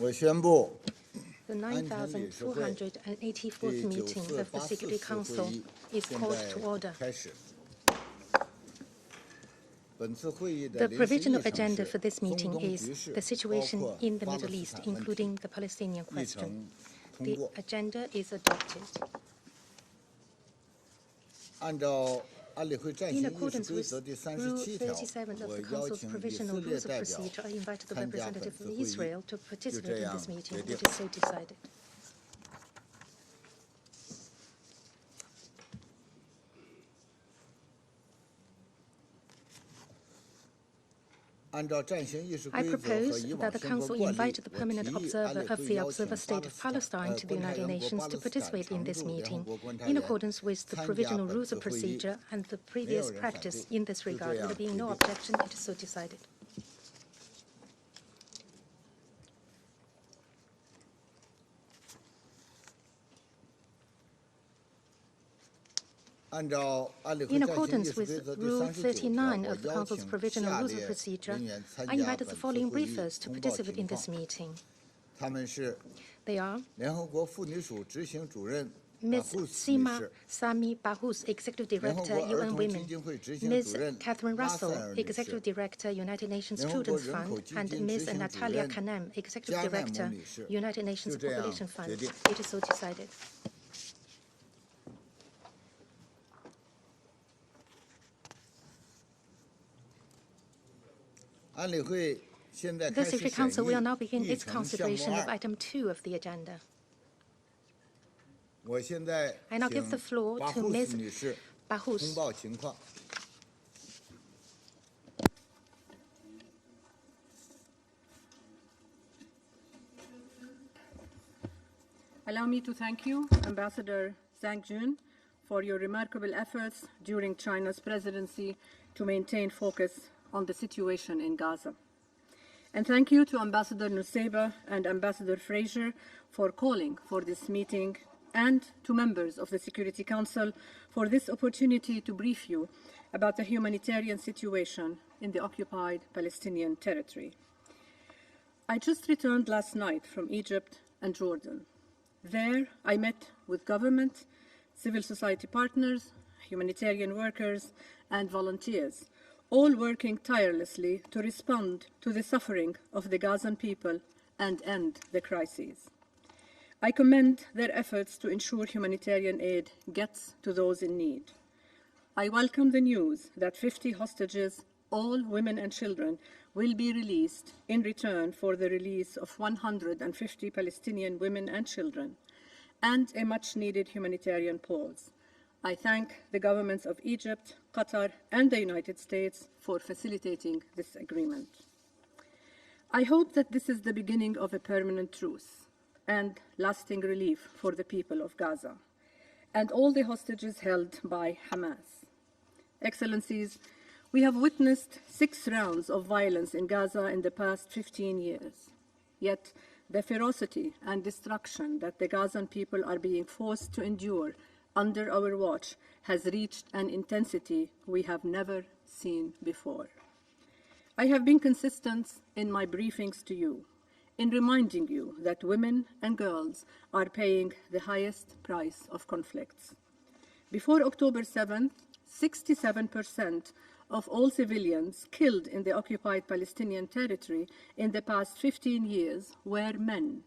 我宣布 The 9,484th meeting of the Security Council is called to order. 开始。本次会议的 The 临时议 provisional 程 agenda 是 for this 中 meeting 东局 is 势 the situation 包括 in the 巴勒 Middle 斯 East, 坦问题 including the Palestinian 议 question. 程通 The 过。 agenda is adopted. 按照安理会暂 In 行议事 accordance 规 with 则第 Rule 37条， 37of 我 the 邀 Council's 请以 provisional 色列 rules of 代表 procedure, I invite the 参加本 representative 次 of 会议。 Israel to 就 participate 这 in 样 this meeting. 决定。 It is so decided. 按照暂行议事 I 规则和 propose 以 that 往 the 相关 Council 惯例， invite the 我 permanent 提议安 observer 理 of 会 the 邀请 observer 巴 state 勒 of 斯坦 Palestine to the 关泰 United 人国 Nations 巴 to 勒斯坦 participate in 常 this 驻联合 meeting 国观察 in 员 accordance with the 参加 provisional 本 rules 次 of 会议。 procedure and the 没有 previous 人反 practice 对， in this 就这 regard. 样 There 决 being no 定。 objection, it is so decided. 按照安理会 In 暂行议 accordance 事规 with 则第 Rule 39条， 39我 of the 邀 Council's 请 provisional 下 rules of 列 procedure, 人员参 I 加 invited 本 the 次 following 会议 briefers to 通报 participate 情 in 况。 this meeting. 他们是 They are 联合国妇女署执行主任 Ms. Bahous 女 Sima 士， Sami Bahous, Executive 联合 Director, 国儿 UN 童基 Women, 金会执行 Ms. 主任 Catherine 拉塞 Russell, 尔女士， Executive Director, United Nations 联合国 Children's 人口 Fund, 基 and 金执 Ms. 行主 Natalia 任 Kanem, Executive 加奈姆 Director, 女士， United Nations 就这样 Population Fund. 决定。 It is so decided. 安理会现在 The 开始 Security 审 Council will now 议 begin 议 its 程项目 consideration of 2。 item 2 of the agenda. 我现在 I now give 请 the floor 巴 to 胡斯 Ms. 女士 Bahous. 通报情况。 Allow me to thank you, Ambassador Zhang Jun, for your remarkable efforts during China's presidency to maintain focus on the situation in Gaza. And thank you to Ambassador Nusseibeh and Ambassador Fraser for calling for this meeting, and to members of the Security Council for this opportunity to brief you about the humanitarian situation in the occupied Palestinian territory. I just returned last night from Egypt and Jordan. There, I met with government, civil society partners, humanitarian workers, and volunteers, all working tirelessly to respond to the suffering of the Gazan people and end the crises. I commend their efforts to ensure humanitarian aid gets to those in need. I welcome the news that 50 hostages, all women and children, will be released in return for the release of 150 Palestinian women and children, and a much-needed humanitarian pause. I thank the governments of Egypt, Qatar, and the United States for facilitating this agreement. I hope that this is the beginning of a permanent truce and lasting relief for the people of Gaza and all the hostages held by Hamas. Excellencies, we have witnessed 6 rounds of violence in Gaza in the past 15 years. Yet, the ferocity and destruction that the Gazan people are being forced to endure under our watch has reached an intensity we have never seen before. I have been consistent in my briefings to you, in reminding you that women and girls are paying the highest price of conflicts. Before October 7th, 67% of all civilians killed in the occupied Palestinian territory in the past 15 years were men,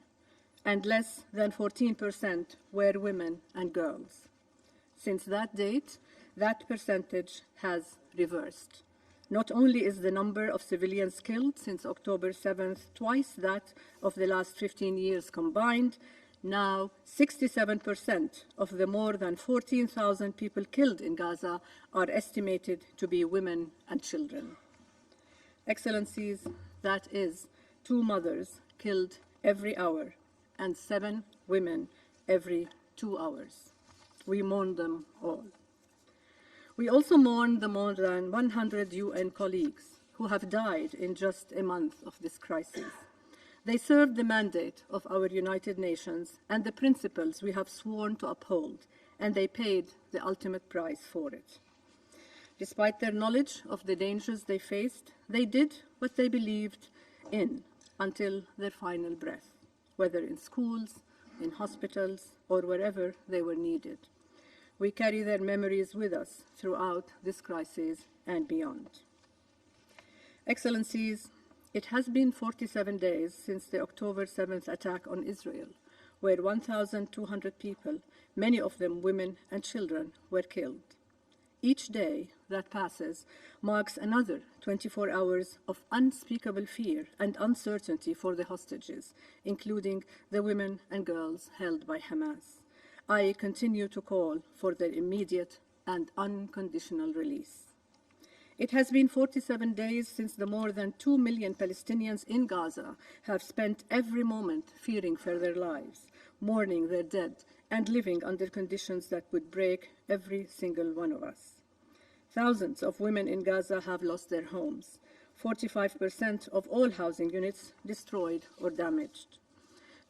and less than 14% were women and girls. Since that date, that percentage has reversed. Not only is the number of civilians killed since October 7th twice that of the last 15 years combined, now 67% of the more than 14,000 people killed in Gaza are estimated to be women and children. Excellencies, that is 2 mothers killed every hour and 7 women every 2 hours. We mourn them all. We also mourn the more than 100 UN colleagues who have died in just a month of this crisis. They served the mandate of our United Nations and the principles we have sworn to uphold, and they paid the ultimate price for it. Despite their knowledge of the dangers they faced, they did what they believed in until their final breath. whether in schools, in hospitals, or wherever they were needed. We carry their memories with us throughout this crisis and beyond. Excellencies, it has been 47 days since the October 7th attack on Israel, where 1,200 people, many of them women and children, were killed. Each day that passes marks another 24 hours of unspeakable fear and uncertainty for the hostages, including the women and girls held by Hamas. I continue to call for their immediate and unconditional release. It has been 47 days since the more than 2 million Palestinians in Gaza have spent every moment fearing for their lives, mourning their dead, and living under conditions that would break every single one of us. Thousands of women in Gaza have lost their homes, 45% of all housing units destroyed or damaged.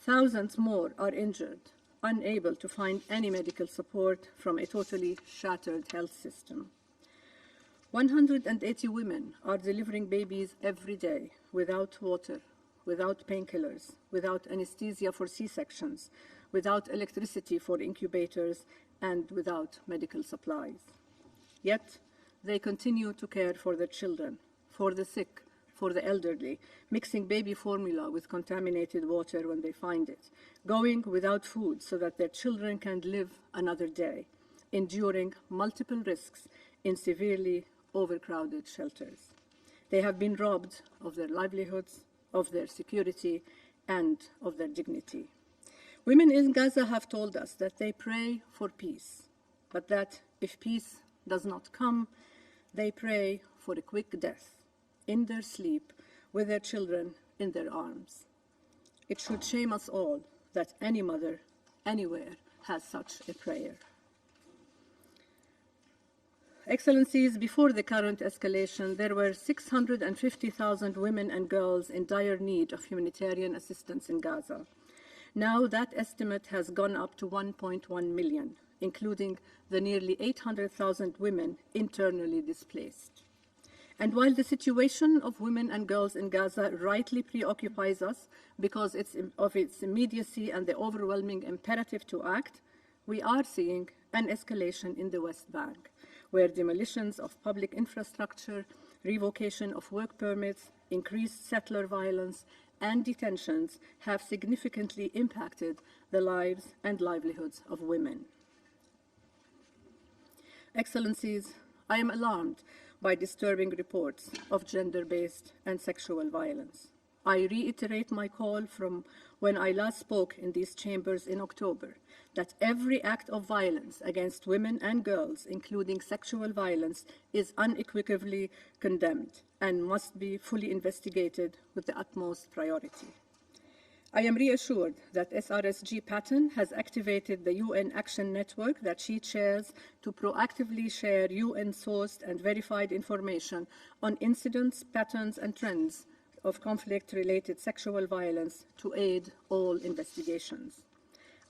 Thousands more are injured, unable to find any medical support from a totally shattered health system. 180 women are delivering babies every day without water, without painkillers, without anesthesia for C-sections, without electricity for incubators, and without medical supplies. Yet, they continue to care for their children, for the sick, for the elderly, mixing baby formula with contaminated water when they find it, going without food so that their children can live another day, enduring multiple risks in severely overcrowded shelters. They have been robbed of their livelihoods, of their security, and of their dignity. Women in Gaza have told us that they pray for peace, but that if peace does not come, they pray for a quick death, in their sleep, with their children in their arms. It should shame us all that any mother, anywhere, has such a prayer. Excellencies, before the current escalation, there were 650,000 women and girls in dire need of humanitarian assistance in Gaza. Now that estimate has gone up to 1.1 million, including the nearly 800,000 women internally displaced. And while the situation of women and girls in Gaza rightly preoccupies us because of its immediacy and the overwhelming imperative to act, we are seeing an escalation in the West Bank, where demolitions of public infrastructure, revocation of work permits, increased settler violence, and detentions have significantly impacted the lives and livelihoods of women. Excellencies, I am alarmed by disturbing reports of gender-based and sexual violence. I reiterate my call from when I last spoke in these chambers in October, that every act of violence against women and girls, including sexual violence, is unequivocally condemned and must be fully investigated with the utmost priority. I am reassured that SRSG Patton has activated the UN Action Network that she chairs to proactively share UN-sourced and verified information on incidents, patterns, and trends of conflict-related sexual violence to aid all investigations.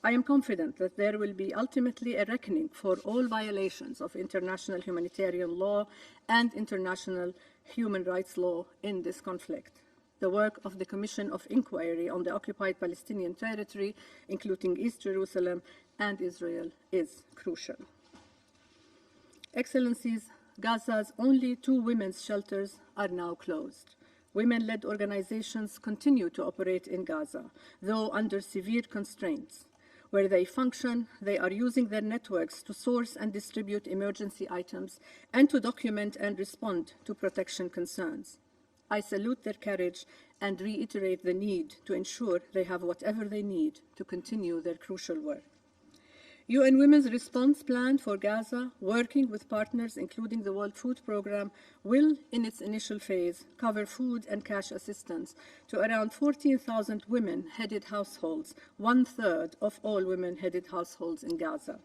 I am confident that there will be ultimately a reckoning for all violations of international humanitarian law and international human rights law in this conflict. The work of the Commission of Inquiry on the Occupied Palestinian Territory, including East Jerusalem and Israel, is crucial. Excellencies, Gaza's only 2 women's shelters are now closed. Women-led organizations continue to operate in Gaza, though under severe constraints. Where they function, they are using their networks to source and distribute emergency items and to document and respond to protection concerns. I salute their courage and reiterate the need to ensure they have whatever they need to continue their crucial work. UN Women's Response Plan for Gaza, working with partners including the World Food Programme, will, in its initial phase, cover food and cash assistance to around 14,000 women-headed households, 1/3 of all women-headed households in Gaza.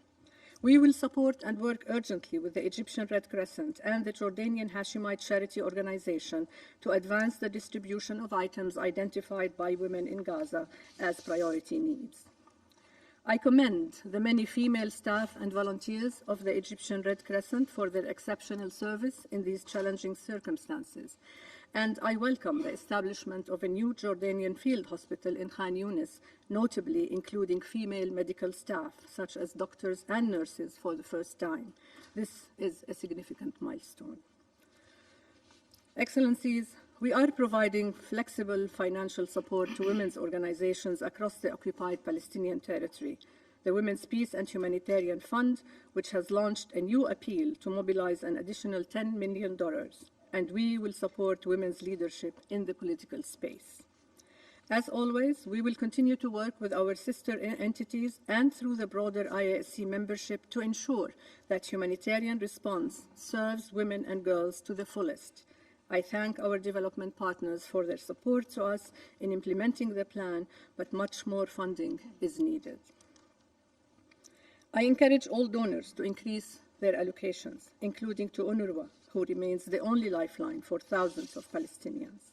We will support and work urgently with the Egyptian Red Crescent and the Jordanian Hashemite Charity Organization to advance the distribution of items identified by women in Gaza as priority needs. I commend the many female staff and volunteers of the Egyptian Red Crescent for their exceptional service in these challenging circumstances, And I welcome the establishment of a new Jordanian field hospital in Khan Yunis, notably including female medical staff, such as doctors and nurses, for the first time. This is a significant milestone. Excellencies, we are providing flexible financial support to women's organizations across the occupied Palestinian territory. The Women's Peace and Humanitarian Fund, which has launched a new appeal to mobilize an additional $10 million, and we will support women's leadership in the political space. As always, we will continue to work with our sister entities and through the broader IASC membership to ensure that humanitarian response serves women and girls to the fullest. I thank our development partners for their support to us in implementing the plan, but much more funding is needed. I encourage all donors to increase their allocations, including to UNRWA, who remains the only lifeline for thousands of Palestinians.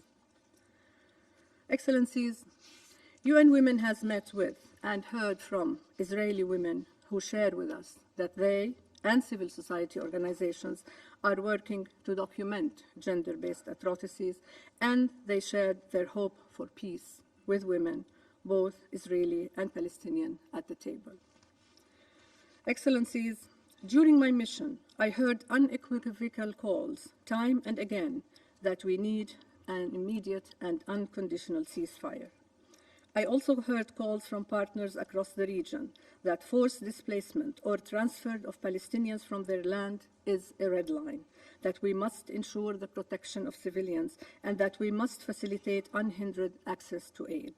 Excellencies, UN Women has met with and heard from Israeli women who share with us that they and civil society organizations are working to document gender-based atrocities, and they shared their hope for peace with women, both Israeli and Palestinian, at the table. Excellencies, during my mission, I heard unequivocal calls, time and again, that we need an immediate and unconditional ceasefire. I also heard calls from partners across the region that forced displacement or transfer of Palestinians from their land is a red line, that we must ensure the protection of civilians, and that we must facilitate unhindered access to aid.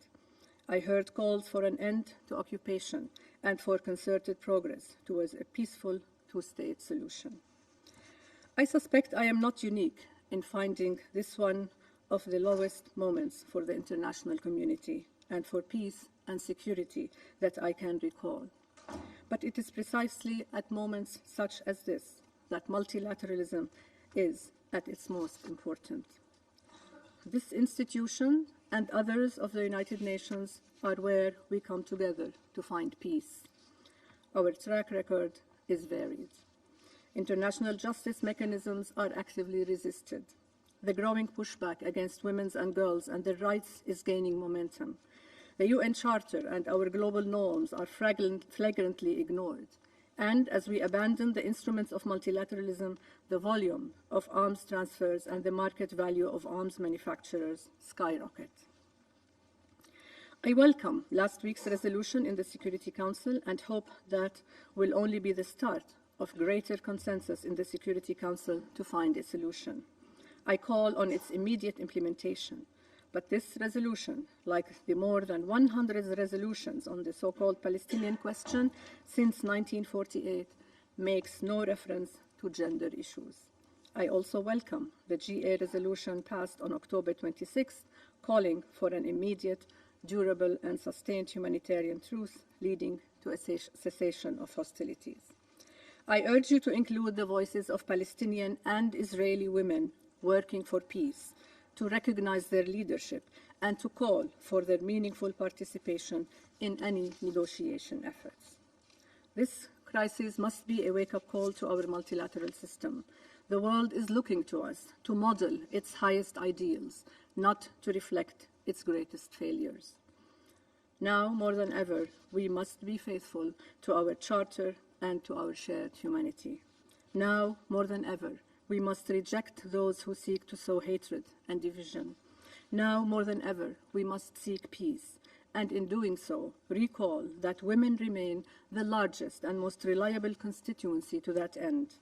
I heard calls for an end to occupation and for concerted progress towards a peaceful two-state solution. I suspect I am not unique in finding this one of the lowest moments for the international community and for peace and security that I can recall. But it is precisely at moments such as this that multilateralism is at its most important. This institution and others of the United Nations are where we come together to find peace. Our track record is varied. International justice mechanisms are actively resisted. The growing pushback against women's and girls and their rights is gaining momentum. The UN Charter and our global norms are flagrantly ignored. And as we abandon the instruments of multilateralism, the volume of arms transfers and the market value of arms manufacturers skyrocket. I welcome last week's resolution in the Security Council and hope that will only be the start of greater consensus in the Security Council to find a solution. I call on its immediate implementation. But this resolution, like the more than 100 resolutions on the so-called Palestinian question since 1948, makes no reference to gender issues. I also welcome the GA resolution passed on October 26th, calling for an immediate, durable and sustained humanitarian truce leading to a cessation of hostilities. I urge you to include the voices of Palestinian and Israeli women working for peace, to recognize their leadership, and to call for their meaningful participation in any negotiation efforts. This crisis must be a wake-up call to our multilateral system. The world is looking to us to model its highest ideals, not to reflect its greatest failures. Now, more than ever, we must be faithful to our charter and to our shared humanity. Now, more than ever, we must reject those who seek to sow hatred and division. Now, more than ever, we must seek peace, and in doing so, recall that women remain the largest and most reliable constituency to that end.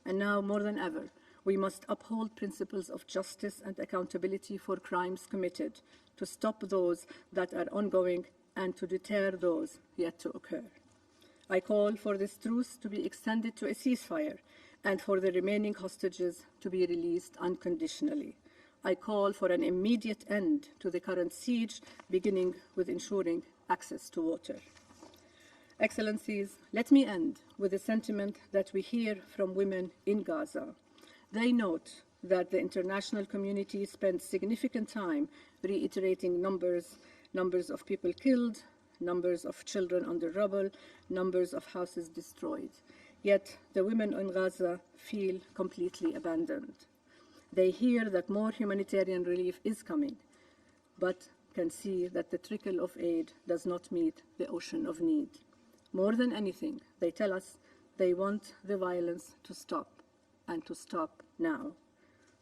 And now, more than ever, we must uphold principles of justice and accountability for crimes committed, to stop those that are ongoing and to deter those yet to occur. I call for this truce to be extended to a ceasefire and for the remaining hostages to be released unconditionally. I call for an immediate end to the current siege, beginning with ensuring access to water. Excellencies, let me end with a sentiment that we hear from women in Gaza. They note that the international community spends significant time reiterating numbers of people killed, numbers of children under rubble, numbers of houses destroyed. Yet the women in Gaza feel completely abandoned. They hear that more humanitarian relief is coming, but can see that the trickle of aid does not meet the ocean of need. More than anything, they tell us they want the violence to stop, and to stop now.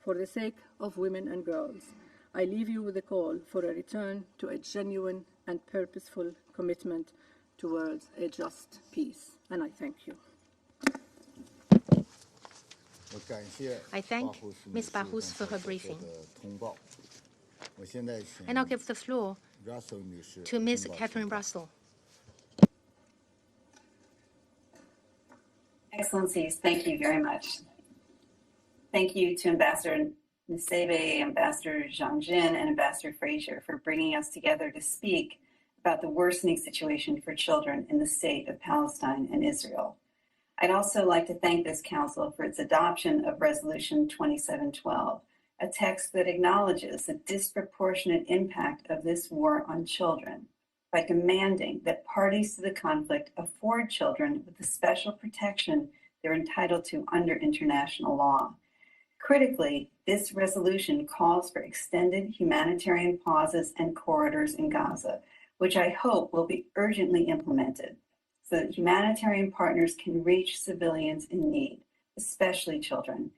For the sake of women and girls, I leave you with a call for a return to a genuine and purposeful commitment towards a just peace. And I thank you. 我感谢 I thank 巴胡斯女 Ms. 士 Bahous for her 刚才所 briefing. 做的通报。我现在请 And I'll give the floor Russell 女士 to Ms. 通报 Catherine 情况 Russell. Excellencies, thank you very much. Thank you to Ambassador Nsebe, Ambassador Zhang Jin, and Ambassador Frazier for bringing us together to speak about the worsening situation for children in the state of Palestine and Israel. I'd also like to thank this Council for its adoption of Resolution 2712, a text that acknowledges the disproportionate impact of this war on children by demanding that parties to the conflict afford children with the special protection they're entitled to under international law. Critically, this resolution calls for extended humanitarian pauses and corridors in Gaza, which I hope will be urgently implemented so that humanitarian partners can reach civilians in need, especially children.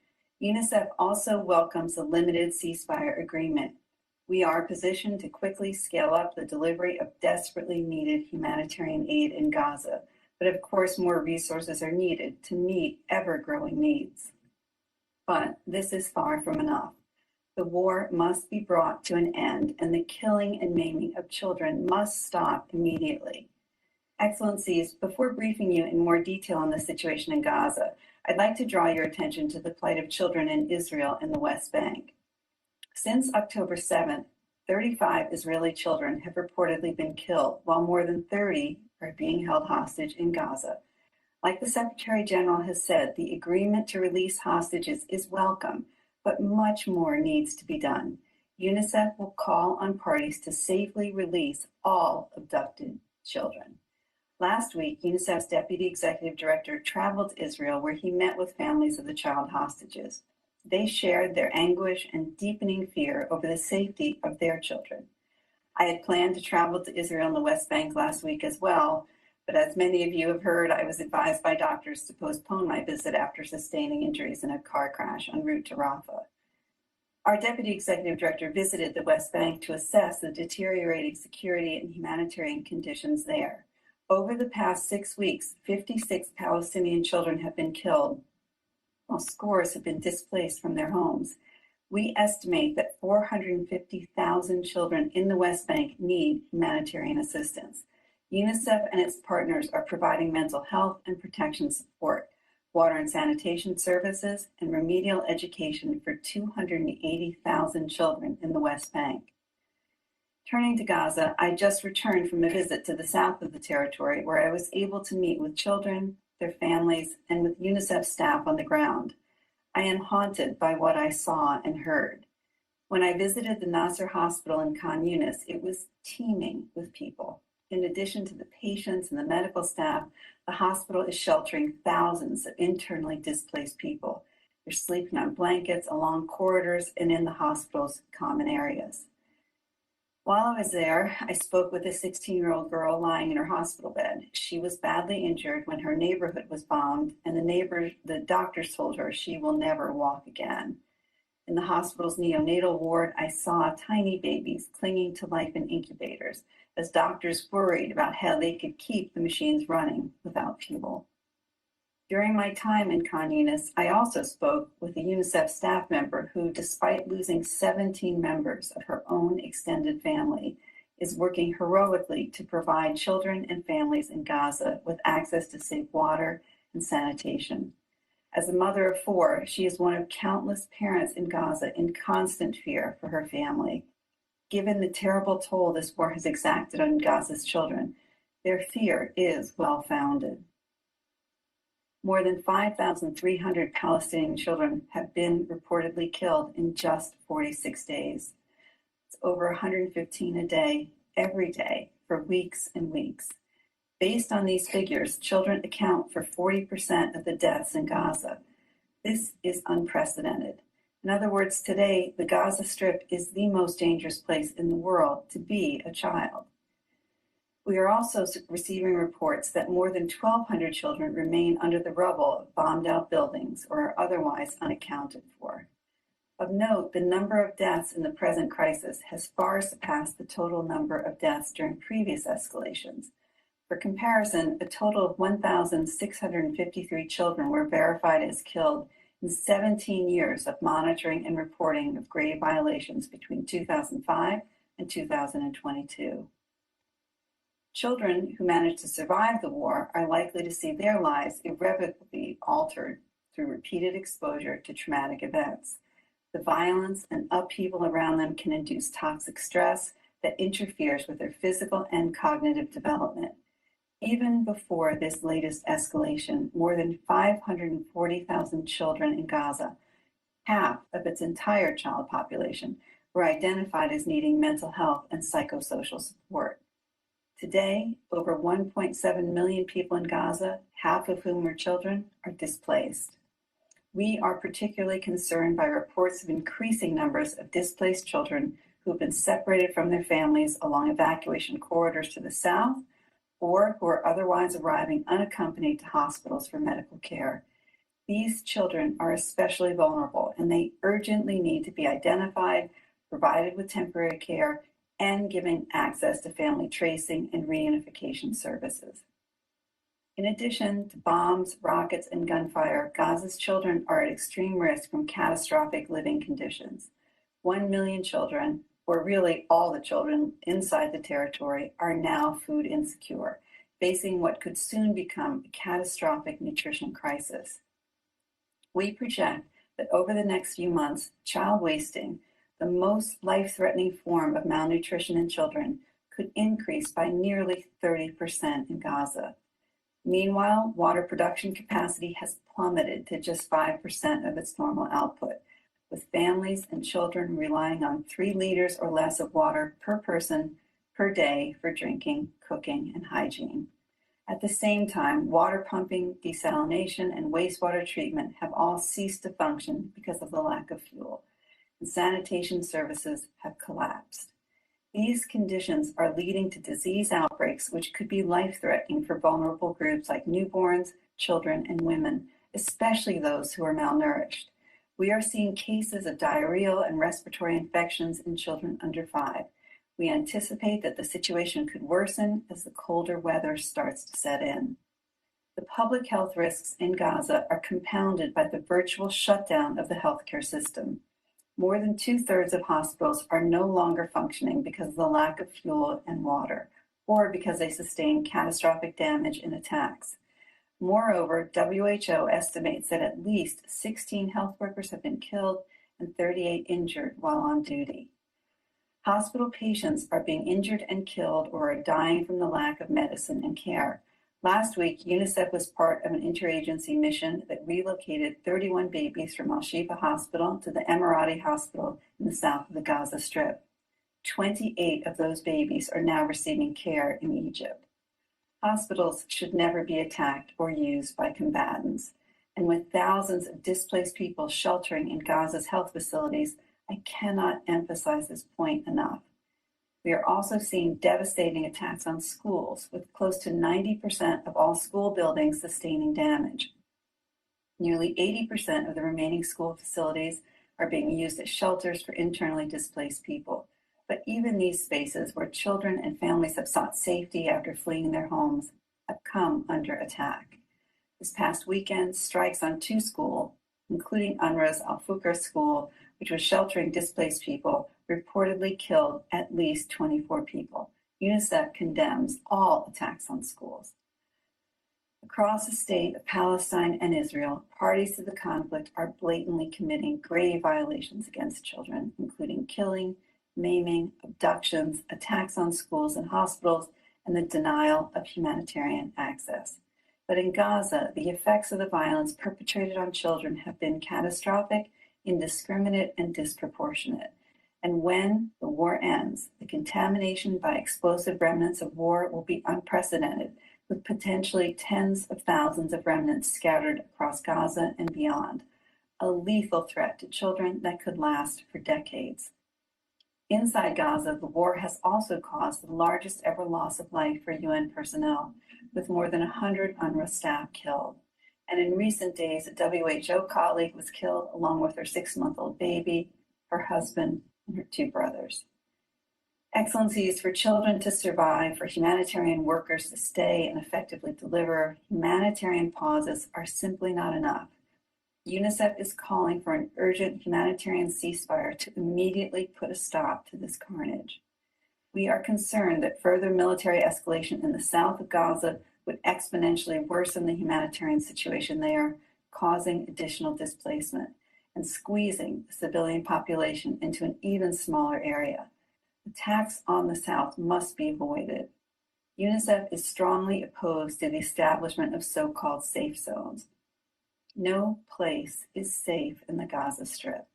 UNICEF also welcomes a limited ceasefire agreement. We are positioned to quickly scale up the delivery of desperately needed humanitarian aid in Gaza, but of course more resources are needed to meet ever-growing needs. But this is far from enough. The war must be brought to an end, and the killing and maiming of children must stop immediately. Excellencies, before briefing you in more detail on the situation in Gaza, I'd like to draw your attention to the plight of children in Israel and the West Bank. Since October 7th, 35 Israeli children have reportedly been killed, while more than 30 are being held hostage in Gaza. Like the Secretary General has said, the agreement to release hostages is welcome, but much more needs to be done. UNICEF will call on parties to safely release all abducted children. Last week, UNICEF's Deputy Executive Director traveled to Israel, where he met with families of the child hostages. They shared their anguish and deepening fear over the safety of their children. I had planned to travel to Israel and the West Bank last week as well, but as many of you have heard, I was advised by doctors to postpone my visit after sustaining injuries in a car crash en route to Rafah. Our Deputy Executive Director visited the West Bank to assess the deteriorating security and humanitarian conditions there. Over the past 6 weeks, 56 Palestinian children have been killed, while scores have been displaced from their homes. We estimate that 450,000 children in the West Bank need humanitarian assistance. UNICEF and its partners are providing mental health and protection support, water and sanitation services, and remedial education for 280,000 children in the West Bank. Turning to Gaza, I just returned from a visit to the south of the territory, where I was able to meet with children, their families, and with UNICEF staff on the ground. I am haunted by what I saw and heard. When I visited the Nasser Hospital in Khan Yunis, it was teeming with people. In addition to the patients and the medical staff, the hospital is sheltering thousands of internally displaced people. They're sleeping on blankets along corridors and in the hospital's common areas. While I was there, I spoke with a 16-year-old girl lying in her hospital bed. She was badly injured when her neighborhood was bombed, and the doctors told her she will never walk again. In the hospital's neonatal ward, I saw tiny babies clinging to life in incubators as doctors worried about how they could keep the machines running without fuel. During my time in Khan Yunis, I also spoke with a UNICEF staff member who, despite losing 17 members of her own extended family, is working heroically to provide children and families in Gaza with access to safe water and sanitation. As a mother of 4, she is one of countless parents in Gaza in constant fear for her family. Given the terrible toll this war has exacted on Gaza's children, their fear is well-founded. More than 5,300 Palestinian children have been reportedly killed in just 46 days. It's over 115 a day, every day, for weeks and weeks. Based on these figures, children account for 40% of the deaths in Gaza. This is unprecedented. In other words, today, the Gaza Strip is the most dangerous place in the world to be a child. We are also receiving reports that more than 1,200 children remain under the rubble of bombed-out buildings or are otherwise unaccounted for. Of note, the number of deaths in the present crisis has far surpassed the total number of deaths during previous escalations. For comparison, a total of 1,653 children were verified as killed in 17 years of monitoring and reporting of grave violations between 2005 and 2022. Children who manage to survive the war are likely to see their lives irrevocably altered through repeated exposure to traumatic events. The violence and upheaval around them can induce toxic stress that interferes with their physical and cognitive development. Even before this latest escalation, more than 540,000 children in Gaza, half of its entire child population, were identified as needing mental health and psychosocial support. Today, over 1.7 million people in Gaza, half of whom are children, are displaced. We are particularly concerned by reports of increasing numbers of displaced children who have been separated from their families along evacuation corridors to the south, or who are otherwise arriving unaccompanied to hospitals for medical care. These children are especially vulnerable, and they urgently need to be identified, provided with temporary care, and given access to family tracing and reunification services. In addition to bombs, rockets, and gunfire, Gaza's children are at extreme risk from catastrophic living conditions. 1 million children, or really all the children inside the territory, are now food insecure, facing what could soon become a catastrophic nutrition crisis. We project that over the next few months, child wasting, the most life-threatening form of malnutrition in children, could increase by nearly 30% in Gaza. Meanwhile, water production capacity has plummeted to just 5% of its normal output, with families and children relying on 3 liters or less of water per person per day for drinking, cooking, and hygiene. At the same time, water pumping, desalination, and wastewater treatment have all ceased to function because of the lack of fuel, and sanitation services have collapsed. These conditions are leading to disease outbreaks which could be life-threatening for vulnerable groups like newborns, children, and women, especially those who are malnourished. We are seeing cases of diarrheal and respiratory infections in children under 5. We anticipate that the situation could worsen as the colder weather starts to set in. The public health risks in Gaza are compounded by the virtual shutdown of the healthcare system. More than 2/3 of hospitals are no longer functioning because of the lack of fuel and water, or because they sustained catastrophic damage in attacks. Moreover, WHO estimates that at least 16 health workers have been killed and 38 injured while on duty. Hospital patients are being injured and killed or are dying from the lack of medicine and care. Last week, UNICEF was part of an interagency mission that relocated 31 babies from Al-Shifa Hospital to the Emirati Hospital in the south of the Gaza Strip. 28 of those babies are now receiving care in Egypt. Hospitals should never be attacked or used by combatants. And with thousands of displaced people sheltering in Gaza's health facilities, I cannot emphasize this point enough. We are also seeing devastating attacks on schools, with close to 90% of all school buildings sustaining damage. Nearly 80% of the remaining school facilities are being used as shelters for internally displaced people. But even these spaces, where children and families have sought safety after fleeing their homes, have come under attack. This past weekend, strikes on 2 schools, including UNRWA's Al-Fukr school, which was sheltering displaced people, reportedly killed at least 24 people. UNICEF condemns all attacks on schools. Across the state of Palestine and Israel, parties to the conflict are blatantly committing grave violations against children, including killing, maiming, abductions, attacks on schools and hospitals, and the denial of humanitarian access. But in Gaza, the effects of the violence perpetrated on children have been catastrophic, indiscriminate, and disproportionate. And when the war ends, the contamination by explosive remnants of war will be unprecedented, with potentially tens of thousands of remnants scattered across Gaza and beyond. a lethal threat to children that could last for decades. Inside Gaza, the war has also caused the largest ever loss of life for UN personnel, with more than 100 UNRWA staff killed. And in recent days, a WHO colleague was killed along with her 6-month-old baby, her husband, and her 2 brothers. Excellencies, for children to survive, for humanitarian workers to stay and effectively deliver, humanitarian pauses are simply not enough. UNICEF is calling for an urgent humanitarian ceasefire to immediately put a stop to this carnage. We are concerned that further military escalation in the south of Gaza would exponentially worsen the humanitarian situation there, causing additional displacement and squeezing the civilian population into an even smaller area. Attacks on the south must be avoided. UNICEF is strongly opposed to the establishment of so-called safe zones. No place is safe in the Gaza Strip,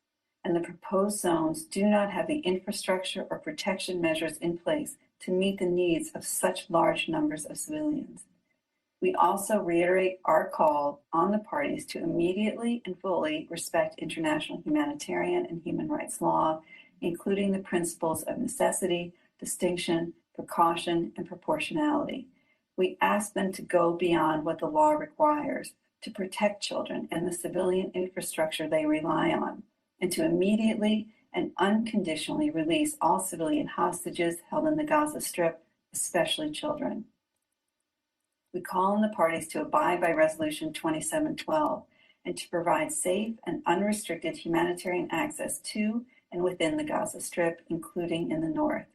and the proposed zones do not have the infrastructure or protection measures in place to meet the needs of such large numbers of civilians. We also reiterate our call on the parties to immediately and fully respect international humanitarian and human rights law, including the principles of necessity, distinction, precaution, and proportionality. We ask them to go beyond what the law requires to protect children and the civilian infrastructure they rely on, and to immediately and unconditionally release all civilian hostages held in the Gaza Strip, especially children. We call on the parties to abide by Resolution 2712 and to provide safe and unrestricted humanitarian access to and within the Gaza Strip, including in the north.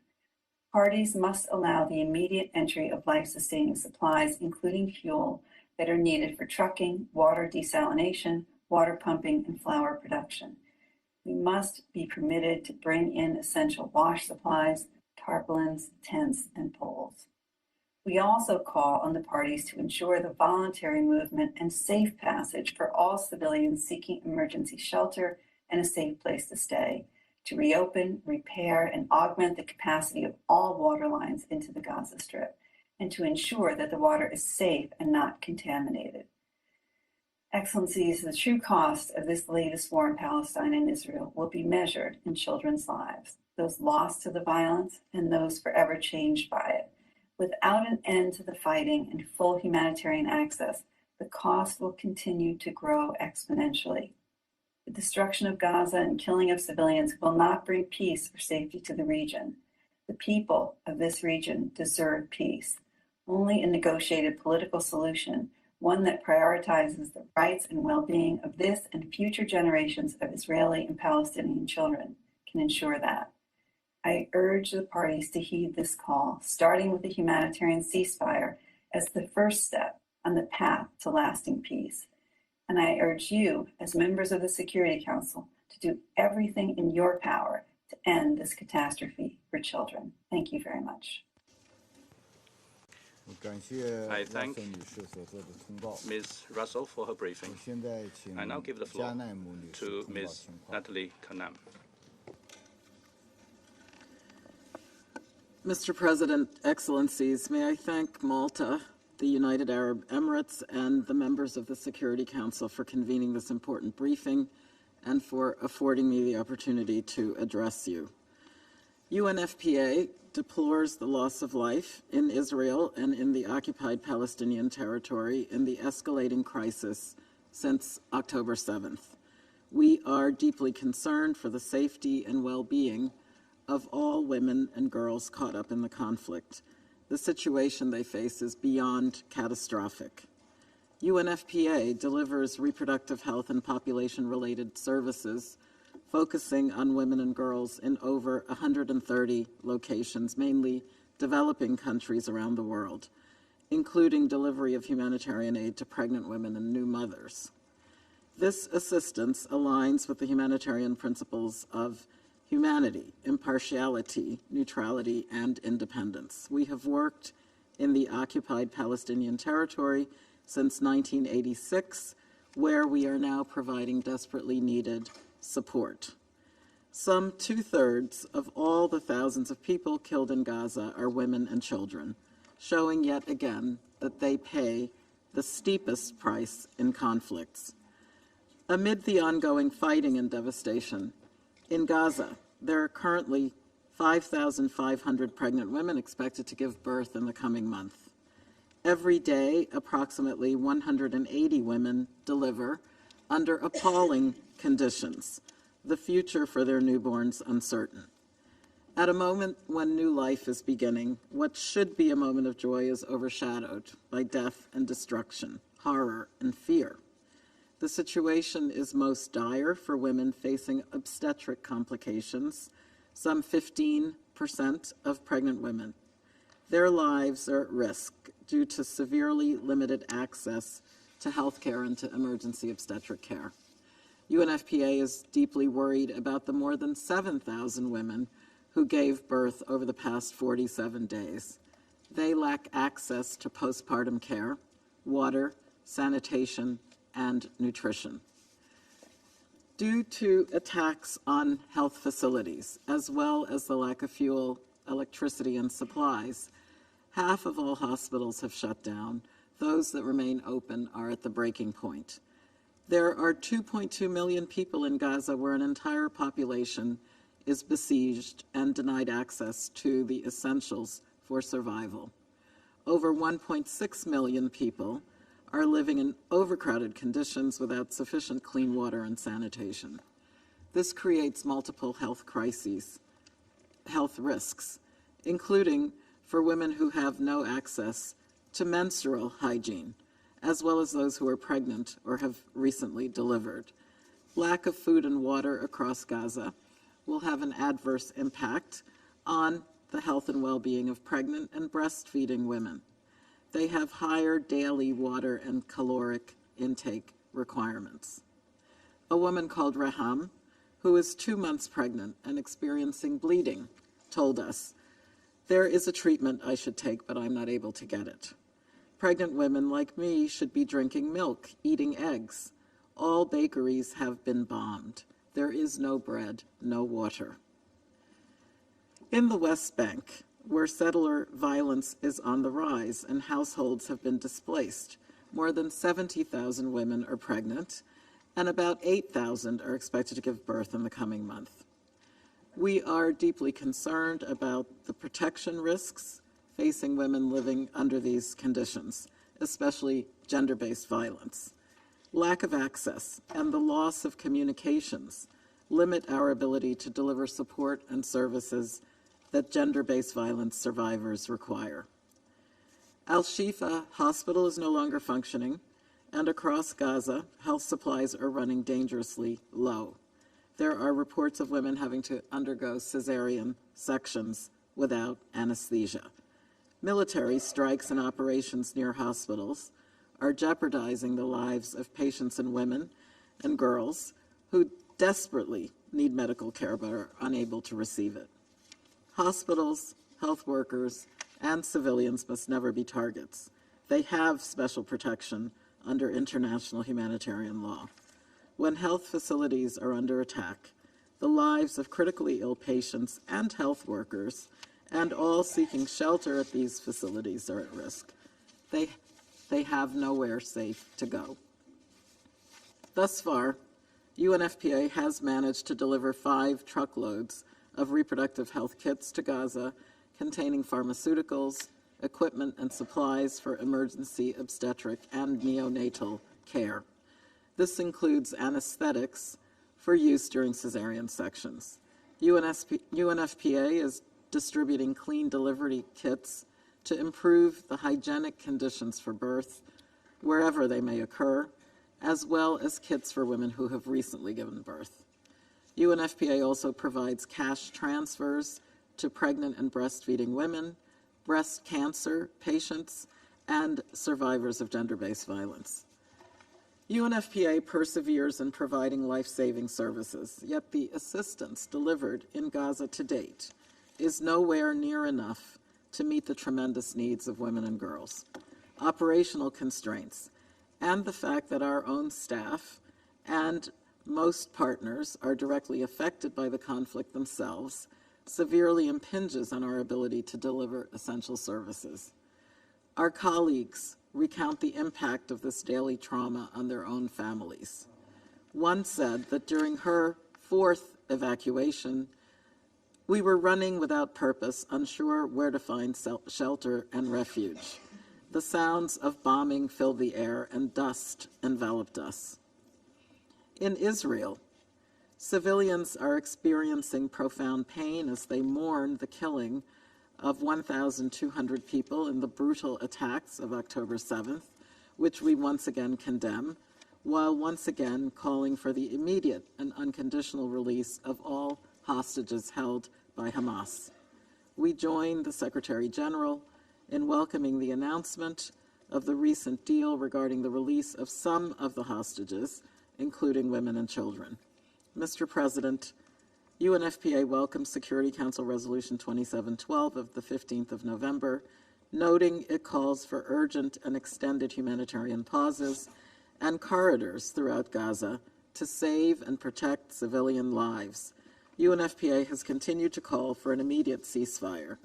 Parties must allow the immediate entry of life-sustaining supplies, including fuel, that are needed for trucking, water desalination, water pumping, and flour production. We must be permitted to bring in essential wash supplies, tarpaulins, tents, and poles. We also call on the parties to ensure the voluntary movement and safe passage for all civilians seeking emergency shelter and a safe place to stay, to reopen, repair, and augment the capacity of all water lines into the Gaza Strip, and to ensure that the water is safe and not contaminated. Excellencies, the true cost of this latest war in Palestine and Israel will be measured in children's lives, those lost to the violence and those forever changed by it. Without an end to the fighting and full humanitarian access, the cost will continue to grow exponentially. The destruction of Gaza and killing of civilians will not bring peace or safety to the region. The people of this region deserve peace. Only a negotiated political solution, one that prioritizes the rights and well-being of this and future generations of Israeli and Palestinian children, can ensure that. I urge the parties to heed this call, starting with the humanitarian ceasefire as the first step on the path to lasting peace. And I urge you, as members of the Security Council, to do everything in your power to end this catastrophe for children. Thank you very much. I thank Ms. Russell for her briefing. I now give the floor to Ms. Natalie Kanam. Mr. President, Excellencies, may I thank Malta, the United Arab Emirates, and the members of the Security Council for convening this important briefing and for affording me the opportunity to address you. UNFPA deplores the loss of life in Israel and in the occupied Palestinian territory in the escalating crisis since October 7th. We are deeply concerned for the safety and well-being of all women and girls caught up in the conflict. The situation they face is beyond catastrophic. UNFPA delivers reproductive health and population-related services focusing on women and girls in over 130 locations, mainly developing countries around the world, including delivery of humanitarian aid to pregnant women and new mothers. This assistance aligns with the humanitarian principles of humanity, impartiality, neutrality, and independence. We have worked in the occupied Palestinian territory since 1986, where we are now providing desperately needed support. Some 2/3 of all the thousands of people killed in Gaza are women and children, showing yet again that they pay the steepest price in conflicts. Amid the ongoing fighting and devastation, in Gaza, there are currently 5,500 pregnant women expected to give birth in the coming month. Every day, approximately 180 women deliver under appalling conditions, the future for their newborns uncertain. At a moment when new life is beginning, what should be a moment of joy is overshadowed by death and destruction, horror and fear. The situation is most dire for women facing obstetric complications, some 15% of pregnant women. Their lives are at risk due to severely limited access to health care and to emergency obstetric care. UNFPA is deeply worried about the more than 7,000 women who gave birth over the past 47 days. They lack access to postpartum care, water, sanitation, and nutrition. Due to attacks on health facilities, as well as the lack of fuel, electricity, and supplies, half of all hospitals have shut down. Those that remain open are at the breaking point. There are 2.2 million people in Gaza where an entire population is besieged and denied access to the essentials for survival. Over 1.6 million people are living in overcrowded conditions without sufficient clean water and sanitation. This creates multiple health crises, health risks, including for women who have no access to menstrual hygiene, as well as those who are pregnant or have recently delivered. Lack of food and water across Gaza will have an adverse impact on the health and well-being of pregnant and breastfeeding women. They have higher daily water and caloric intake requirements. A woman called Raham, who is 2 months pregnant and experiencing bleeding, told us, "There is a treatment I should take, but I'm not able to get it. Pregnant women like me should be drinking milk, eating eggs. All bakeries have been bombed. There is no bread, no water." In the West Bank, where settler violence is on the rise and households have been displaced, more than 70,000 women are pregnant, and about 8,000 are expected to give birth in the coming month. We are deeply concerned about the protection risks facing women living under these conditions, especially gender-based violence. Lack of access and the loss of communications limit our ability to deliver support and services that gender-based violence survivors require. Al-Shifa Hospital is no longer functioning, and across Gaza, health supplies are running dangerously low. There are reports of women having to undergo cesarean sections without anesthesia. Military strikes and operations near hospitals are jeopardizing the lives of patients and women and girls who desperately need medical care but are unable to receive it. Hospitals, health workers, and civilians must never be targets. They have special protection under international humanitarian law. When health facilities are under attack, the lives of critically ill patients and health workers and all seeking shelter at these facilities are at risk. They have nowhere safe to go. Thus far, UNFPA has managed to deliver 5 truckloads of reproductive health kits to Gaza containing pharmaceuticals, equipment, and supplies for emergency obstetric and neonatal care. This includes anesthetics for use during cesarean sections. UNFPA is distributing clean delivery kits to improve the hygienic conditions for birth wherever they may occur, as well as kits for women who have recently given birth. UNFPA also provides cash transfers to pregnant and breastfeeding women, breast cancer patients, and survivors of gender-based violence. UNFPA perseveres in providing life-saving services, yet the assistance delivered in Gaza to date is nowhere near enough to meet the tremendous needs of women and girls. Operational constraints and the fact that our own staff and most partners are directly affected by the conflict themselves severely impinges on our ability to deliver essential services. Our colleagues recount the impact of this daily trauma on their own families. One said that during her fourth evacuation, we were running without purpose, unsure where to find shelter and refuge. The sounds of bombing filled the air and dust enveloped us. In Israel, civilians are experiencing profound pain as they mourn the killing of 1,200 people in the brutal attacks of October 7th, which we once again condemn, while once again calling for the immediate and unconditional release of all hostages held by Hamas. We join the Secretary General in welcoming the announcement of the recent deal regarding the release of some of the hostages, including women and children. Mr. President, UNFPA welcomes Security Council Resolution 2712 of the 15th of November, noting it calls for urgent and extended humanitarian pauses and corridors throughout Gaza to save and protect civilian lives. UNFPA has continued to call for an immediate ceasefire.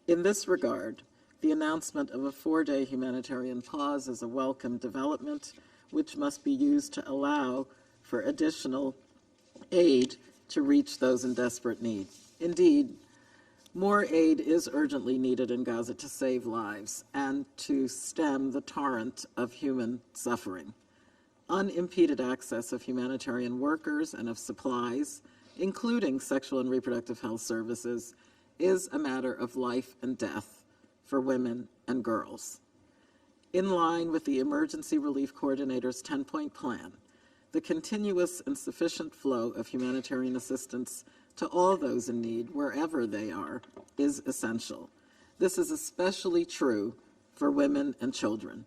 In this regard, the announcement of a 4-day humanitarian pause is a welcome development, which must be used to allow for additional aid to reach those in desperate need. Indeed, more aid is urgently needed in Gaza to save lives and to stem the torrent of human suffering. Unimpeded access of humanitarian workers and of supplies, including sexual and reproductive health services, is a matter of life and death for women and girls. In line with the Emergency Relief Coordinator's 10-point plan, the continuous and sufficient flow of humanitarian assistance to all those in need, wherever they are, is essential. This is especially true for women and children.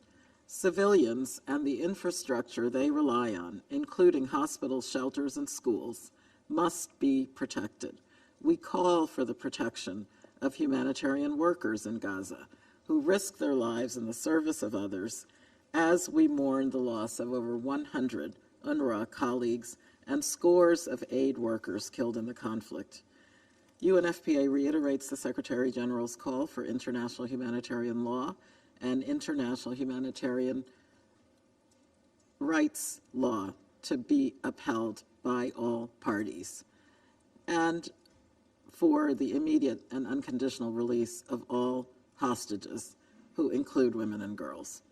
Civilians and the infrastructure they rely on, including hospitals, shelters, and schools, must be protected. We call for the protection of humanitarian workers in Gaza who risk their lives in the service of others as we mourn the loss of over 100 UNRWA colleagues and scores of aid workers killed in the conflict. UNFPA reiterates the Secretary General's call for international humanitarian law and international humanitarian rights law to be upheld by all parties, and for the immediate and unconditional release of all hostages, who include women and girls.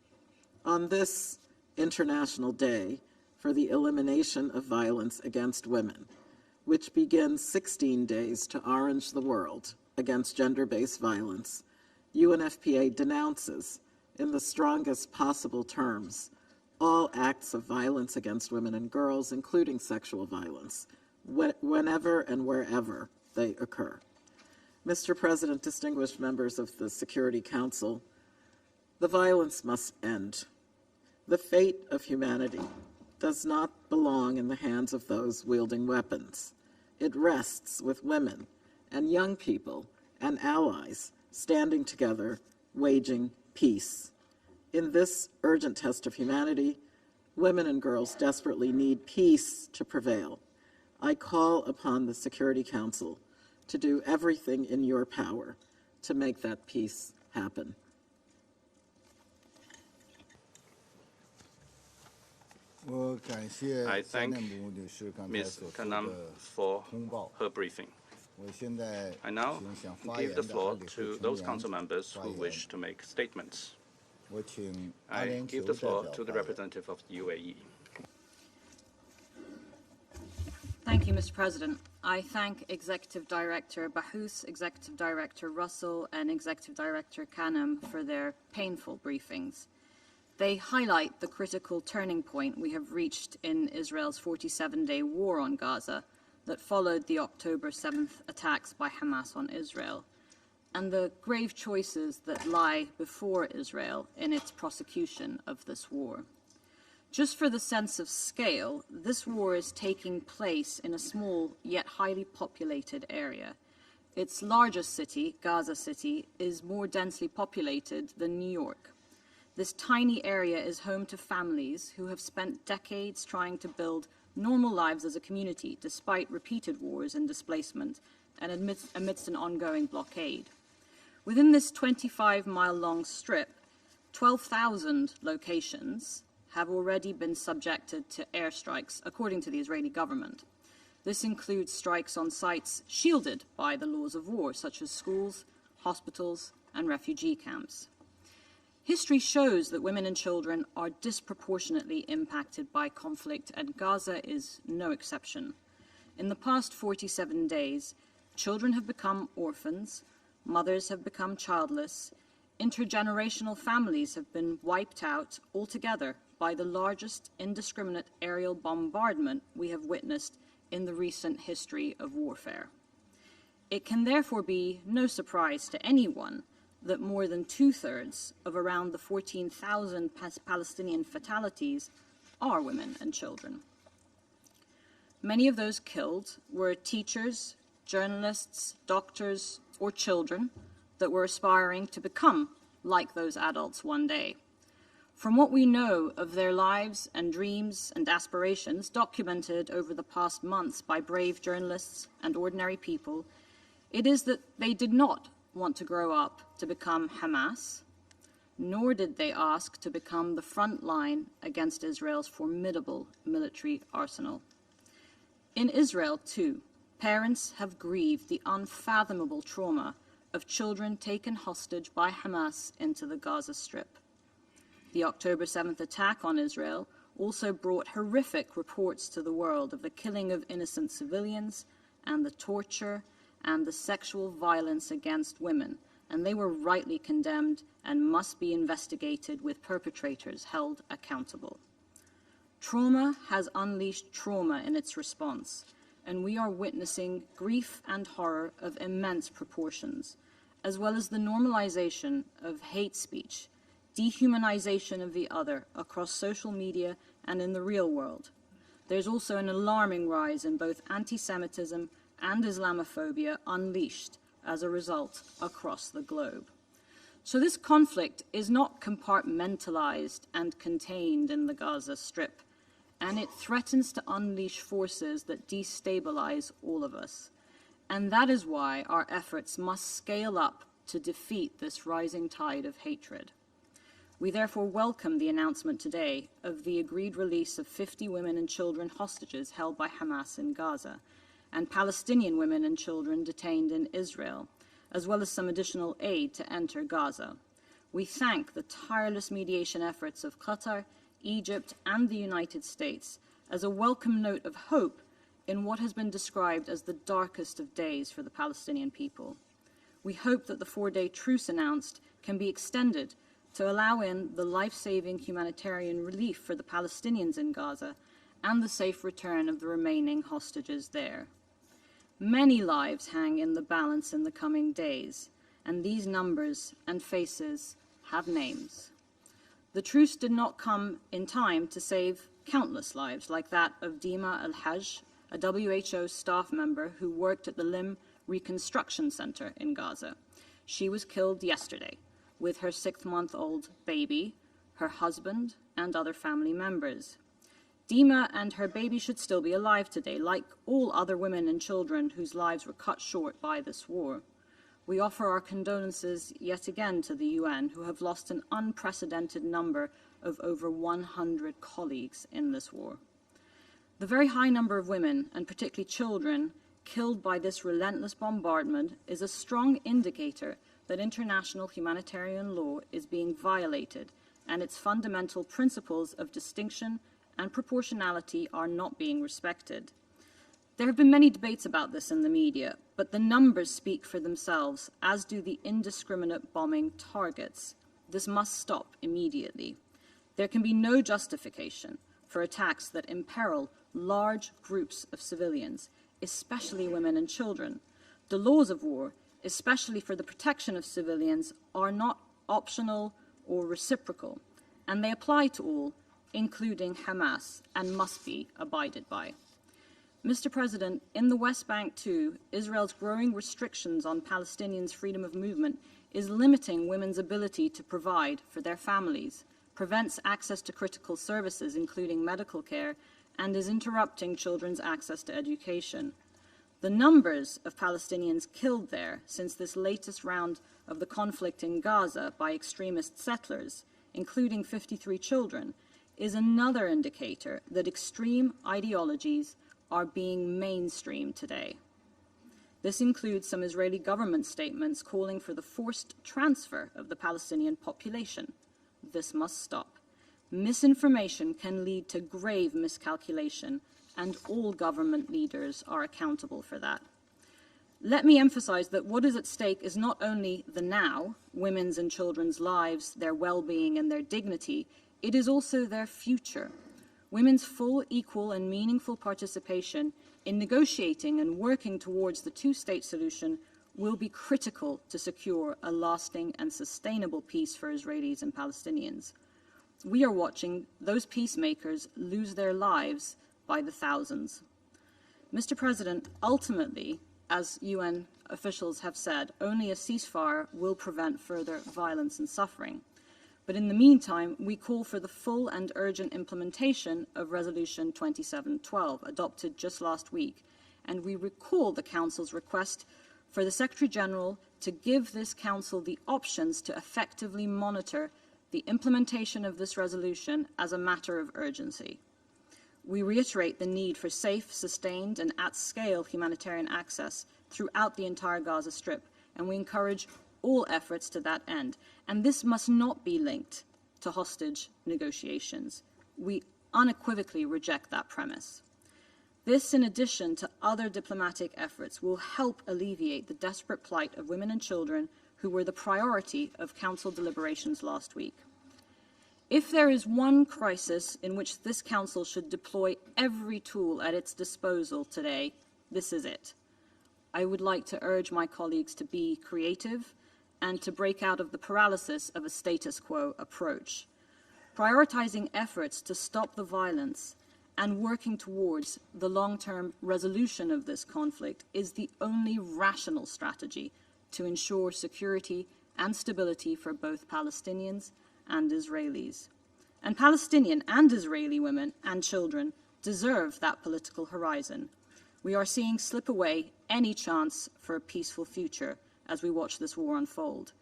On this International Day for the Elimination of Violence Against Women, which begins 16 days to orange the world against gender-based violence, UNFPA denounces, in the strongest possible terms, all acts of violence against women and girls, including sexual violence, whenever and wherever they occur. Mr. President, distinguished members of the Security Council, the violence must end. The fate of humanity does not belong in the hands of those wielding weapons. It rests with women and young people and allies standing together, waging peace. In this urgent test of humanity, women and girls desperately need peace to prevail. I call upon the Security Council to do everything in your power to make that peace happen. I thank Ms. Kanam for her briefing. I now give the floor to those council members who wish to make statements. I give the floor to the representative of the UAE. Thank you, Mr. President. I thank Executive Director Bahous, Executive Director Russell, and Executive Director Kanam for their painful briefings. They highlight the critical turning point we have reached in Israel's 47-day war on Gaza that followed the October 7th attacks by Hamas on Israel, and the grave choices that lie before Israel in its prosecution of this war. Just for the sense of scale, this war is taking place in a small yet highly populated area. Its largest city, Gaza City, is more densely populated than New York. This tiny area is home to families who have spent decades trying to build normal lives as a community despite repeated wars and displacement and amidst an ongoing blockade. Within this 25-mile-long strip, 12,000 locations have already been subjected to airstrikes, according to the Israeli government. This includes strikes on sites shielded by the laws of war, such as schools, hospitals, and refugee camps. History shows that women and children are disproportionately impacted by conflict, and Gaza is no exception. In the past 47 days, children have become orphans, mothers have become childless, intergenerational families have been wiped out altogether by the largest indiscriminate aerial bombardment we have witnessed in the recent history of warfare. It can therefore be no surprise to anyone that more than 2/3 of around the 14,000 Palestinian fatalities are women and children. Many of those killed were teachers, journalists, doctors, or children that were aspiring to become like those adults one day. From what we know of their lives and dreams and aspirations documented over the past months by brave journalists and ordinary people, it is that they did not want to grow up to become Hamas, nor did they ask to become the front line against Israel's formidable military arsenal. In Israel, too, parents have grieved the unfathomable trauma of children taken hostage by Hamas into the Gaza Strip. The October 7th attack on Israel also brought horrific reports to the world of the killing of innocent civilians and the torture and the sexual violence against women, and they were rightly condemned and must be investigated with perpetrators held accountable. Trauma has unleashed trauma in its response, and we are witnessing grief and horror of immense proportions, as well as the normalization of hate speech, dehumanization of the other across social media and in the real world. There's also an alarming rise in both anti-Semitism and Islamophobia unleashed as a result across the globe. So this conflict is not compartmentalized and contained in the Gaza Strip, and it threatens to unleash forces that destabilize all of us. And that is why our efforts must scale up to defeat this rising tide of hatred. We therefore welcome the announcement today of the agreed release of 50 women and children hostages held by Hamas in Gaza, and Palestinian women and children detained in Israel, as well as some additional aid to enter Gaza. We thank the tireless mediation efforts of Qatar, Egypt, and the United States as a welcome note of hope in what has been described as the darkest of days for the Palestinian people. We hope that the 4-day truce announced can be extended to allow in the life-saving humanitarian relief for the Palestinians in Gaza and the safe return of the remaining hostages there. Many lives hang in the balance in the coming days, and these numbers and faces have names. The truce did not come in time to save countless lives, like that of Dima Al-Hajj, a WHO staff member who worked at the Limb Reconstruction Center in Gaza. She was killed yesterday with her 6-month-old baby, her husband, and other family members. Dima and her baby should still be alive today, like all other women and children whose lives were cut short by this war. We offer our condolences yet again to the UN, who have lost an unprecedented number of over 100 colleagues in this war. The very high number of women, and particularly children, killed by this relentless bombardment is a strong indicator that international humanitarian law is being violated and its fundamental principles of distinction and proportionality are not being respected. There have been many debates about this in the media, but the numbers speak for themselves, as do the indiscriminate bombing targets. This must stop immediately. There can be no justification for attacks that imperil large groups of civilians, especially women and children. The laws of war, especially for the protection of civilians, are not optional or reciprocal, and they apply to all, including Hamas, and must be abided by. Mr. President, in the West Bank too, Israel's growing restrictions on Palestinians' freedom of movement is limiting women's ability to provide for their families, prevents access to critical services, including medical care, and is interrupting children's access to education. The numbers of Palestinians killed there since this latest round of the conflict in Gaza by extremist settlers, including 53 children, is another indicator that extreme ideologies are being mainstreamed today. This includes some Israeli government statements calling for the forced transfer of the Palestinian population. This must stop. Misinformation can lead to grave miscalculation, and all government leaders are accountable for that. Let me emphasize that what is at stake is not only the now, women's and children's lives, their well-being and their dignity, it is also their future. Women's full, equal and meaningful participation in negotiating and working towards the two-state solution will be critical to secure a lasting and sustainable peace for Israelis and Palestinians. We are watching those peacemakers lose their lives by the thousands. Mr. President, ultimately, as UN officials have said, only a ceasefire will prevent further violence and suffering. But in the meantime, we call for the full and urgent implementation of Resolution 2712, adopted just last week, and we recall the Council's request for the Secretary-General to give this Council the options to effectively monitor the implementation of this resolution as a matter of urgency. We reiterate the need for safe, sustained, and at-scale humanitarian access throughout the entire Gaza Strip, and we encourage all efforts to that end. And this must not be linked to hostage negotiations. We unequivocally reject that premise. This, in addition to other diplomatic efforts, will help alleviate the desperate plight of women and children who were the priority of Council deliberations last week. If there is one crisis in which this Council should deploy every tool at its disposal today, this is it. I would like to urge my colleagues to be creative and to break out of the paralysis of a status quo approach. Prioritizing efforts to stop the violence and working towards the long-term resolution of this conflict is the only rational strategy to ensure security and stability for both Palestinians and Israelis. And Palestinian and Israeli women and children deserve that political horizon. We are seeing slip away any chance for a peaceful future as we watch this war unfold.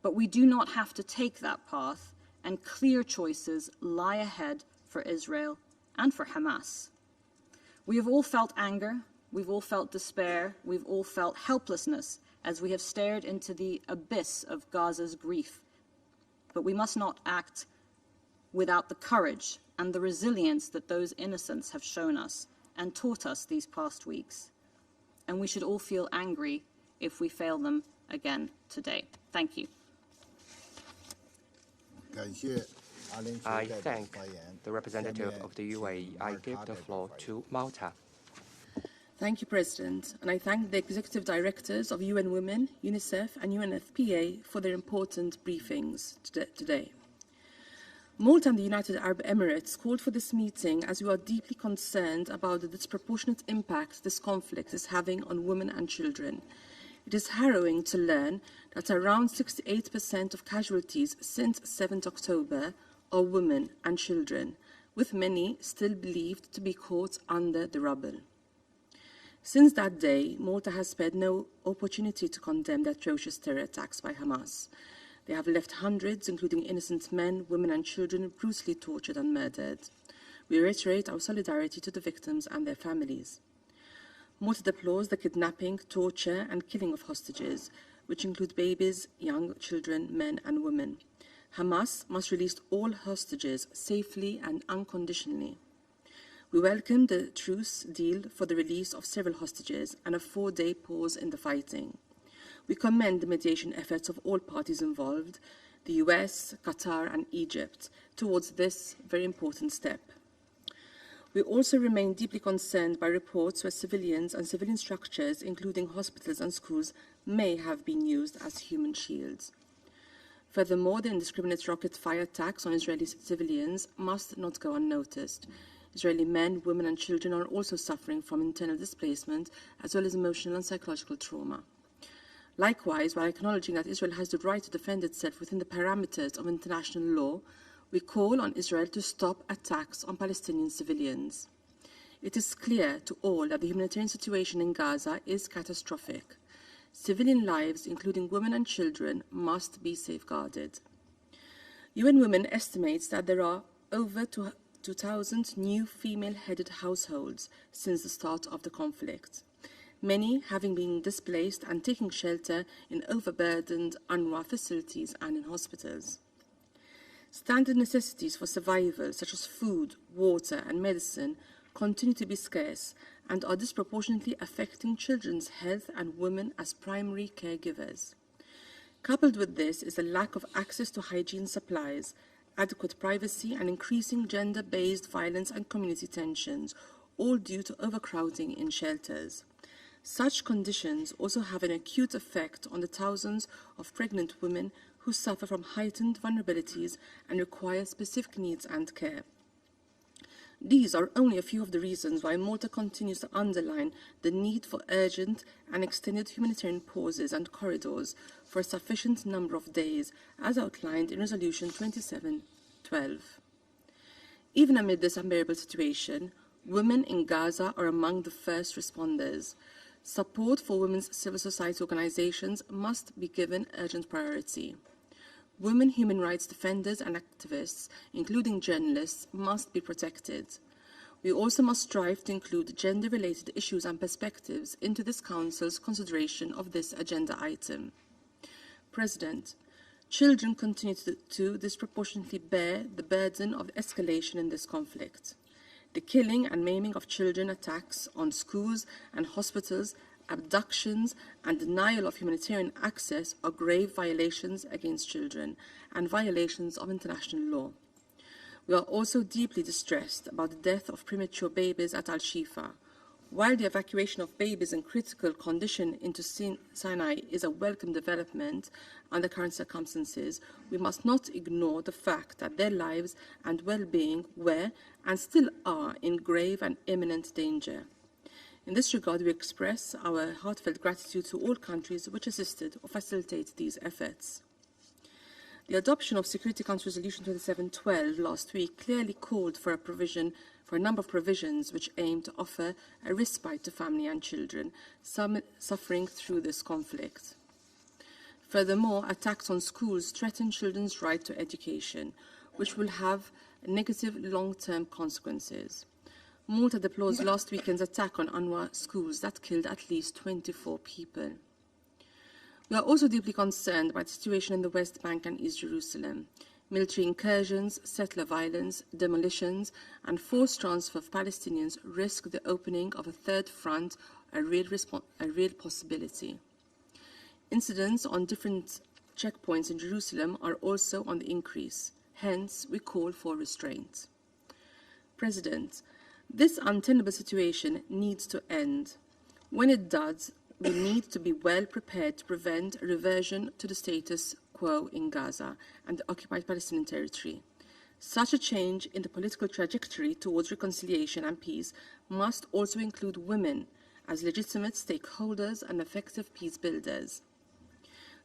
But we do not have to take that path, and clear choices lie ahead for Israel and for Hamas. We have all felt anger, we've all felt despair, we've all felt helplessness as we have stared into the abyss of Gaza's grief. But we must not act without the courage and the resilience that those innocents have shown us and taught us these past weeks. And we should all feel angry if we fail them again today. Thank you. I thank the representative of the UAE. I give the floor to Malta. Thank you, President, and I thank the executive directors of UN Women, UNICEF and UNFPA for their important briefings today. Malta and the United Arab Emirates called for this meeting as we are deeply concerned about the disproportionate impact this conflict is having on women and children. It is harrowing to learn that around 68% of casualties since 7th October are women and children, with many still believed to be caught under the rubble. Since that day, Malta has spared no opportunity to condemn the atrocious terror attacks by Hamas. They have left hundreds, including innocent men, women and children, brutally tortured and murdered. We reiterate our solidarity to the victims and their families. Malta deplores the kidnapping, torture and killing of hostages, which include babies, young children, men and women. Hamas must release all hostages safely and unconditionally. We welcome the truce deal for the release of several hostages and a 4-day pause in the fighting. We commend the mediation efforts of all parties involved, the US, Qatar and Egypt, towards this very important step. We also remain deeply concerned by reports where civilians and civilian structures, including hospitals and schools, may have been used as human shields. Furthermore, the indiscriminate rocket fire attacks on Israeli civilians must not go unnoticed. Israeli men, women and children are also suffering from internal displacement as well as emotional and psychological trauma. Likewise, while acknowledging that Israel has the right to defend itself within the parameters of international law, we call on Israel to stop attacks on Palestinian civilians. It is clear to all that the humanitarian situation in Gaza is catastrophic. Civilian lives, including women and children, must be safeguarded. UN Women estimates that there are over 2,000 new female-headed households since the start of the conflict, many having been displaced and taking shelter in overburdened UNRWA facilities and in hospitals. Standard necessities for survival, such as food, water, and medicine, continue to be scarce and are disproportionately affecting children's health and women as primary caregivers. Coupled with this is a lack of access to hygiene supplies, adequate privacy, and increasing gender-based violence and community tensions, all due to overcrowding in shelters. Such conditions also have an acute effect on the thousands of pregnant women who suffer from heightened vulnerabilities and require specific needs and care. These are only a few of the reasons why Malta continues to underline the need for urgent and extended humanitarian pauses and corridors for a sufficient number of days, as outlined in Resolution 2712. Even amid this unbearable situation, women in Gaza are among the first responders. Support for women's civil society organizations must be given urgent priority. Women human rights defenders and activists, including journalists, must be protected. We also must strive to include gender-related issues and perspectives into this Council's consideration of this agenda item. President, children continue to disproportionately bear the burden of escalation in this conflict. The killing and maiming of children, attacks on schools and hospitals, abductions, and denial of humanitarian access are grave violations against children and violations of international law. We are also deeply distressed about the death of premature babies at Al-Shifa. While the evacuation of babies in critical condition into Sinai is a welcome development under current circumstances, we must not ignore the fact that their lives and well-being were and still are in grave and imminent danger. In this regard, we express our heartfelt gratitude to all countries which assisted or facilitated these efforts. The adoption of Security Council Resolution 2712 last week clearly called for a number of provisions which aim to offer a respite to family and children suffering through this conflict. Furthermore, attacks on schools threaten children's right to education, which will have negative long-term consequences. Malta deplores last weekend's attack on UNRWA schools that killed at least 24 people. We are also deeply concerned by the situation in the West Bank and East Jerusalem. Military incursions, settler violence, demolitions, and forced transfer of Palestinians risk the opening of a third front, a real possibility. Incidents on different checkpoints in Jerusalem are also on the increase. Hence, we call for restraint. President, this untenable situation needs to end. When it does, we need to be well prepared to prevent a reversion to the status quo in Gaza and the occupied Palestinian territory. Such a change in the political trajectory towards reconciliation and peace must also include women as legitimate stakeholders and effective peace builders.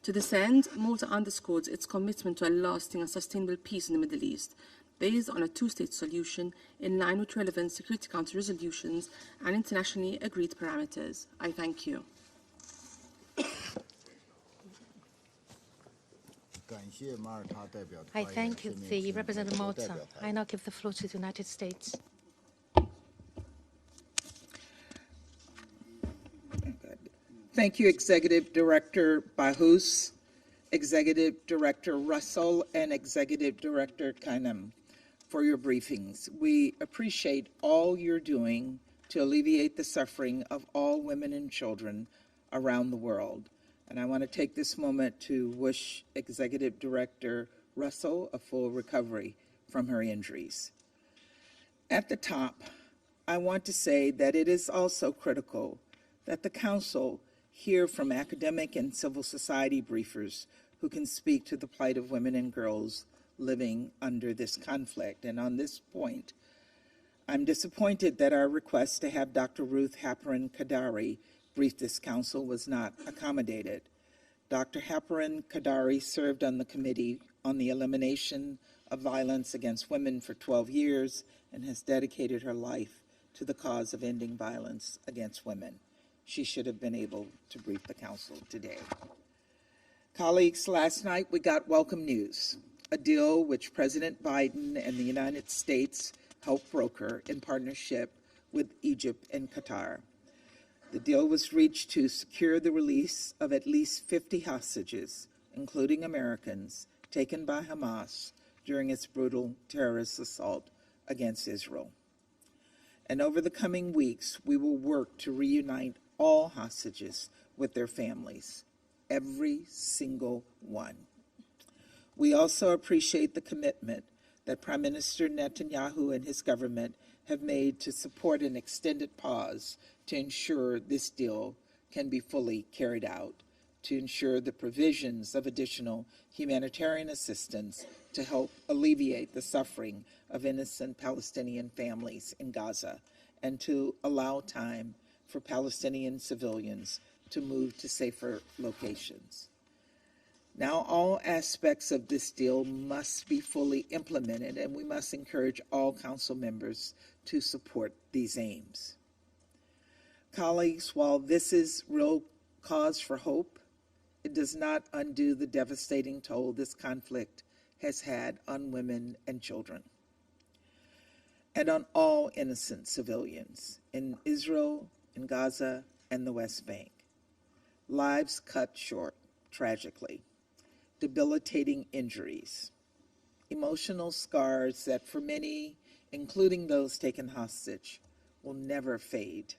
To this end, Malta underscores its commitment to a lasting and sustainable peace in the Middle East, based on a two-state solution in line with relevant Security Council resolutions and internationally agreed parameters. I thank you. I thank the representative of Malta. I now give the floor to the United States. Thank you, Executive Director Bahous, Executive Director Russell, and Executive Director Kanem for your briefings. We appreciate all you're doing to alleviate the suffering of all women and children around the world. And I want to take this moment to wish Executive Director Russell a full recovery from her injuries. At the top, I want to say that it is also critical that the Council hear from academic and civil society briefers who can speak to the plight of women and girls living under this conflict. And on this point, I'm disappointed that our request to have Dr. Ruth Haparin-Kadari brief this Council was not accommodated. Dr. Haparin-Kadari served on the Committee on the Elimination of Violence Against Women for 12 years and has dedicated her life to the cause of ending violence against women. She should have been able to brief the Council today. Colleagues, last night we got welcome news. a deal which President Biden and the United States helped broker in partnership with Egypt and Qatar. The deal was reached to secure the release of at least 50 hostages, including Americans, taken by Hamas during its brutal terrorist assault against Israel. And over the coming weeks, we will work to reunite all hostages with their families, every single one. We also appreciate the commitment that Prime Minister Netanyahu and his government have made to support an extended pause to ensure this deal can be fully carried out, to ensure the provisions of additional humanitarian assistance to help alleviate the suffering of innocent Palestinian families in Gaza, and to allow time for Palestinian civilians to move to safer locations. Now, all aspects of this deal must be fully implemented, and we must encourage all council members to support these aims. Colleagues, while this is real cause for hope, it does not undo the devastating toll this conflict has had on women and children, and on all innocent civilians in Israel, in Gaza, and the West Bank. Lives cut short, tragically, debilitating injuries, emotional scars that for many, including those taken hostage, will never fade.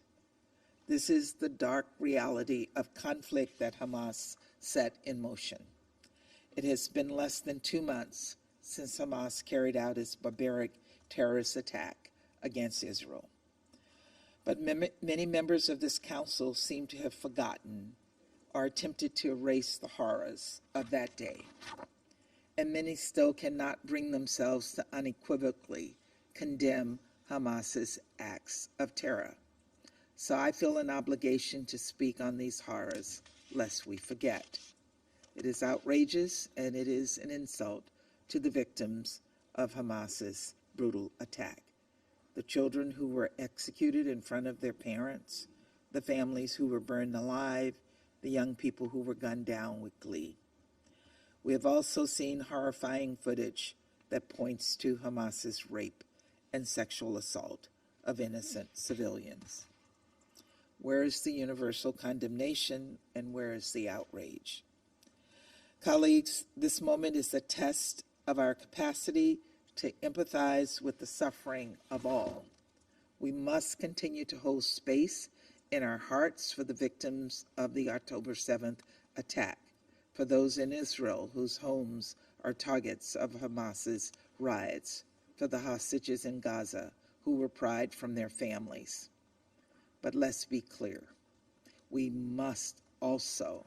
This is the dark reality of conflict that Hamas set in motion. It has been less than 2 months since Hamas carried out its barbaric terrorist attack against Israel. But many members of this council seem to have forgotten or attempted to erase the horrors of that day. And many still cannot bring themselves to unequivocally condemn Hamas's acts of terror. So I feel an obligation to speak on these horrors, lest we forget. It is outrageous, and it is an insult to the victims of Hamas's brutal attack. The children who were executed in front of their parents, the families who were burned alive, the young people who were gunned down with glee. We have also seen horrifying footage that points to Hamas's rape and sexual assault of innocent civilians. Where is the universal condemnation, and where is the outrage? Colleagues, this moment is a test of our capacity to empathize with the suffering of all. We must continue to hold space in our hearts for the victims of the October 7th attack, for those in Israel whose homes are targets of Hamas's riots, for the hostages in Gaza who were pried from their families. But let's be clear, we must also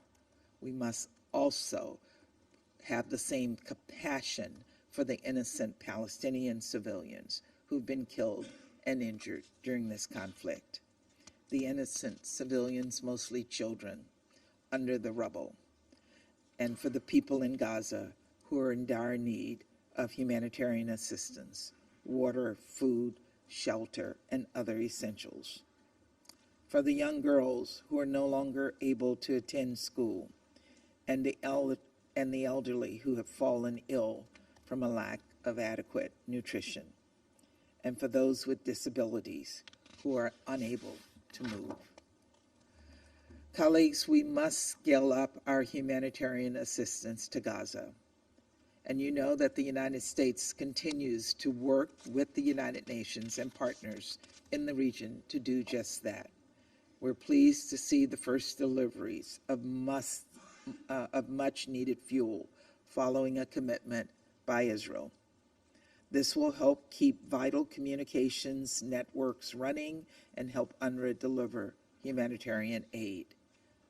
have the same compassion for the innocent Palestinian civilians who've been killed and injured during this conflict. The innocent civilians, mostly children, under the rubble, and for the people in Gaza who are in dire need of humanitarian assistance, water, food, shelter, and other essentials. For the young girls who are no longer able to attend school, and the elderly who have fallen ill from a lack of adequate nutrition, and for those with disabilities who are unable to move. Colleagues, we must scale up our humanitarian assistance to Gaza. And you know that the United States continues to work with the United Nations and partners in the region to do just that. We're pleased to see the first deliveries of much needed fuel following a commitment by Israel. This will help keep vital communications networks running and help UNRWA deliver humanitarian aid.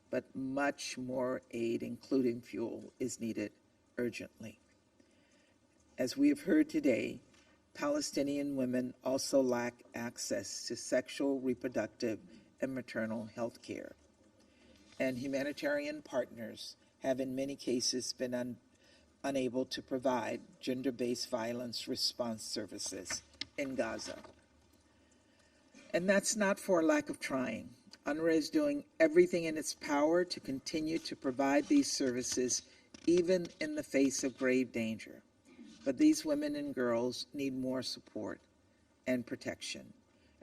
But much more aid, including fuel, is needed urgently. As we have heard today, Palestinian women also lack access to sexual, reproductive, and maternal health care. And humanitarian partners have in many cases been unable to provide gender-based violence response services in Gaza. And that's not for a lack of trying. UNRWA is doing everything in its power to continue to provide these services even in the face of grave danger. But these women and girls need more support and protection.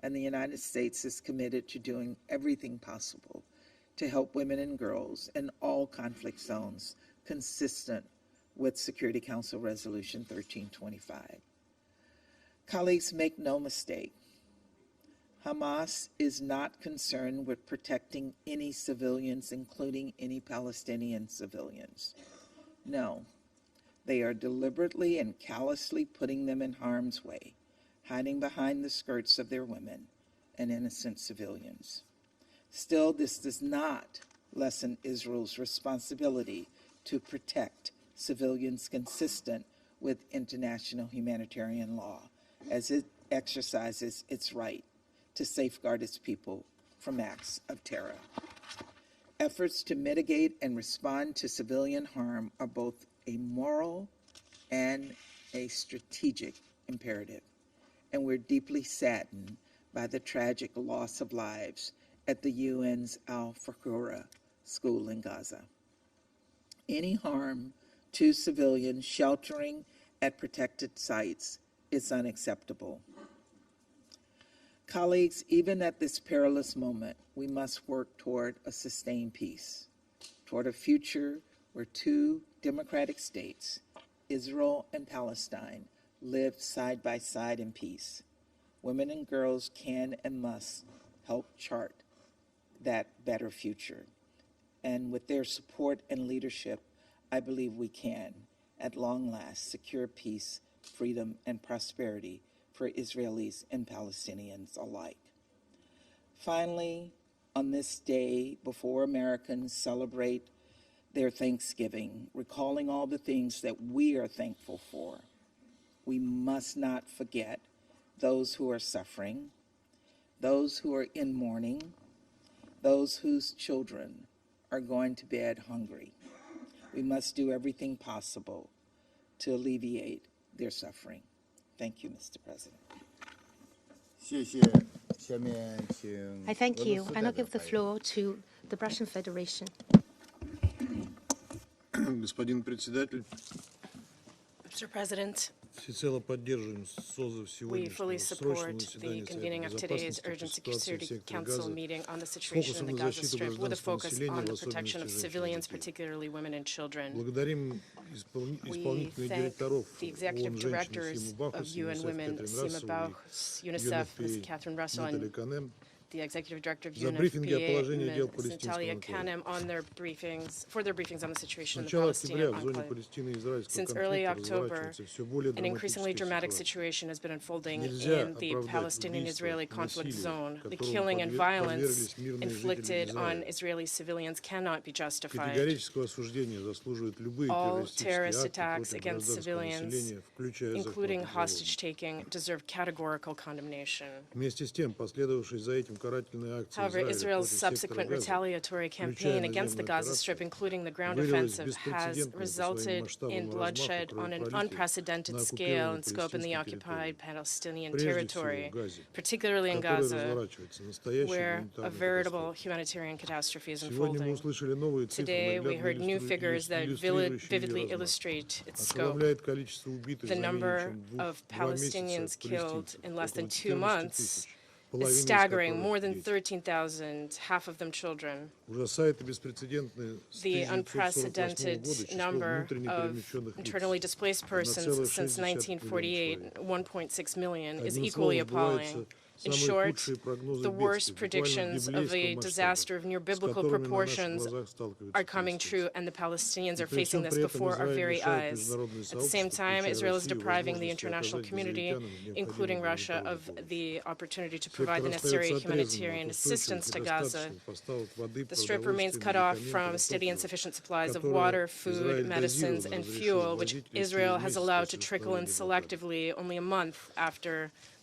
And the United States is committed to doing everything possible to help women and girls in all conflict zones, consistent with Security Council Resolution 1325. Colleagues, make no mistake, Hamas is not concerned with protecting any civilians, including any Palestinian civilians. No, they are deliberately and callously putting them in harm's way, hiding behind the skirts of their women and innocent civilians. Still, this does not lessen Israel's responsibility to protect civilians consistent with international humanitarian law, as it exercises its right to safeguard its people from acts of terror. Efforts to mitigate and respond to civilian harm are both a moral and a strategic imperative, and we're deeply saddened by the tragic loss of lives at the UN's Al-Faqura school in Gaza. Any harm to civilians sheltering at protected sites is unacceptable. Colleagues, even at this perilous moment, we must work toward a sustained peace, toward a future where two democratic states, Israel and Palestine, live side by side in peace. Women and girls can and must help chart that better future. And with their support and leadership, I believe we can, at long last, secure peace, freedom, and prosperity for Israelis and Palestinians alike. Finally, on this day, before Americans celebrate their Thanksgiving, recalling all the things that we are thankful for, we must not forget those who are suffering, those who are in mourning, those whose children are going to bed hungry. We must do everything possible to alleviate their suffering. Thank you, Mr. President. I thank you. I now give the floor to the Russian Federation. Господин председатель, Mr. President, всецело поддерживаем созыв we fully сегодняшнего support срочного the заседания convening Совета of today's Безопасности urgent по ситуации в Security секторе Council Газа meeting on the с situation in фокусом the на Gaza защиту Strip with a гражданского focus населения, on в the protection of особенности женщин и civilians, детей. particularly women and children. Благодарим We исполнительных thank директоров the executive ООН женщин directors Симу of Бахус, UN ЮНИСЕФ Women, Кэтрин Sima Рассел Bauchs, и UNICEF, Ms. UNFPA Catherine Russell, Наталья and Канем the executive director of за брифинги о UNFPA, положении дел Ms. палестинского Natalia анклава. Kanem, on their briefings, for their briefings on the situation С in the начала октября Palestinian в зоне enclave. Палестино-израильского Since early конфликта October, разворачивается все более an increasingly dramatic драматическая ситуация. situation has been unfolding Нельзя in the оправдать Palestinian-Israeli убийство, conflict насилие, zone. The которому killing and violence подверглись мирные жители inflicted on Израиля. Israeli civilians cannot be justified. Категорического осуждения заслуживают любые All террористические terrorist акты attacks против against гражданского civilians, населения, включая including захват уголовников. hostage-taking, deserve categorical condemnation. Вместе с тем, последовавшие за этим карательные акции However, Израиля Israel's против сектора subsequent Газа, retaliatory включая campaign against the наземную Gaza Strip, операцию, including the ground вылилась offensive, has беспрецедентное по своим resulted масштабам in и bloodshed размаху on an кровопролитие unprecedented на scale оккупированной and scope in the палестинской occupied территории, Palestinian прежде всего territory, в Газе, particularly in в которой Gaza, разворачивается настоящая where a гуманитарная veritable катастрофа. humanitarian catastrophe is Сегодня мы unfolding. услышали новые цифры, Today, we heard new наглядно figures that иллюстрирующие vividly ее размах. illustrate its scope. Ошеломляет количество убитых The за менее number чем of два Palestinians месяца killed палестинцев, in less than около 2 14 months тысяч, is половина из staggering, more которых than дети. 13,000, half of them children. Ужасает и беспрецедентное с The 1948 unprecedented года число number внутренне of перемещенных internally лиц. displaced persons 1,6 since миллиона 1948, человек. 1.6 million, is Одним equally словом, appalling. сбываются In самые short, худшие прогнозы the worst бедствий, буквально predictions of a библейского disaster масштаба, of near с biblical которыми на наших proportions глазах сталкиваются are coming палестинцы. true, and the Palestinians И are при facing всем this при этом before our Израиль very лишает eyes. международное At the same сообщество, time, включая Israel is Россию, depriving the возможности international оказать community, газоизраильтянам including необходимую Russia, гуманитарную of помощь. the opportunity to provide Сектор the necessary остается humanitarian отрезанным от assistance устойчивых to и Gaza. достаточных поставок воды, The Strip remains продовольствия, cut off медикаментов from и steady and топлива, sufficient supplies of которые water, food, Израиль medicines, дозированно and разрешил fuel, which вводить лишь Israel через has месяц allowed to после trickle in установления блокады. selectively only a month after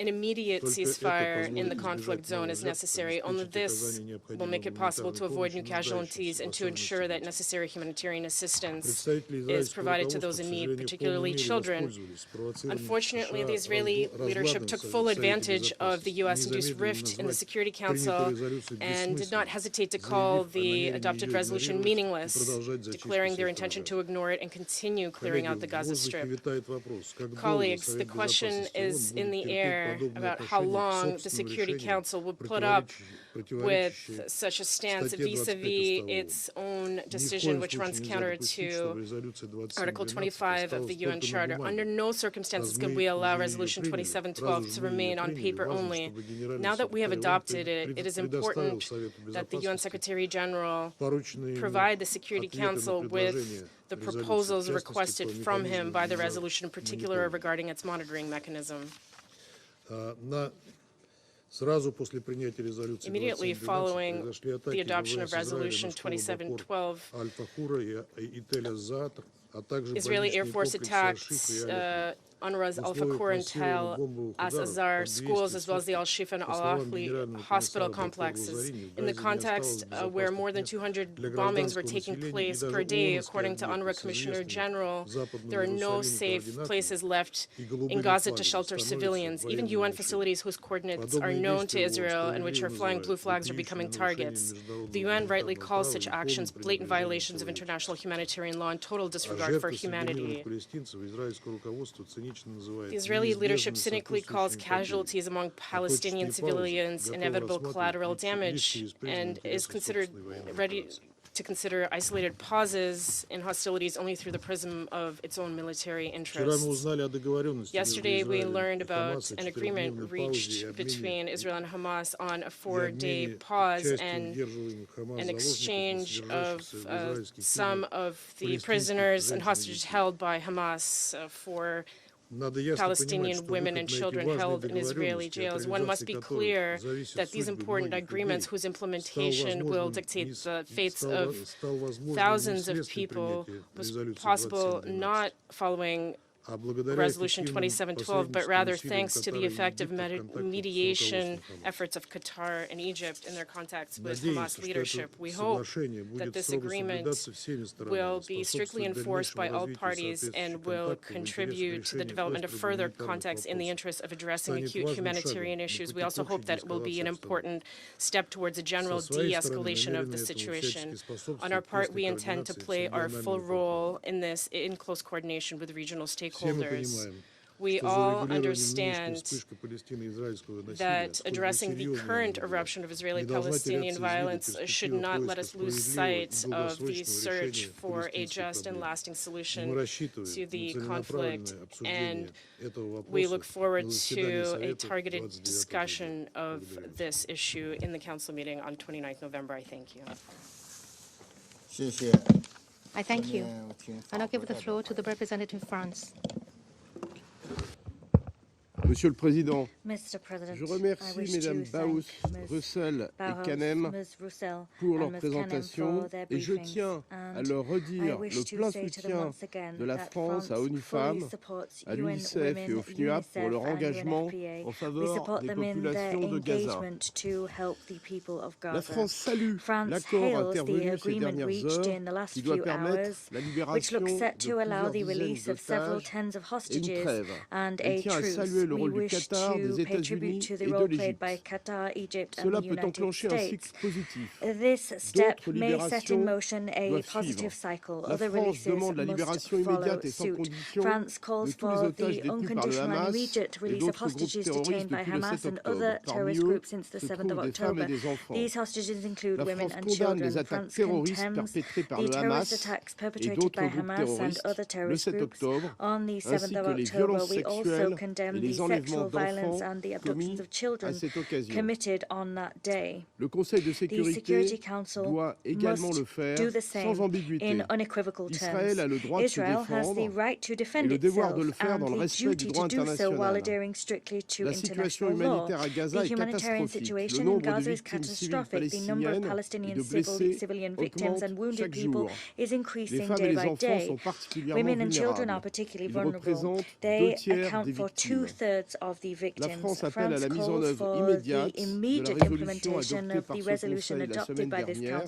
An immediate ceasefire in the conflict zone is necessary. Only this will make it possible to avoid new casualties and to ensure that necessary humanitarian assistance is provided to those in need, particularly children. Unfortunately, the Israeli leadership took full advantage of the U.S.-induced rift in the Security Council and did not hesitate to call the adopted resolution meaningless, declaring their intention to ignore it and continue clearing out the Gaza Strip. Colleagues, the question is in the air about how long the Security Council will put up with such a stance vis-a-vis its own decision, which runs counter to Article 25 of the UN Charter. Under no circumstances could we allow Resolution 2712 to remain on paper only. Now that we have adopted it, it is important that the UN Secretary General provide the Security Council with the proposals requested from him by the resolution, in particular regarding its monitoring mechanism. Immediately following the adoption of Resolution 2712, Israeli Air Force attacked UNRWA's Al-Fakur and Tel Azar schools, as well as the Al-Shifa and Al-Ahli hospital complexes. In the context where more than 200 bombings were taking place per day, according to UNRWA Commissioner General, there are no safe places left in Gaza to shelter civilians. Even UN facilities whose coordinates are known to Israel and which are flying blue flags are becoming targets. The UN rightly calls such actions blatant violations of international humanitarian law and total disregard for humanity. The Israeli leadership cynically calls casualties among Palestinian civilians inevitable collateral damage and is ready to consider isolated pauses in hostilities only through the prism of its own military interests. Yesterday, we learned about an agreement reached between Israel and Hamas on a 4-day pause and an exchange of some of the prisoners and hostages held by Hamas for Palestinian women and children held in Israeli jails. One must be clear that these important agreements, whose implementation will dictate the fates of thousands of people, was possible not following Resolution 2712, but rather thanks to the effective mediation efforts of Qatar and Egypt in their contacts with Hamas leadership. We hope that this agreement will be strictly enforced by all parties and will contribute to the development of further contacts in the interest of addressing acute humanitarian issues. We also hope that it will be an important step towards a general de-escalation of the situation. On our part, we intend to play our full role in this in close coordination with regional stakeholders. We all understand that addressing the current eruption of Israeli-Palestinian violence should not let us lose sight of the search for a just and lasting solution to the conflict, and we look forward to a targeted discussion of this issue in the Council meeting on 29th November. I thank you. I thank you. And I'll give the floor to the representative of France. Monsieur le Président, Mr. President, je remercie Mesdames Baus, Russell et Canem pour leur présentation et je tiens à leur redire le plein soutien de la France à ONU Femmes, à l'UNICEF et au FNUAP pour leur engagement en faveur des populations de Gaza. La France salue l'accord intervenu ces dernières heures qui doit permettre la libération de plusieurs dizaines d'otages et une trêve. Elle tient à saluer le rôle du Qatar, des États-Unis et de l'Égypte. Cela peut enclencher un cycle positif. D'autres libérations doivent suivre. La France demande la libération immédiate et sans condition de tous les otages détenus par le Hamas et d'autres groupes terroristes depuis le 7 octobre. Parmi eux se trouvent des femmes et des enfants. La France condamne les attaques terroristes perpétrées par le Hamas et d'autres groupes terroristes le 7 octobre, ainsi que les violences sexuelles et les enlèvements d'enfants commis à cette occasion. Le Conseil de sécurité doit également le faire sans ambiguïté. Israël a le droit de se défendre et le devoir de le faire dans le respect du droit international. La situation humanitaire à Gaza est catastrophique. Le nombre de victimes civiles palestiniennes et de blessés augmente chaque jour. Les femmes et les enfants sont particulièrement vulnérables. Ils représentent 2/3 des victimes. La France appelle à la mise en œuvre immédiate de la résolution adoptée par ce Conseil la semaine dernière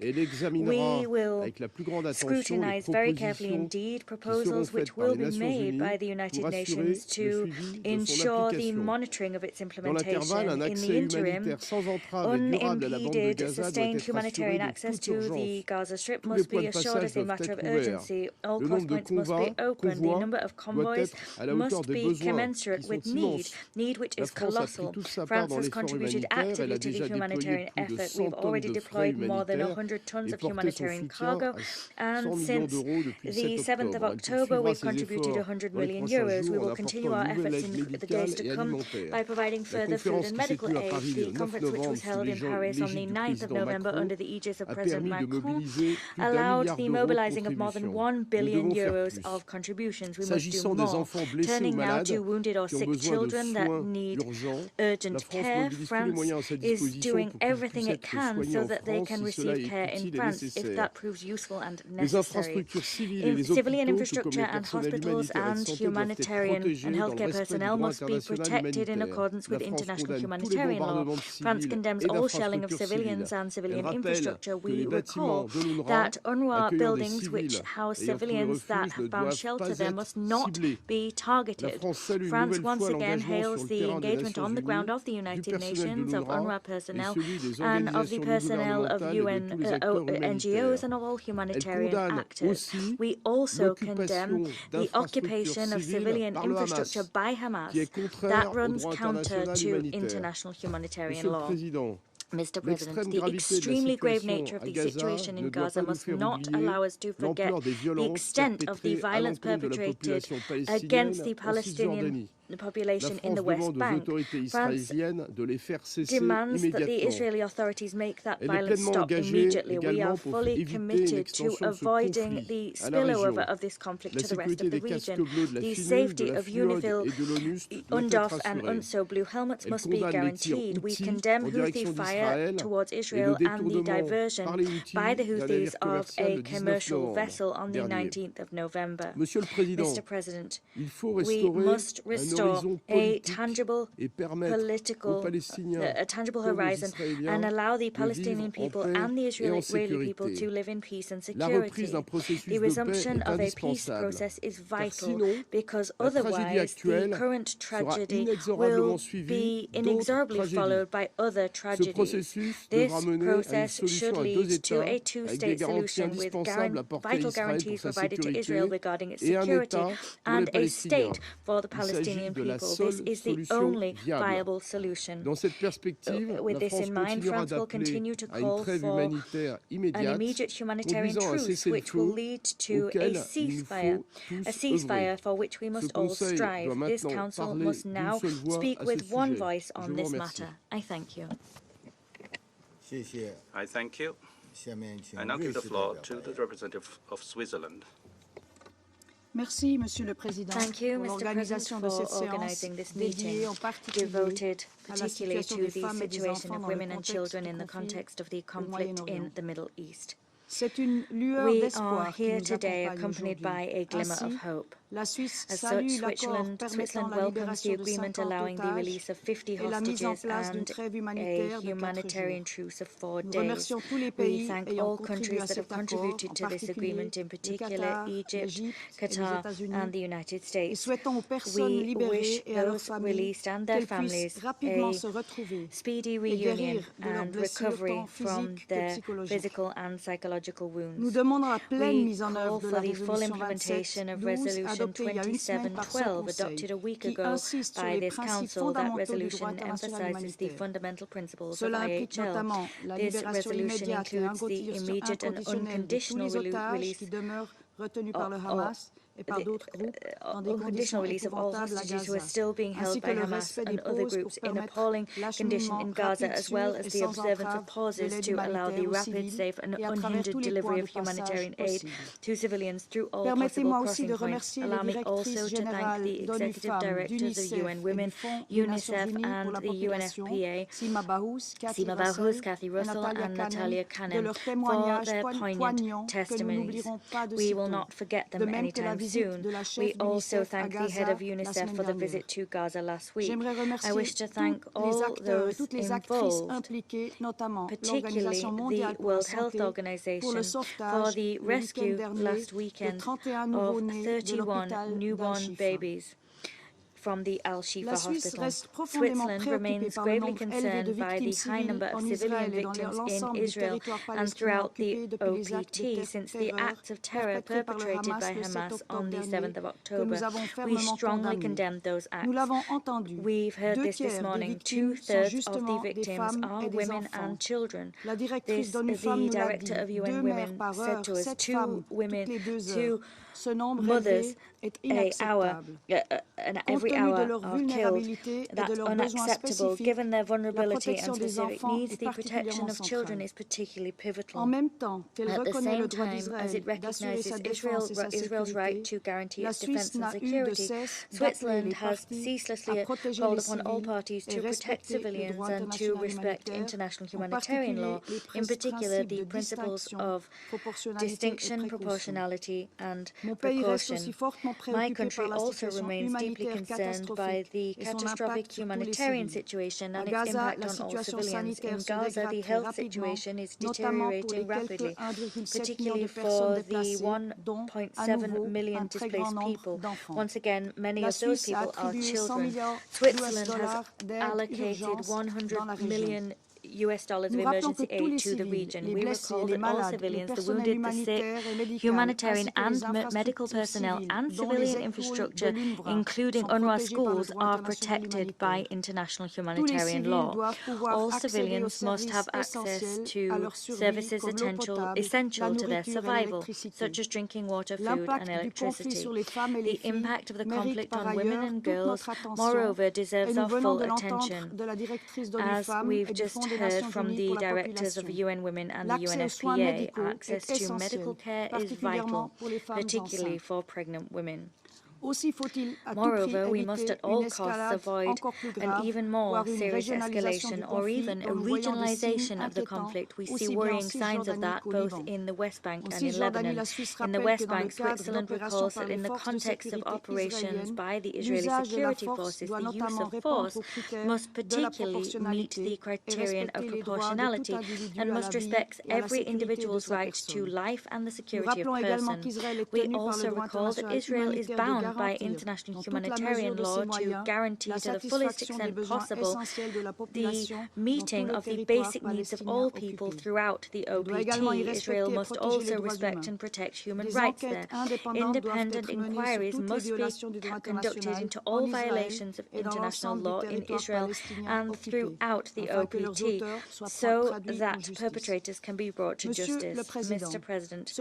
et elle examinera avec la plus grande attention les propositions qui seront faites par les Nations Unies pour assurer le suivi de son application. Dans l'intervalle, un accès humanitaire sans entrave et durable à la bande de Gaza doit être assuré de toute urgence. Tous les points de passage doivent être ouverts. Le nombre de convois doit être à la hauteur des besoins. commensurate with need which is colossal. France has contributed actively to the humanitarian effort. We've already deployed more than 100 tons of humanitarian cargo, and since the 7th of October, we've contributed 100 million euros. We will continue our efforts in the days to come by providing further food and medical aid. The conference, which was held in Paris on the 9th of November under the aegis of President Macron, allowed the mobilizing of more than 1 billion euros of contributions. We must do more. Turning now to wounded or sick children that need urgent care, France is doing everything it can so that they can receive care in France if that proves useful and necessary. Civilian infrastructure and hospitals and humanitarian and healthcare personnel must be protected in accordance with international humanitarian law. France condemns all shelling of civilians and civilian infrastructure. We recall that UNRWA buildings which house civilians that have found shelter there must not be targeted. France once again hails the engagement on the ground of the United Nations, of UNRWA personnel, and of the personnel of UN NGOs and of all humanitarian actors. We also condemn the occupation of civilian infrastructure by Hamas that runs counter to international humanitarian law. Mr. President, the extremely grave nature of the situation in Gaza must not allow us to forget the extent of the violence perpetrated against the Palestinian population in the West Bank. France demands that the Israeli authorities make that violence stop immediately. We are fully committed to avoiding the spillover of this conflict to the rest of the region. The safety of UNIFIL, UNDOF and UNSO blue helmets must be guaranteed. We condemn Houthi fire towards Israel and the diversion by the Houthis of a commercial vessel on the 19th of November. Mr. President, we must restore a tangible horizon and allow the Palestinian people and the Israeli people to live in peace and security. The resumption of a peace process is vital because otherwise the current tragedy will be inexorably followed by other tragedies. This process should lead to a two-state solution with vital guarantees provided to Israel regarding its security and a state for the Palestinian people. This is the only viable solution. With this in mind, France will continue to call for an immediate humanitarian truce, which will lead to a ceasefire for which we must all strive. This Council must now speak with one voice on this matter. I thank you. I thank you. I now give the floor to the representative of Switzerland. Merci, Monsieur le Président, Thank you, Mr. President, for organizing this meeting devoted particularly to the situation of women and children in the context of the conflict in the Middle East. We are here today accompanied by a glimmer of hope. As such, Switzerland welcomes the agreement allowing the release of 50 hostages and a humanitarian truce of 4 days. We thank all countries that have contributed to this agreement, in particular Egypt, Qatar and the United States. We wish those released and their families a speedy reunion and recovery from their physical and psychological wounds. We call for the full implementation of Resolution 2712, adopted a week ago by this Council. That resolution emphasizes the fundamental principles of IHL. This resolution includes the immediate and unconditional release unconditional release of all hostages who are still being held by Hamas and other groups in appalling condition in Gaza, as well as the observance of pauses to allow the rapid, safe and unhindered delivery of humanitarian aid to civilians through all possible crossing points. Allow me also to thank the executive directors of UN Women, UNICEF and the UNFPA, Sima Bahous, Cathy Russell and Natalia Kanem, for their poignant testimonies. We will not forget them anytime soon. We also thank the head of UNICEF for the visit to Gaza last week. I wish to thank all those involved, particularly the World Health Organization, for the rescue last weekend of 31 newborn babies from the Al-Shifa hospital. Switzerland remains gravely concerned by the high number of civilian victims in Israel and throughout the OPT since the acts of terror perpetrated by Hamas on the 7th of October. We strongly condemn those acts. We've heard this morning. 2/3 of the victims are women and children. The director of UN Women said to us, 2 women, 2 mothers every hour are killed. That's unacceptable. Given their vulnerability and specific needs, the protection of children is particularly pivotal. At the same time as it recognises Israel's right to guarantee its defence and security, Switzerland has ceaselessly called upon all parties to protect civilians and to respect international humanitarian law, in particular the principles of distinction, proportionality and precaution. My country also remains deeply concerned by the catastrophic humanitarian situation and its impact on all civilians. In Gaza, the health situation is deteriorating rapidly, particularly for the 1.7 million displaced people. Once again, many of those people are children. Switzerland has allocated $100 million of emergency aid to the region. We recall that all civilians, the wounded, the sick, humanitarian and medical personnel and civilian infrastructure, including UNRWA schools, are protected by international humanitarian law. All civilians must have access to services essential to their survival, such as drinking water, food and electricity. The impact of the conflict on women and girls, moreover, deserves our full attention. As we've just heard from the directors of UN Women and the UNFPA, access to medical care is vital, particularly for pregnant women. Moreover, we must at all costs avoid an even more serious escalation or even a regionalization of the conflict. We see worrying signs of that both in the West Bank and in Lebanon. In the West Bank, Switzerland recalls that in the context of operations by the Israeli security forces, the use of force must particularly meet the criterion of proportionality and must respect every individual's right to life and the security of persons. We also recall that Israel is bound by international humanitarian law to guarantee to the fullest extent possible the meeting of the basic needs of all people throughout the OPT. Israel must also respect and protect human rights there. Independent inquiries must be conducted into all violations of international law in Israel and throughout the OPT so that perpetrators can be brought to justice. Mr. President,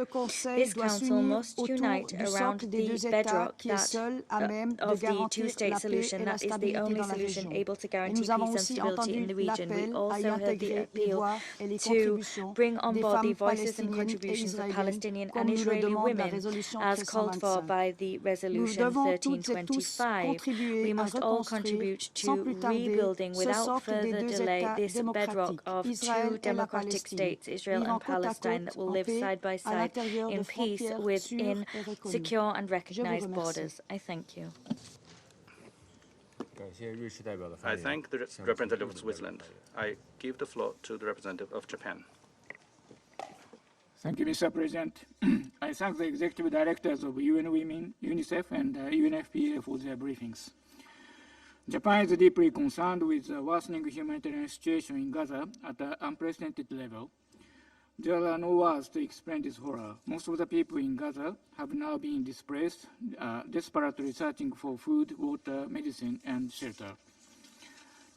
this Council must unite around the bedrock of the two-state solution. That is the only solution able to guarantee peace and stability in the region. We also heard the appeal to bring on board the voices and contributions of Palestinian and Israeli women as called for by the Resolution 1325. We must all contribute to rebuilding without further delay this bedrock of 2 democratic states, Israel and Palestine, that will live side by side in peace within secure and recognized borders. I thank you. I thank the representative of Switzerland. I give the floor to the representative of Japan. Thank you, Mr. President. I thank the executive directors of UN Women, UNICEF, and UNFPA for their briefings. Japan is deeply concerned with the worsening humanitarian situation in Gaza at an unprecedented level. There are no words to explain this horror. Most of the people in Gaza have now been displaced, desperately searching for food, water, medicine, and shelter.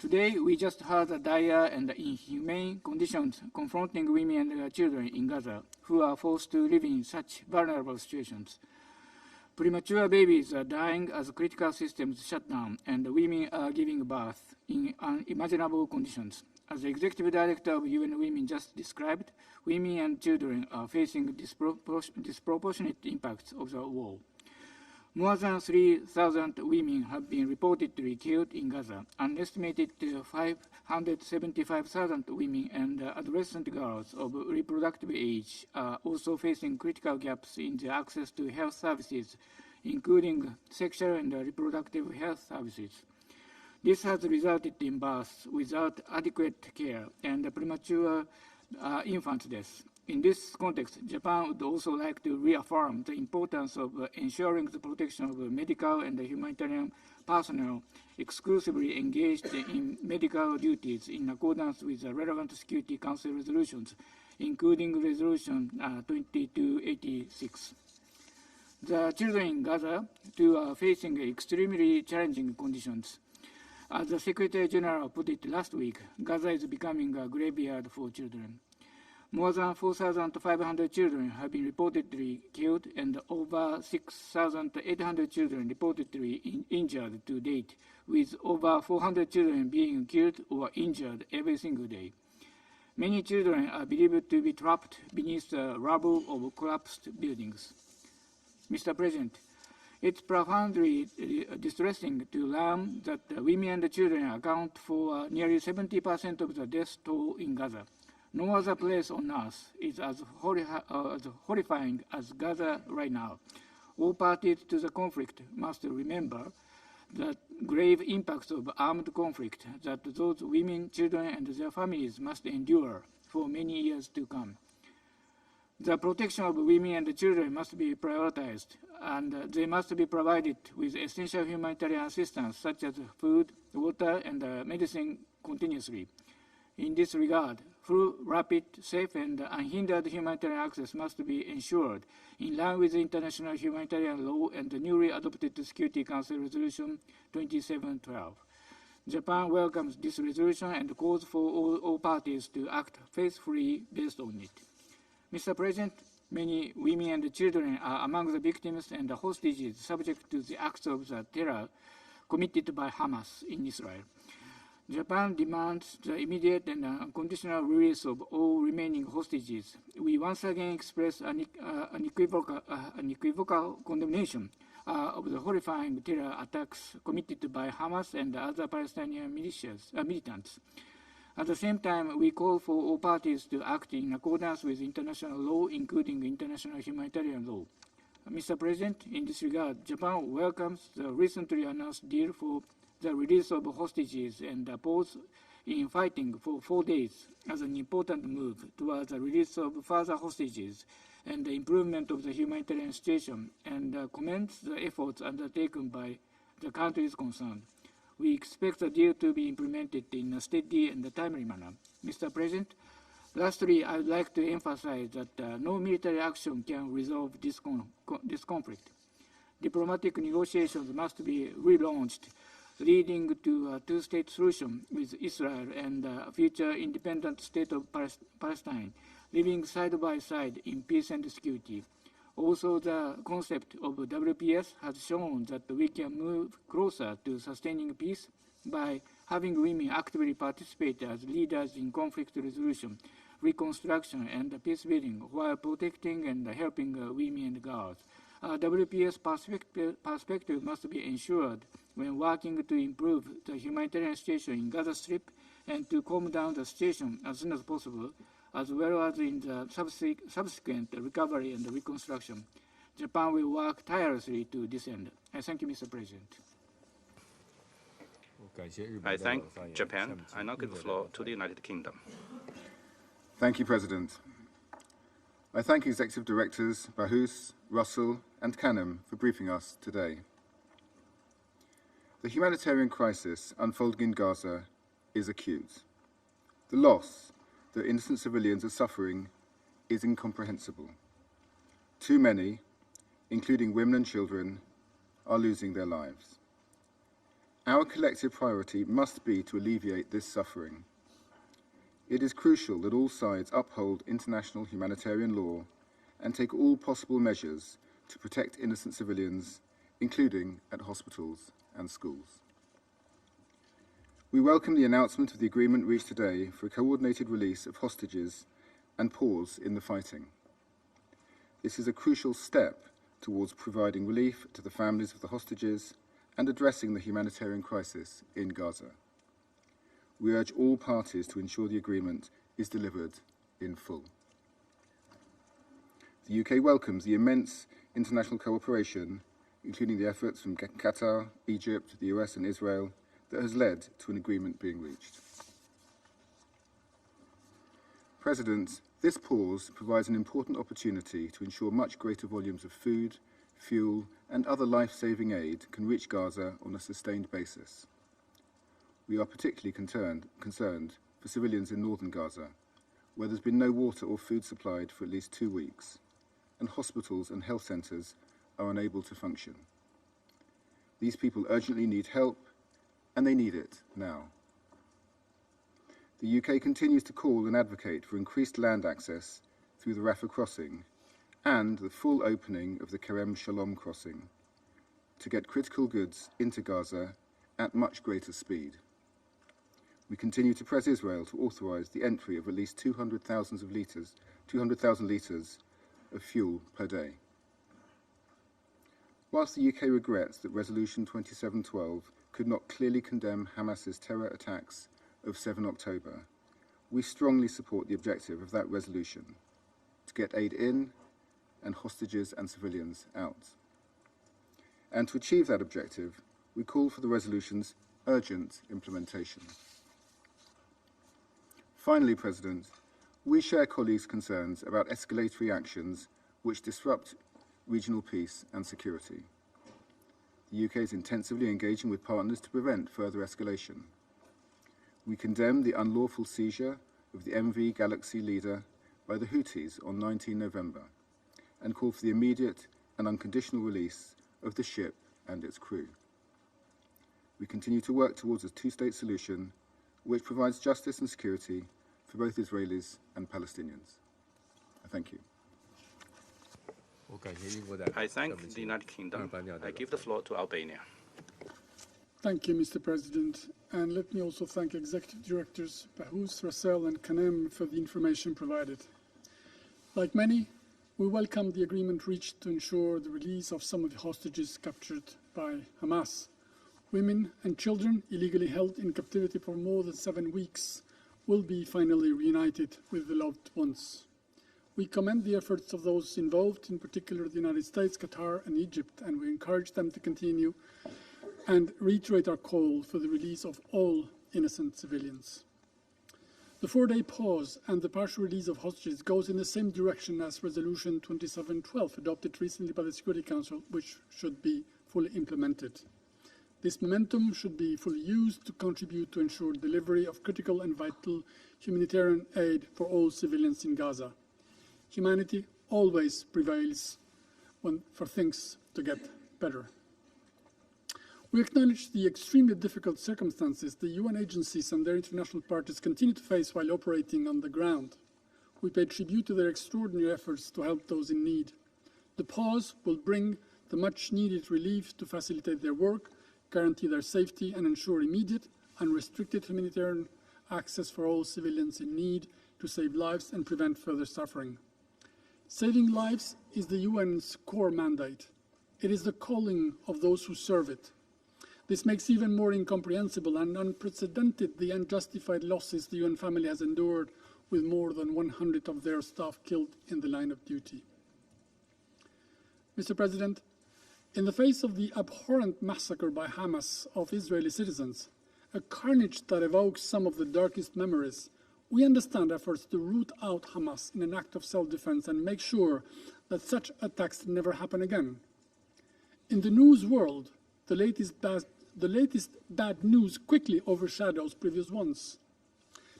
Today, we just heard the dire and inhumane conditions confronting women and children in Gaza, who are forced to live in such vulnerable situations. Premature babies are dying as critical systems shut down, and women are giving birth in unimaginable conditions. As the Executive Director of UN Women just described, women and children are facing disproportionate impacts of the war. More than 3,000 women have been reportedly killed in Gaza. An estimated 575,000 women and adolescent girls of reproductive age are also facing critical gaps in their access to health services, including sexual and reproductive health services. This has resulted in births without adequate care and premature infant deaths. In this context, Japan would also like to reaffirm the importance of ensuring the protection of medical and humanitarian personnel exclusively engaged in medical duties in accordance with the relevant Security Council resolutions, including Resolution 2286. The children in Gaza too are facing extremely challenging conditions. As the Secretary General put it last week, Gaza is becoming a graveyard for children. More than 4,500 children have been reportedly killed and over 6,800 children reportedly injured to date, with over 400 children being killed or injured every single day. Many children are believed to be trapped beneath the rubble of collapsed buildings. Mr. President, it's profoundly distressing to learn that women and children account for nearly 70% of the death toll in Gaza. No other place on earth is as horrifying as Gaza right now. All parties to the conflict must remember the grave impacts of armed conflict that those women, children, and their families must endure for many years to come. The protection of women and children must be prioritized, and they must be provided with essential humanitarian assistance such as food, water, and medicine continuously. In this regard, full, rapid, safe, and unhindered humanitarian access must be ensured in line with international humanitarian law and the newly adopted Security Council Resolution 2712. Japan welcomes this resolution and calls for all parties to act faithfully based on it. Mr. President, many women and children are among the victims and the hostages subject to the acts of the terror committed by Hamas in Israel. Japan demands the immediate and unconditional release of all remaining hostages. We once again express unequivocal condemnation of the horrifying terror attacks committed by Hamas and other Palestinian militants. At the same time, we call for all parties to act in accordance with international law, including international humanitarian law. Mr. President, in this regard, Japan welcomes the recently announced deal for the release of hostages and a pause in fighting for 4 days as an important move towards the release of further hostages and the improvement of the humanitarian situation, and commends the efforts undertaken by the countries concerned. We expect the deal to be implemented in a steady and timely manner. Mr. President, lastly, I would like to emphasize that no military action can resolve this conflict. Diplomatic negotiations must be relaunched, leading to a two-state solution with Israel and a future independent state of Palestine, living side by side in peace and security. Also, the concept of WPS has shown that we can move closer to sustaining peace by having women actively participate as leaders in conflict resolution, reconstruction, and peace building, while protecting and helping women and girls. WPS perspective must be ensured when working to improve the humanitarian situation in Gaza Strip and to calm down the situation as soon as possible, as well as in the subsequent recovery and reconstruction. Japan will work tirelessly to this end. I thank you, Mr. President. I thank Japan. I now give the floor to the United Kingdom. Thank you, President. I thank Executive Directors Bahous, Russell, and Canham for briefing us today. The humanitarian crisis unfolding in Gaza is acute. The loss that innocent civilians are suffering is incomprehensible. Too many, including women and children, are losing their lives. Our collective priority must be to alleviate this suffering. It is crucial that all sides uphold international humanitarian law and take all possible measures to protect innocent civilians, including at hospitals and schools. We welcome the announcement of the agreement reached today for a coordinated release of hostages and pause in the fighting. This is a crucial step towards providing relief to the families of the hostages and addressing the humanitarian crisis in Gaza. We urge all parties to ensure the agreement is delivered in full. The UK welcomes the immense international cooperation, including the efforts from Qatar, Egypt, the US and Israel, that has led to an agreement being reached. President, This pause provides an important opportunity to ensure much greater volumes of food, fuel, and other life-saving aid can reach Gaza on a sustained basis. We are particularly concerned for civilians in northern Gaza, where there's been no water or food supplied for at least 2 weeks, and hospitals and health centres are unable to function. These people urgently need help, and they need it now. The UK continues to call and advocate for increased land access through the Rafah crossing and the full opening of the Kerem Shalom crossing to get critical goods into Gaza at much greater speed. We continue to press Israel to authorise the entry of at least 200,000 litres of fuel per day. Whilst the UK regrets that Resolution 2712 could not clearly condemn Hamas's terror attacks of 7 October, we strongly support the objective of that resolution, to get aid in and hostages and civilians out. And to achieve that objective, we call for the resolution's urgent implementation. Finally, President, we share colleagues' concerns about escalatory actions which disrupt regional peace and security. The UK is intensively engaging with partners to prevent further escalation. We condemn the unlawful seizure of the MV Galaxy Leader by the Houthis on 19 November and call for the immediate and unconditional release of the ship and its crew. We continue to work towards a two-state solution which provides justice and security for both Israelis and Palestinians. Thank you. I thank the United Kingdom. I give the floor to Albania. Thank you, Mr. President. And let me also thank Executive Directors Bahous, Russell and Kanem for the information provided. Like many, we welcome the agreement reached to ensure the release of some of the hostages captured by Hamas. Women and children illegally held in captivity for more than 7 weeks will be finally reunited with their loved ones. We commend the efforts of those involved, in particular the United States, Qatar and Egypt, and we encourage them to continue and reiterate our call for the release of all innocent civilians. The 4-day pause and the partial release of hostages goes in the same direction as Resolution 2712, adopted recently by the Security Council, which should be fully implemented. This momentum should be fully used to contribute to ensure delivery of critical and vital humanitarian aid for all civilians in Gaza. Humanity always prevails for things to get better. We acknowledge the extremely difficult circumstances the UN agencies and their international partners continue to face while operating on the ground. We pay tribute to their extraordinary efforts to help those in need. The pause will bring the much-needed relief to facilitate their work, guarantee their safety, and ensure immediate, unrestricted humanitarian access for all civilians in need to save lives and prevent further suffering. Saving lives is the UN's core mandate. It is the calling of those who serve it. This makes even more incomprehensible and unprecedented the unjustified losses the UN family has endured, with more than 100 of their staff killed in the line of duty. Mr. President, in the face of the abhorrent massacre by Hamas of Israeli citizens, a carnage that evokes some of the darkest memories, we understand efforts to root out Hamas in an act of self-defense and make sure that such attacks never happen again. In the news world, the latest bad news quickly overshadows previous ones.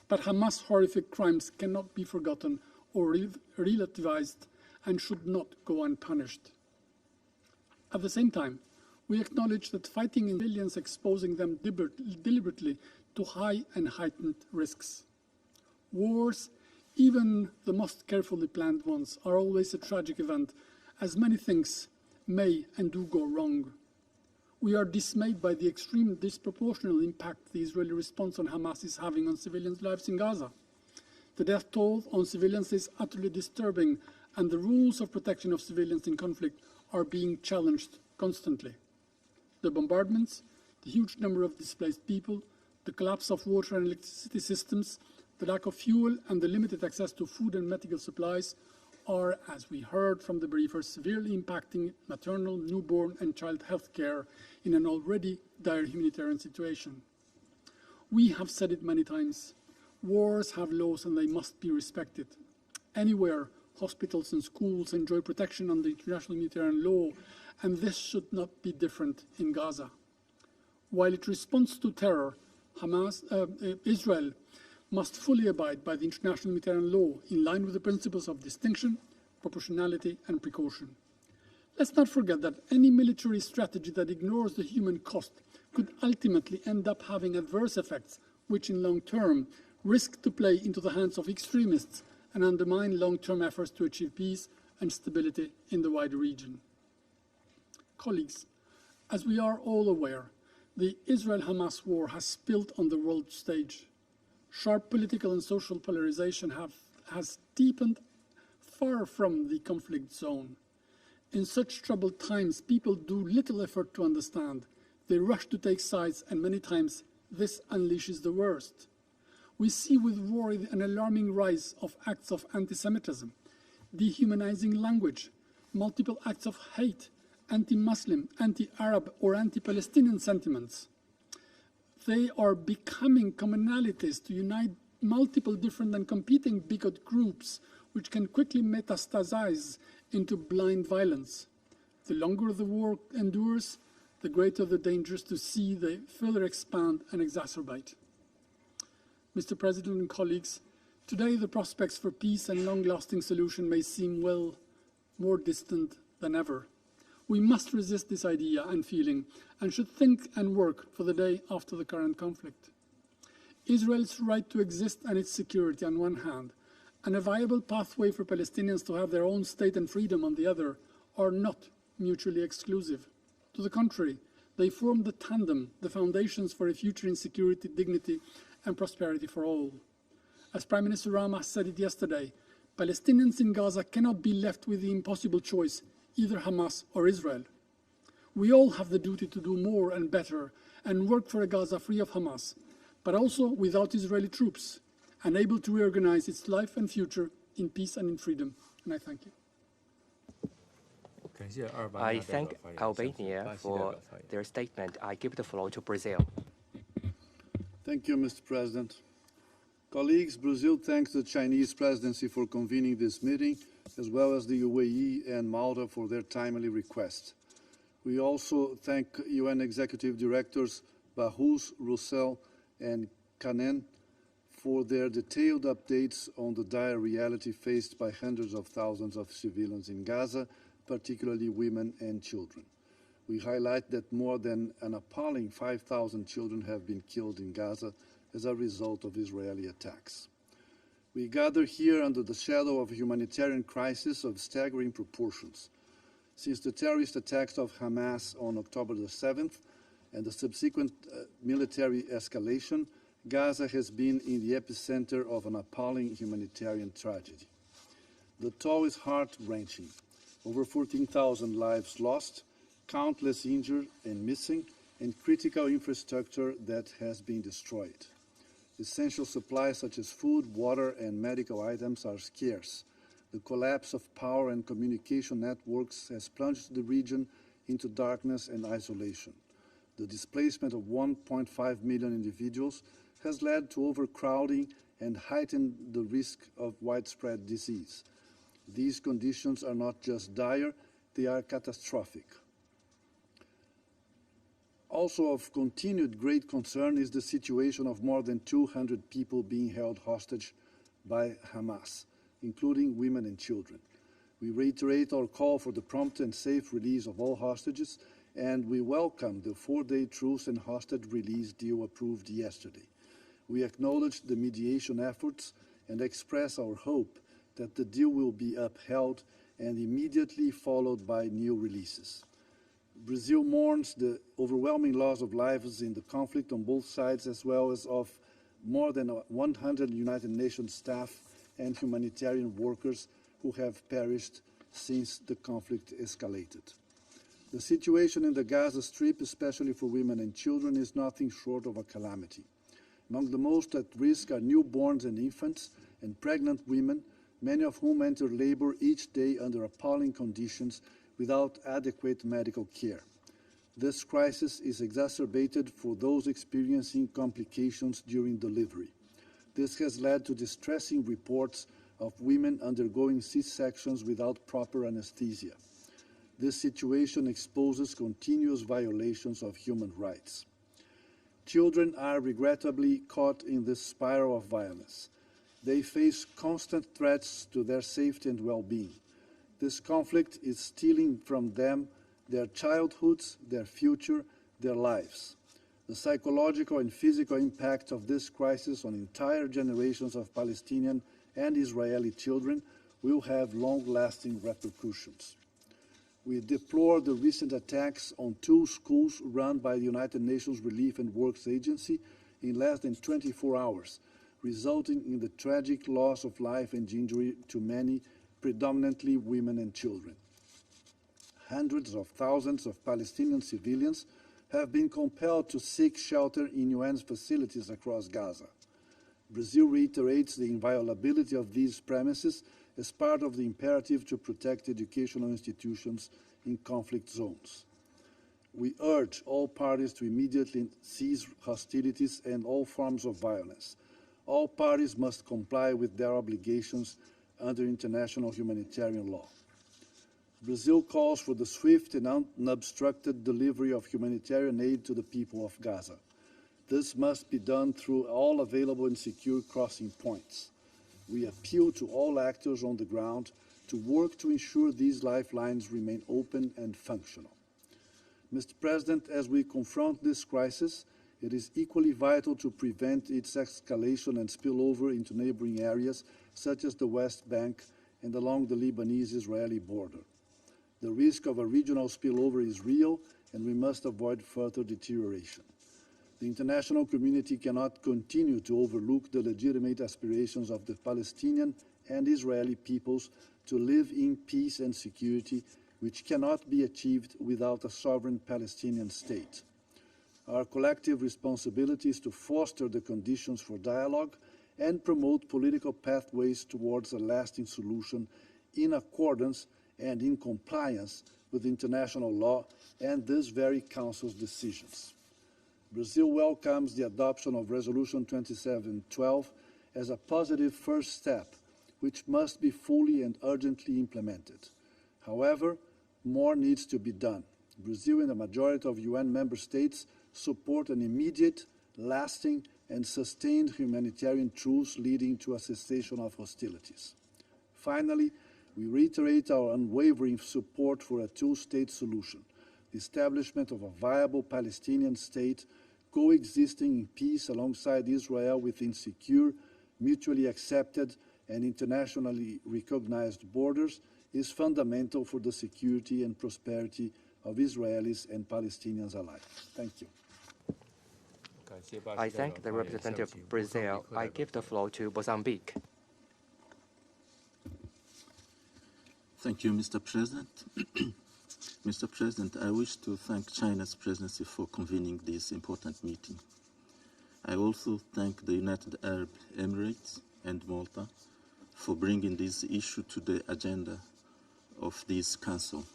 But Hamas' horrific crimes cannot be forgotten or relativized and should not go unpunished. At the same time, we acknowledge that fighting civilians exposing them deliberately to high and heightened risks. Wars, even the most carefully planned ones, are always a tragic event, as many things may and do go wrong. We are dismayed by the extreme disproportional impact the Israeli response on Hamas is having on civilians' lives in Gaza. The death toll on civilians is utterly disturbing, and the rules of protection of civilians in conflict are being challenged constantly. The bombardments, the huge number of displaced people, the collapse of water and electricity systems, the lack of fuel, and the limited access to food and medical supplies are, as we heard from the briefers, severely impacting maternal, newborn, and child health care in an already dire humanitarian situation. We have said it many times, wars have laws and they must be respected. Anywhere, hospitals and schools enjoy protection under international humanitarian law, and this should not be different in Gaza. While it responds to terror, Israel must fully abide by the international humanitarian law in line with the principles of distinction, proportionality, and precaution. Let's not forget that any military strategy that ignores the human cost could ultimately end up having adverse effects, which in long term risk to play into the hands of extremists and undermine long-term efforts to achieve peace and stability in the wider region. Colleagues, as we are all aware, the Israel-Hamas war has spilled on the world stage. Sharp political and social polarization has deepened far from the conflict zone. In such troubled times, people do little effort to understand. They rush to take sides, and many times this unleashes the worst. We see with worry an alarming rise of acts of anti-Semitism, dehumanizing language, multiple acts of hate, anti-Muslim, anti-Arab, or anti-Palestinian sentiments. They are becoming commonalities to unite multiple different and competing bigot groups, which can quickly metastasize into blind violence. The longer the war endures, the greater the dangers to see they further expand and exacerbate. Mr. President and colleagues, today the prospects for peace and long-lasting solution may seem well more distant than ever. We must resist this idea and feeling and should think and work for the day after the current conflict. Israel's right to exist and its security on one hand, and a viable pathway for Palestinians to have their own state and freedom on the other, are not mutually exclusive. To the contrary, they form the tandem, the foundations for a future in security, dignity, and prosperity for all. As Prime Minister Rama said it yesterday, Palestinians in Gaza cannot be left with the impossible choice, either Hamas or Israel. We all have the duty to do more and better and work for a Gaza free of Hamas, but also without Israeli troops, and able to reorganize its life and future in peace and in freedom. And I thank you. I thank Albania for their statement. I give the floor to Brazil. Thank you, Mr. President. Colleagues, Brazil thanks the Chinese presidency for convening this meeting, as well as the UAE and Malta for their timely request. We also thank UN Executive Directors Bahous, Roussel, and Kanen for their detailed updates on the dire reality faced by hundreds of thousands of civilians in Gaza, particularly women and children. We highlight that more than an appalling 5,000 children have been killed in Gaza as a result of Israeli attacks. We gather here under the shadow of a humanitarian crisis of staggering proportions. Since the terrorist attacks of Hamas on October the 7th and the subsequent military escalation, Gaza has been in the epicenter of an appalling humanitarian tragedy. The toll is heart-wrenching. Over 14,000 lives lost, countless injured and missing, and critical infrastructure that has been destroyed. Essential supplies such as food, water, and medical items are scarce. The collapse of power and communication networks has plunged the region into darkness and isolation. The displacement of 1.5 million individuals has led to overcrowding and heightened the risk of widespread disease. These conditions are not just dire, they are catastrophic. Also of continued great concern is the situation of more than 200 people being held hostage by Hamas, including women and children. We reiterate our call for the prompt and safe release of all hostages, and we welcome the 4-day truce and hostage release deal approved yesterday. We acknowledge the mediation efforts and express our hope that the deal will be upheld and immediately followed by new releases. Brazil mourns the overwhelming loss of lives in the conflict on both sides, as well as of more than 100 United Nations staff and humanitarian workers who have perished since the conflict escalated. The situation in the Gaza Strip, especially for women and children, is nothing short of a calamity. Among the most at risk are newborns and infants and pregnant women, many of whom enter labor each day under appalling conditions without adequate medical care. This crisis is exacerbated for those experiencing complications during delivery. This has led to distressing reports of women undergoing C-sections without proper anesthesia. This situation exposes continuous violations of human rights. Children are regrettably caught in this spiral of violence. They face constant threats to their safety and well-being. This conflict is stealing from them their childhoods, their future, their lives. The psychological and physical impact of this crisis on entire generations of Palestinian and Israeli children will have long-lasting repercussions. We deplore the recent attacks on 2 schools run by the United Nations Relief and Works Agency in less than 24 hours, resulting in the tragic loss of life and injury to many, predominantly women and children. Hundreds of thousands of Palestinian civilians have been compelled to seek shelter in UN facilities across Gaza. Brazil reiterates the inviolability of these premises as part of the imperative to protect educational institutions in conflict zones. We urge all parties to immediately cease hostilities and all forms of violence. All parties must comply with their obligations under international humanitarian law. Brazil calls for the swift and unobstructed delivery of humanitarian aid to the people of Gaza. This must be done through all available and secure crossing points. We appeal to all actors on the ground to work to ensure these lifelines remain open and functional. Mr. President, as we confront this crisis, it is equally vital to prevent its escalation and spillover into neighboring areas such as the West Bank and along the Lebanese-Israeli border. The risk of a regional spillover is real, and we must avoid further deterioration. The international community cannot continue to overlook the legitimate aspirations of the Palestinian and Israeli peoples to live in peace and security, which cannot be achieved without a sovereign Palestinian state. Our collective responsibility is to foster the conditions for dialogue and promote political pathways towards a lasting solution in accordance and in compliance with international law and this very Council's decisions. Brazil welcomes the adoption of Resolution 2712 as a positive first step, which must be fully and urgently implemented. However, more needs to be done. Brazil and the majority of UN member states support an immediate, lasting, and sustained humanitarian truce leading to a cessation of hostilities. Finally, we reiterate our unwavering support for a two-state solution, the establishment of a viable Palestinian state coexisting in peace alongside Israel within secure, mutually accepted, and internationally recognized borders is fundamental for the security and prosperity of Israelis and Palestinians alike. Thank you. I thank the representative of Brazil. I give the floor to Mozambique. Thank you, Mr. President. Mr. President, I wish to thank China's presidency for convening this important meeting. I also thank the United Arab Emirates and Malta for bringing this issue to the agenda of this Council.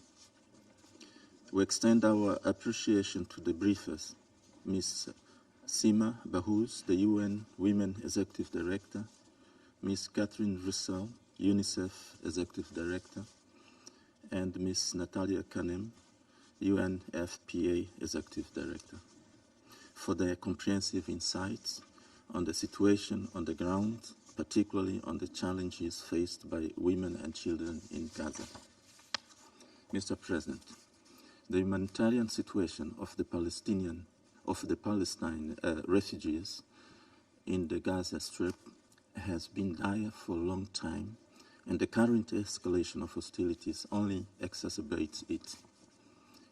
We extend our appreciation to the briefers, Ms. Sima Bahous, the UN Women Executive Director, Ms. Catherine Russell, UNICEF Executive Director, and Ms. Natalia Kanem, UNFPA Executive Director, for their comprehensive insights on the situation on the ground, particularly on the challenges faced by women and children in Gaza. Mr. President, the humanitarian situation of the Palestine refugees in the Gaza Strip has been dire for a long time, and the current escalation of hostilities only exacerbates it.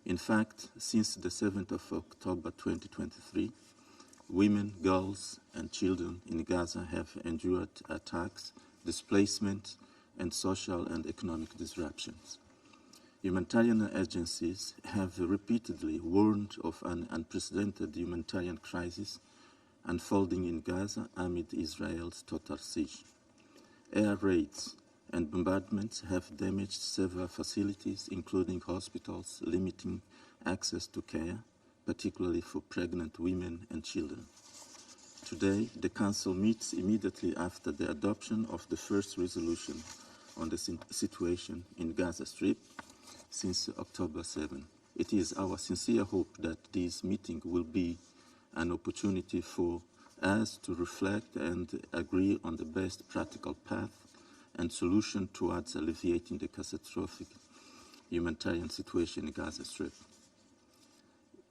In fact, since the 7th of October 2023, women, girls, and children in Gaza have endured attacks, displacement, and social and economic disruptions. Humanitarian agencies have repeatedly warned of an unprecedented humanitarian crisis unfolding in Gaza amid Israel's total siege. Air raids and bombardments have damaged several facilities, including hospitals, limiting access to care, particularly for pregnant women and children. today, the Council meets immediately after the adoption of the first resolution on the situation in Gaza Strip since October 7. It is our sincere hope that this meeting will be an opportunity for us to reflect and agree on the best practical path and solution towards alleviating the catastrophic humanitarian situation in Gaza Strip.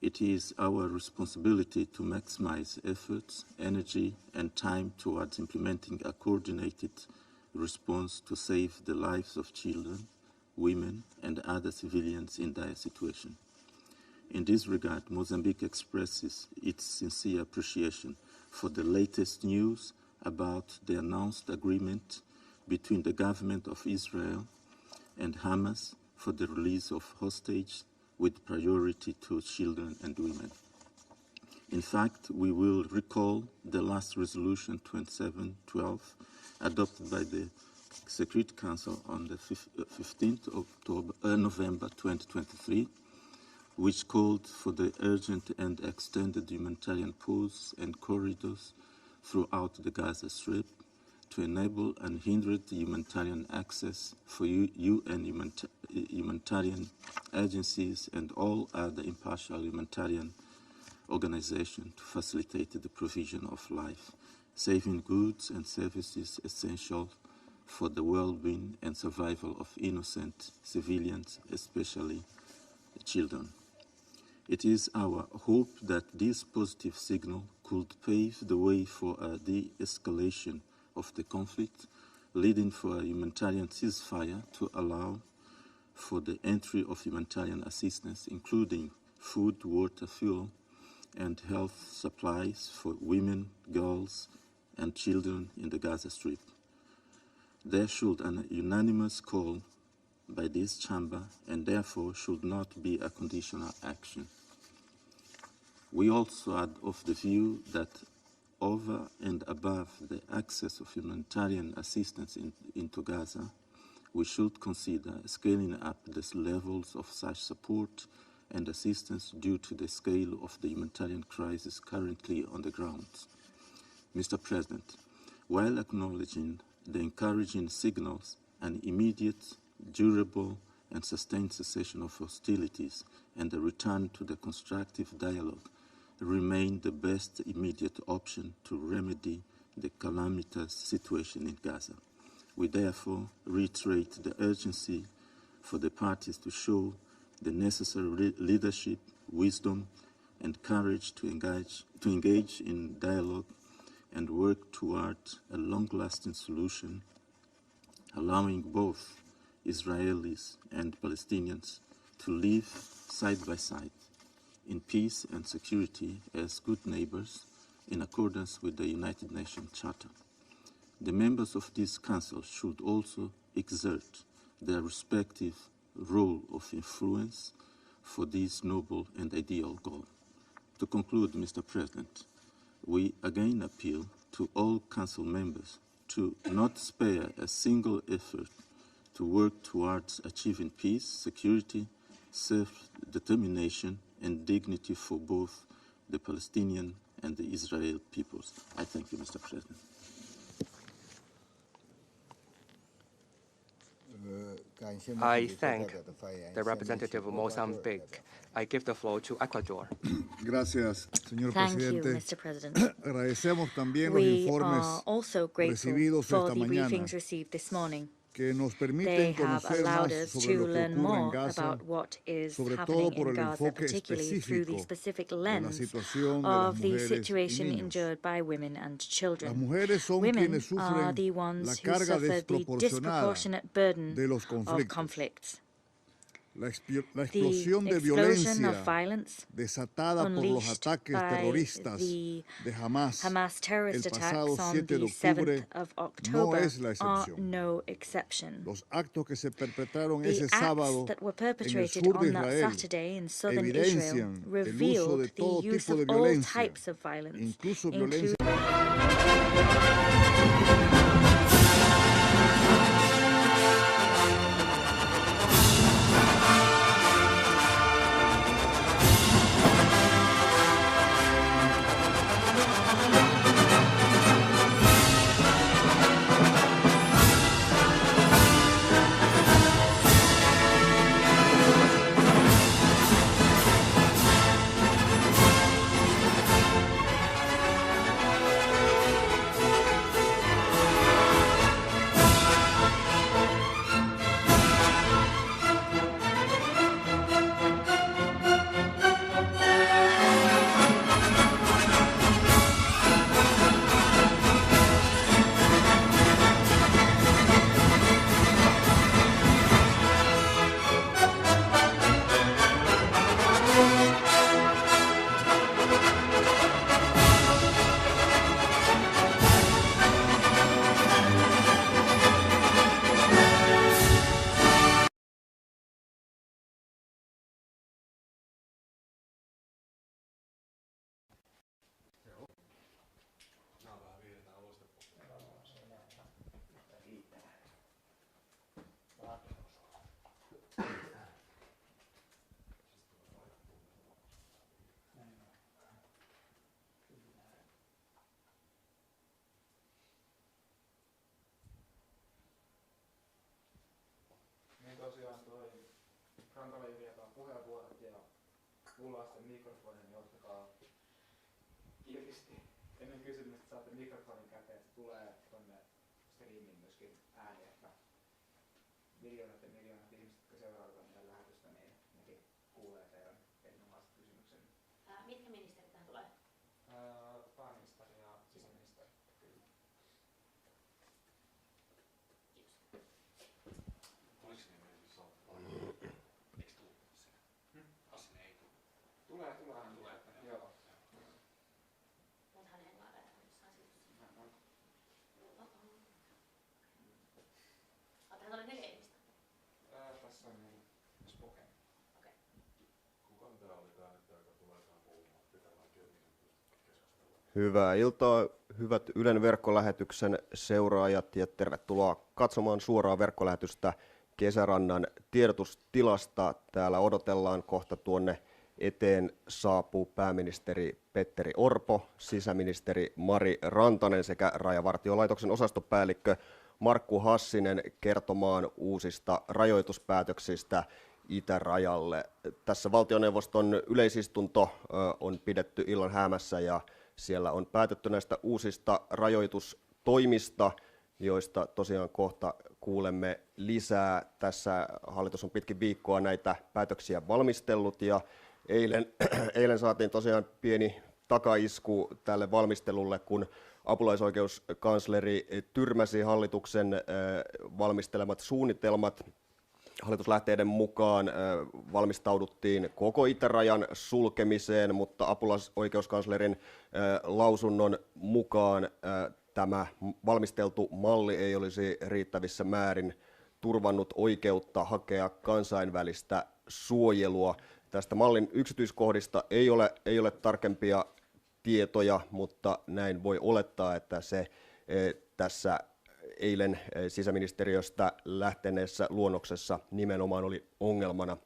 It is our responsibility to maximize efforts, energy, and time towards implementing a coordinated response to save the lives of children, women, and other civilians in dire situation. In this regard, Mozambique expresses its sincere appreciation for the latest news about the announced agreement between the government of Israel and Hamas for the release of hostages with priority to children and women. In fact, we will recall the last resolution 2712 adopted by the Security Council on the 15th of November 2023, which called for the urgent and extended humanitarian pause and corridors throughout the Gaza Strip to enable unhindered humanitarian access for UN humanitarian agencies and all other impartial humanitarian organizations to facilitate the provision of life, saving goods and services essential for the well-being and survival of innocent civilians, especially children. It is our hope that this positive signal could pave the way for a de-escalation of the conflict, leading for a humanitarian ceasefire to allow for the entry of humanitarian assistance, including food, water, fuel, and health supplies for women, girls, and children in the Gaza Strip. There should an unanimous call by this chamber and therefore should not be a conditional action. We also are of the view that over and above the access of humanitarian assistance into Gaza, we should consider scaling up the levels of such support and assistance due to the scale of the humanitarian crisis currently on the ground. Mr. President, while acknowledging the encouraging signals, an immediate, durable, and sustained cessation of hostilities and a return to the constructive dialogue remain the best immediate option to remedy the calamitous situation in Gaza. We therefore reiterate the urgency for the parties to show the necessary leadership, wisdom, and courage to engage in dialogue and work toward a long-lasting solution, allowing both Israelis and Palestinians to live side by side in peace and security as good neighbors in accordance with the United Nations Charter. The members of this Council should also exert their respective role of influence for this noble and ideal goal. To conclude, Mr. President, we again appeal to all Council members to not spare a single effort to work towards achieving peace, security, self-determination, and dignity for both the Palestinian and the Israeli peoples. I thank you, Mr. President. I thank the representative of Mozambique. I give the floor to Ecuador. Gracias, señor Thank presidente. you, Mr. President. Agradecemos también los We informes are also grateful recibidos for esta the mañana briefings received this morning. que nos They permiten have conocer allowed más us sobre to lo que learn ocurre en more Gaza, about what is sobre happening todo por in el Gaza, enfoque particularly through the específico specific de la lens situación de las of the mujeres y situation niños. endured by women and Las children. mujeres son Women quienes are sufren the la ones who carga suffer the desproporcionada disproportionate burden de los of conflictos. conflicts. La The explosión de explosion of violencia violence desatada por los unleashed ataques by terroristas the de Hamas Hamas el terrorist pasado attacks on 7 de the octubre 7th of no October es la are excepción. no exception. Los actos que se perpetraron The ese sábado acts that were en el perpetrated sur de on that Israel Saturday in southern Israel evidencian el uso revealed de the todo use tipo de of all violencia, types of violence, incluso including violencia puheenvuorot ja ulos sen mikrofonin, niin ottakaa kiltisti ennen kysymystä saatte mikrofonin käteen, että se tulee tuonne striimiin myöskin ääni, että miljoonat ja miljoonat ihmiset, jotka seuraavat meidän lähetystä, niin nekin kuulee teidän erinomaiset kysymyksenne. Mitkä ministerit tähän tulee? Pääministeri ja sisäministeri. Kyllä. Tuleehan tulee. Joo. Mutta hän hengaa tätä jossain sivussa. Tähän oli 4 ihmistä. Tässä on niin spoken. Okei. Kuka tämä oli tämä nyt, joka tulee tähän puhumaan pitämään keskustelua? Hyvää iltaa, hyvät Ylen verkkolähetyksen seuraajat ja tervetuloa katsomaan suoraa verkkolähetystä Kesärannan tiedotustilasta. Täällä odotellaan kohta tuonne eteen saapuu pääministeri Petteri Orpo, sisäministeri Mari Rantanen sekä Rajavartiolaitoksen osastopäällikkö Markku Hassinen kertomaan uusista rajoituspäätöksistä itärajalle. Tässä valtioneuvoston yleisistunto on pidetty illan häämässä ja siellä on päätetty näistä uusista rajoitustoimista, joista tosiaan kohta kuulemme lisää. Tässä hallitus on pitkin viikkoa näitä päätöksiä valmistellut ja eilen saatiin tosiaan pieni takaisku tälle valmistelulle, kun apulaisoikeuskansleri tyrmäsi hallituksen valmistelemat suunnitelmat. Hallituslähteiden mukaan valmistauduttiin koko itärajan sulkemiseen, mutta apulaisoikeuskanslerin lausunnon mukaan tämä valmisteltu malli ei olisi riittävissä määrin turvannut oikeutta hakea kansainvälistä suojelua. Tästä mallin yksityiskohdista ei ole tarkempia tietoja, mutta näin voi olettaa, että se tässä eilen sisäministeriöstä lähteneessä luonnoksessa nimenomaan oli ongelmana.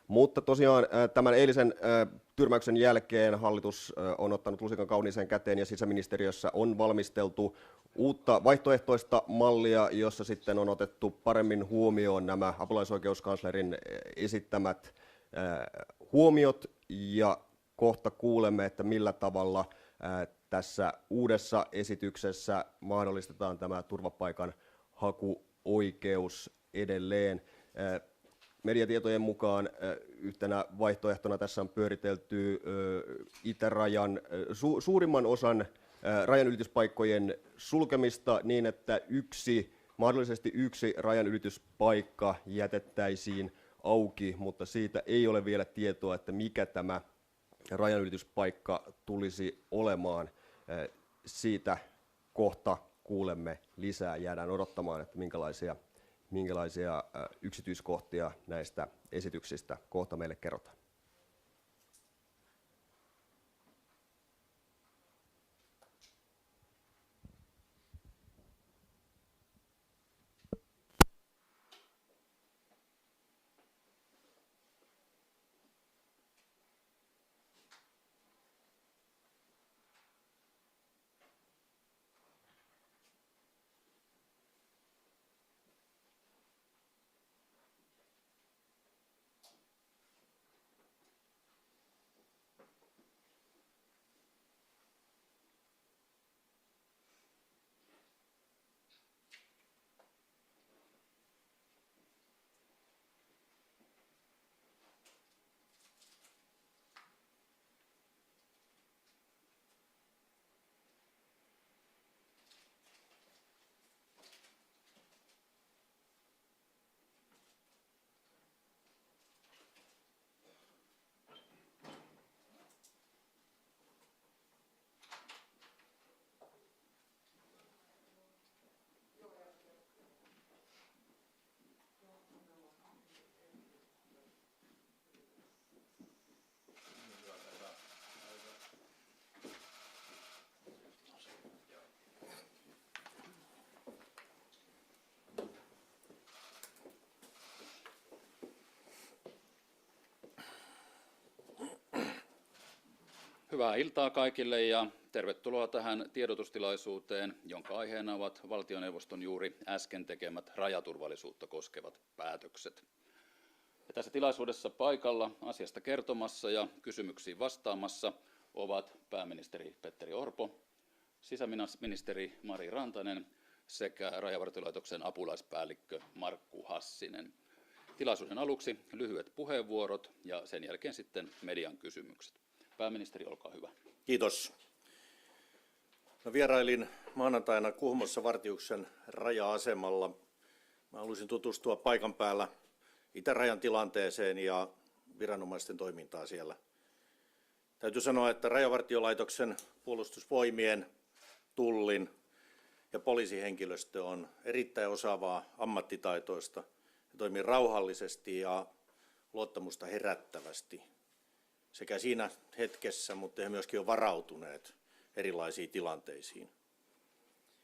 Mutta tosiaan tämän eilisen tyrmäyksen jälkeen hallitus on ottanut lusikan kauniiseen käteen ja sisäministeriössä on valmisteltu uutta vaihtoehtoista mallia, jossa sitten on otettu paremmin huomioon nämä apulaisoikeuskanslerin esittämät huomiot ja kohta kuulemme, että millä tavalla tässä uudessa esityksessä mahdollistetaan tämä turvapaikan hakuoikeus edelleen. Mediatietojen mukaan yhtenä vaihtoehtona tässä on pyöritelty itärajan suurimman osan rajanylityspaikkojen sulkemista niin, että mahdollisesti yksi rajanylityspaikka jätettäisiin auki, mutta siitä ei ole vielä tietoa, että mikä tämä rajanylityspaikka tulisi olemaan. Siitä kohta kuulemme lisää. Jäädään odottamaan, että minkälaisia yksityiskohtia näistä esityksistä kohta meille kerrotaan. Hyvää iltaa kaikille ja tervetuloa tähän tiedotustilaisuuteen, jonka aiheena ovat valtioneuvoston juuri äsken tekemät rajaturvallisuutta koskevat päätökset. Ja tässä tilaisuudessa paikalla asiasta kertomassa ja kysymyksiin vastaamassa ovat pääministeri Petteri Orpo, sisäministeri Mari Rantanen sekä Rajavartiolaitoksen apulaispäällikkö Markku Hassinen. Tilaisuuden aluksi lyhyet puheenvuorot ja sen jälkeen sitten median kysymykset. Pääministeri, olkaa hyvä. Kiitos. Vierailin maanantaina Kuhmossa Vartiuksen raja-asemalla. Mä haluaisin tutustua paikan päällä itärajan tilanteeseen ja viranomaisten toimintaan siellä. Täytyy sanoa, että Rajavartiolaitoksen, Puolustusvoimien, Tullin ja poliisihenkilöstö on erittäin osaavaa, ammattitaitoista ja toimii rauhallisesti ja luottamusta herättävästi sekä siinä hetkessä, mutta he myöskin ovat varautuneet erilaisiin tilanteisiin.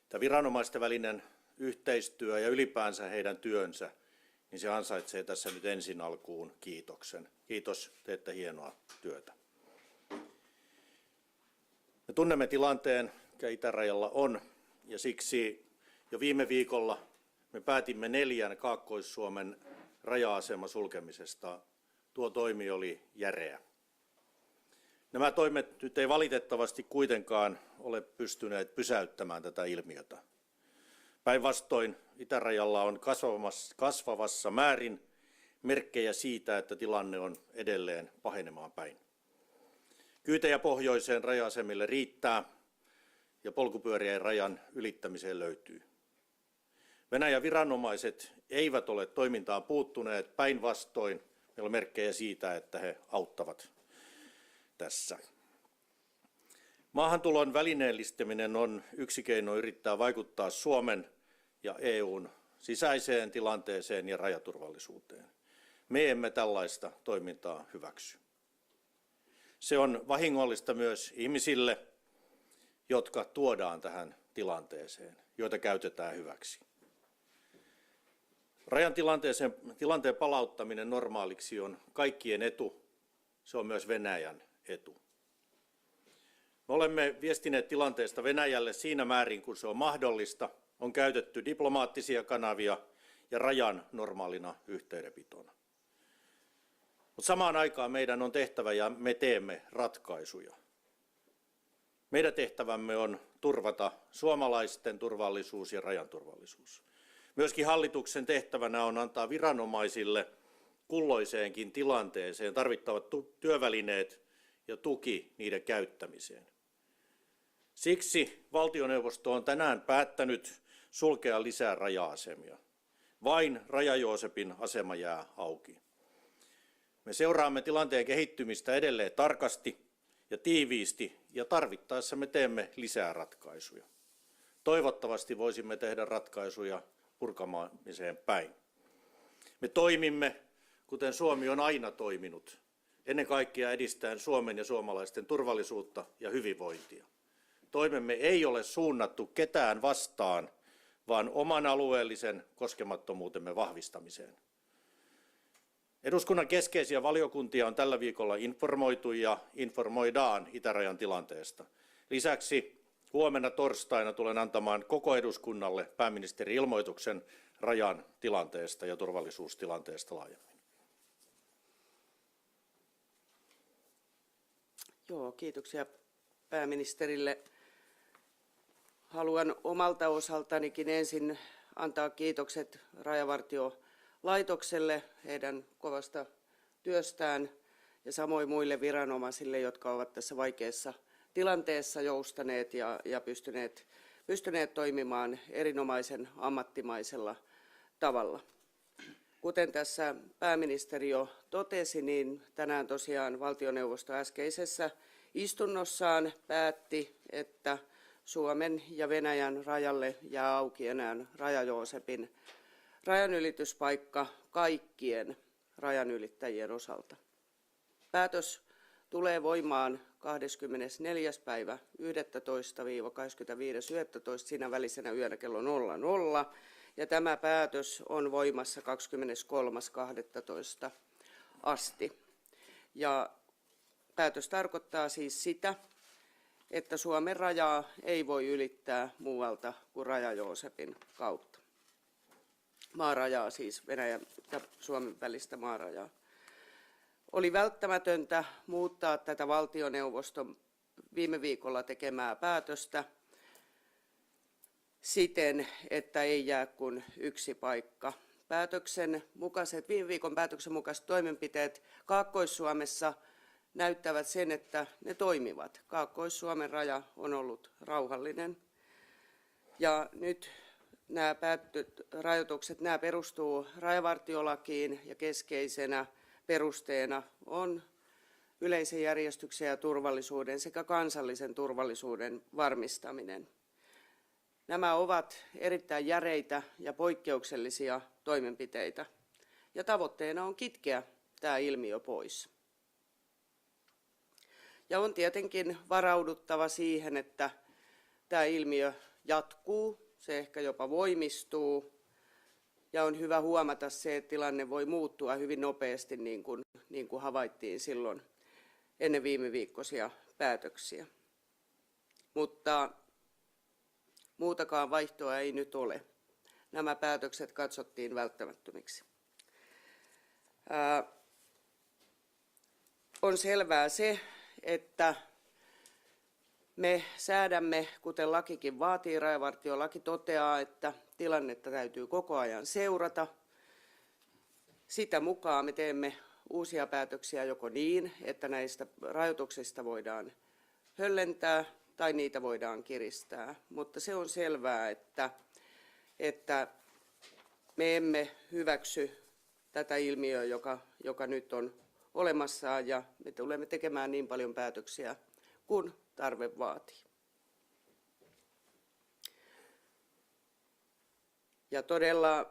Tämä viranomaisten välinen yhteistyö ja ylipäänsä heidän työnsä, niin se ansaitsee tässä nyt ensin alkuun kiitoksen. Kiitos, teette hienoa työtä. Me tunnemme tilanteen, mikä itärajalla on, ja siksi jo viime viikolla me päätimme 4 Kaakkois-Suomen raja-aseman sulkemisesta. Tuo toimi oli järeä. Nämä toimet nyt ei valitettavasti kuitenkaan ole pystyneet pysäyttämään tätä ilmiötä. Päinvastoin itärajalla on kasvavassa määrin merkkejä siitä, että tilanne on edelleen pahenemaan päin. Kyytejä pohjoiseen raja-asemille riittää ja polkupyörien rajan ylittämiseen löytyy. Venäjän viranomaiset eivät ole toimintaan puuttuneet, päinvastoin meillä on merkkejä siitä, että he auttavat tässä. Maahantulon välineellistäminen on yksi keino yrittää vaikuttaa Suomen ja EUn sisäiseen tilanteeseen ja rajaturvallisuuteen. Me emme tällaista toimintaa hyväksy. Se on vahingollista myös ihmisille, jotka tuodaan tähän tilanteeseen, joita käytetään hyväksi. Rajan tilanteen palauttaminen normaaliksi on kaikkien etu, se on myös Venäjän etu. Me olemme viestineet tilanteesta Venäjälle siinä määrin, kun se on mahdollista, on käytetty diplomaattisia kanavia ja rajan normaalina yhteydenpitona. Mutta samaan aikaan meidän on tehtävä ja me teemme ratkaisuja. Meidän tehtävämme on turvata suomalaisten turvallisuus ja rajan turvallisuus. Myöskin hallituksen tehtävänä on antaa viranomaisille kulloiseenkin tilanteeseen tarvittavat työvälineet ja tuki niiden käyttämiseen. Siksi valtioneuvosto on tänään päättänyt sulkea lisää raja-asemia. Vain Raja-Joosepin asema jää auki. Me seuraamme tilanteen kehittymistä edelleen tarkasti ja tiiviisti ja tarvittaessa me teemme lisää ratkaisuja. Toivottavasti voisimme tehdä ratkaisuja purkamiseen päin. Me toimimme, kuten Suomi on aina toiminut, ennen kaikkea edistäen Suomen ja suomalaisten turvallisuutta ja hyvinvointia. Toimemme ei ole suunnattu ketään vastaan, vaan oman alueellisen koskemattomuutemme vahvistamiseen. Eduskunnan keskeisiä valiokuntia on tällä viikolla informoitu ja informoidaan itärajan tilanteesta. Lisäksi huomenna torstaina tulen antamaan koko eduskunnalle pääministerin ilmoituksen rajan tilanteesta ja turvallisuustilanteesta laajemmin. Joo, kiitoksia pääministerille. Haluan omalta osaltanikin ensin antaa kiitokset Rajavartiolaitokselle heidän kovasta työstään ja samoin muille viranomaisille, jotka ovat tässä vaikeassa tilanteessa joustaneet ja pystyneet toimimaan erinomaisen ammattimaisella tavalla. Kuten tässä pääministeri jo totesi, niin tänään tosiaan valtioneuvosto äskeisessä istunnossaan päätti, että Suomen ja Venäjän rajalle jää auki enää Raja-Joosepin rajanylityspaikka kaikkien rajanylittäjien osalta. Päätös tulee voimaan 24. päivä 11.–25.11. siinä välisenä yönä kello 00. Ja tämä päätös on voimassa 23.12. asti. Ja päätös tarkoittaa siis sitä, että Suomen rajaa ei voi ylittää muualta kuin Raja-Joosepin kautta. Maarajaa siis, Venäjän ja Suomen välistä maarajaa. Oli välttämätöntä muuttaa tätä valtioneuvoston viime viikolla tekemää päätöstä siten, että ei jää kuin yksi paikka. Viime viikon päätöksen mukaiset toimenpiteet Kaakkois-Suomessa näyttävät sen, että ne toimivat. Kaakkois-Suomen raja on ollut rauhallinen. Ja nyt nämä päätetyt rajoitukset perustuu rajavartiolakiin ja keskeisenä perusteena on yleisen järjestyksen ja turvallisuuden sekä kansallisen turvallisuuden varmistaminen. Nämä ovat erittäin järeitä ja poikkeuksellisia toimenpiteitä ja tavoitteena on kitkeä tämä ilmiö pois. Ja on tietenkin varauduttava siihen, että tämä ilmiö jatkuu, se ehkä jopa voimistuu ja on hyvä huomata se, että tilanne voi muuttua hyvin nopeasti niin kuin havaittiin silloin ennen viime viikkoisia päätöksiä. Mutta muutakaan vaihtoa ei nyt ole. Nämä päätökset katsottiin välttämättömiksi. On selvää se, että me säädämme, kuten lakikin vaatii, rajavartiolaki toteaa, että tilannetta täytyy koko ajan seurata. Sitä mukaan me teemme uusia päätöksiä joko niin, että näistä rajoituksista voidaan höllentää tai niitä voidaan kiristää. Mutta se on selvää, että me emme hyväksy tätä ilmiöä, joka nyt on olemassa, ja me tulemme tekemään niin paljon päätöksiä, kun tarve vaatii. Ja todella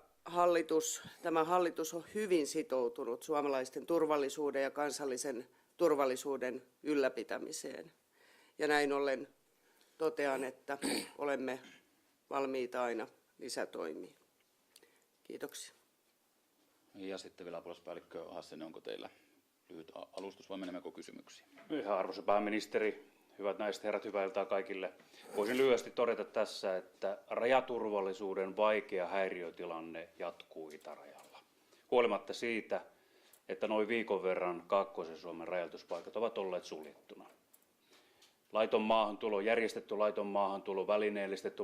tämä hallitus on hyvin sitoutunut suomalaisten turvallisuuden ja kansallisen turvallisuuden ylläpitämiseen. Ja näin ollen totean, että olemme valmiita aina lisätoimiin. Kiitoksia. Ja sitten vielä apulaispäällikkö Hassinen, onko teillä lyhyt alustus vai menemmekö kysymyksiin? Arvoisa pääministeri, hyvät naiset herrat, hyvää iltaa kaikille. Voisin lyhyesti todeta tässä, että rajaturvallisuuden vaikea häiriötilanne jatkuu itärajalla. Huolimatta siitä, että noin viikon verran Kaakkoisen Suomen rajanylityspaikat ovat olleet suljettuna. Laiton maahantulo, järjestetty laiton maahantulo, välineellistetty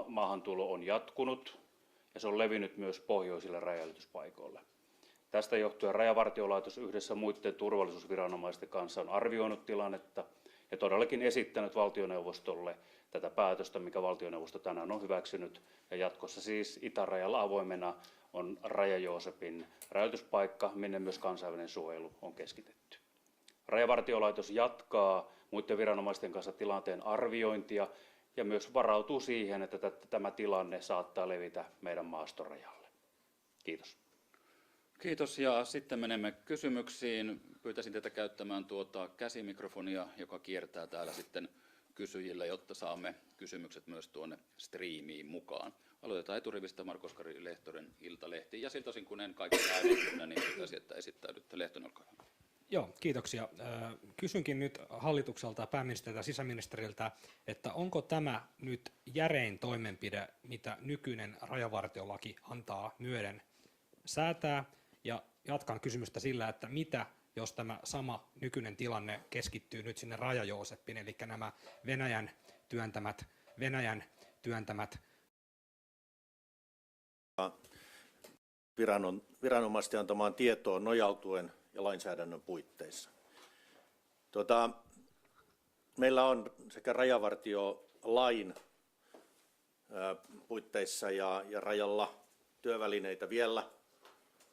maahantulo on jatkunut ja se on levinnyt myös pohjoisille rajanylityspaikoille. Tästä johtuen Rajavartiolaitos yhdessä muiden turvallisuusviranomaisten kanssa on arvioinut tilannetta ja todellakin esittänyt valtioneuvostolle tätä päätöstä, mikä valtioneuvosto tänään on hyväksynyt. Ja jatkossa siis itärajalla avoimena on Raja-Joosepin rajanylityspaikka, minne myös kansainvälinen suojelu on keskitetty. Rajavartiolaitos jatkaa muiden viranomaisten kanssa tilanteen arviointia ja myös varautuu siihen, että tämä tilanne saattaa levitä meidän maastorajalle. Kiitos. Kiitos, ja sitten menemme kysymyksiin. Pyytäisin teitä käyttämään tuota käsimikrofonia, joka kiertää täällä sitten kysyjille, jotta saamme kysymykset myös tuonne striimiin mukaan. Aloitetaan eturivistä Marko-Oskari Lehtonen, Iltalehti. Ja siltä osin, kun en kaikilla äänestynä, niin pyytäisin, että esittäydytte. Lehtonen, olkaa hyvä. Joo, kiitoksia. Kysynkin nyt hallitukselta, pääministeriltä ja sisäministeriltä, että onko tämä nyt järein toimenpide, mitä nykyinen rajavartiolaki antaa myöden säätää? Ja jatkan kysymystä sillä, että mitä jos tämä sama nykyinen tilanne keskittyy nyt sinne Raja-Jooseppiin, eli nämä Venäjän työntämät viranomaisten antamaan tietoon nojautuen ja lainsäädännön puitteissa. Meillä on sekä rajavartiolain puitteissa ja rajalla työvälineitä vielä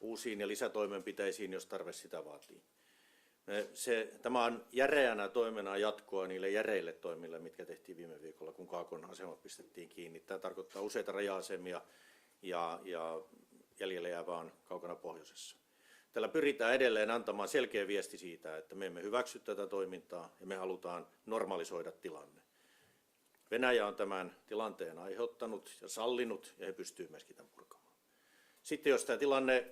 uusiin ja lisätoimenpiteisiin, jos tarve sitä vaatii. Tämä on järeänä toimena jatkoa niille järeille toimille, mitkä tehtiin viime viikolla, kun Kaakon asema pistettiin kiinni. Tämä tarkoittaa useita raja-asemia ja jäljellä jäävää on kaukana pohjoisessa. Tällä pyritään edelleen antamaan selkeä viesti siitä, että me emme hyväksy tätä toimintaa ja me halutaan normalisoida tilanne. Venäjä on tämän tilanteen aiheuttanut ja sallinut ja he pystyvät myöskin tämän purkamaan. Sitten jos tämä tilanne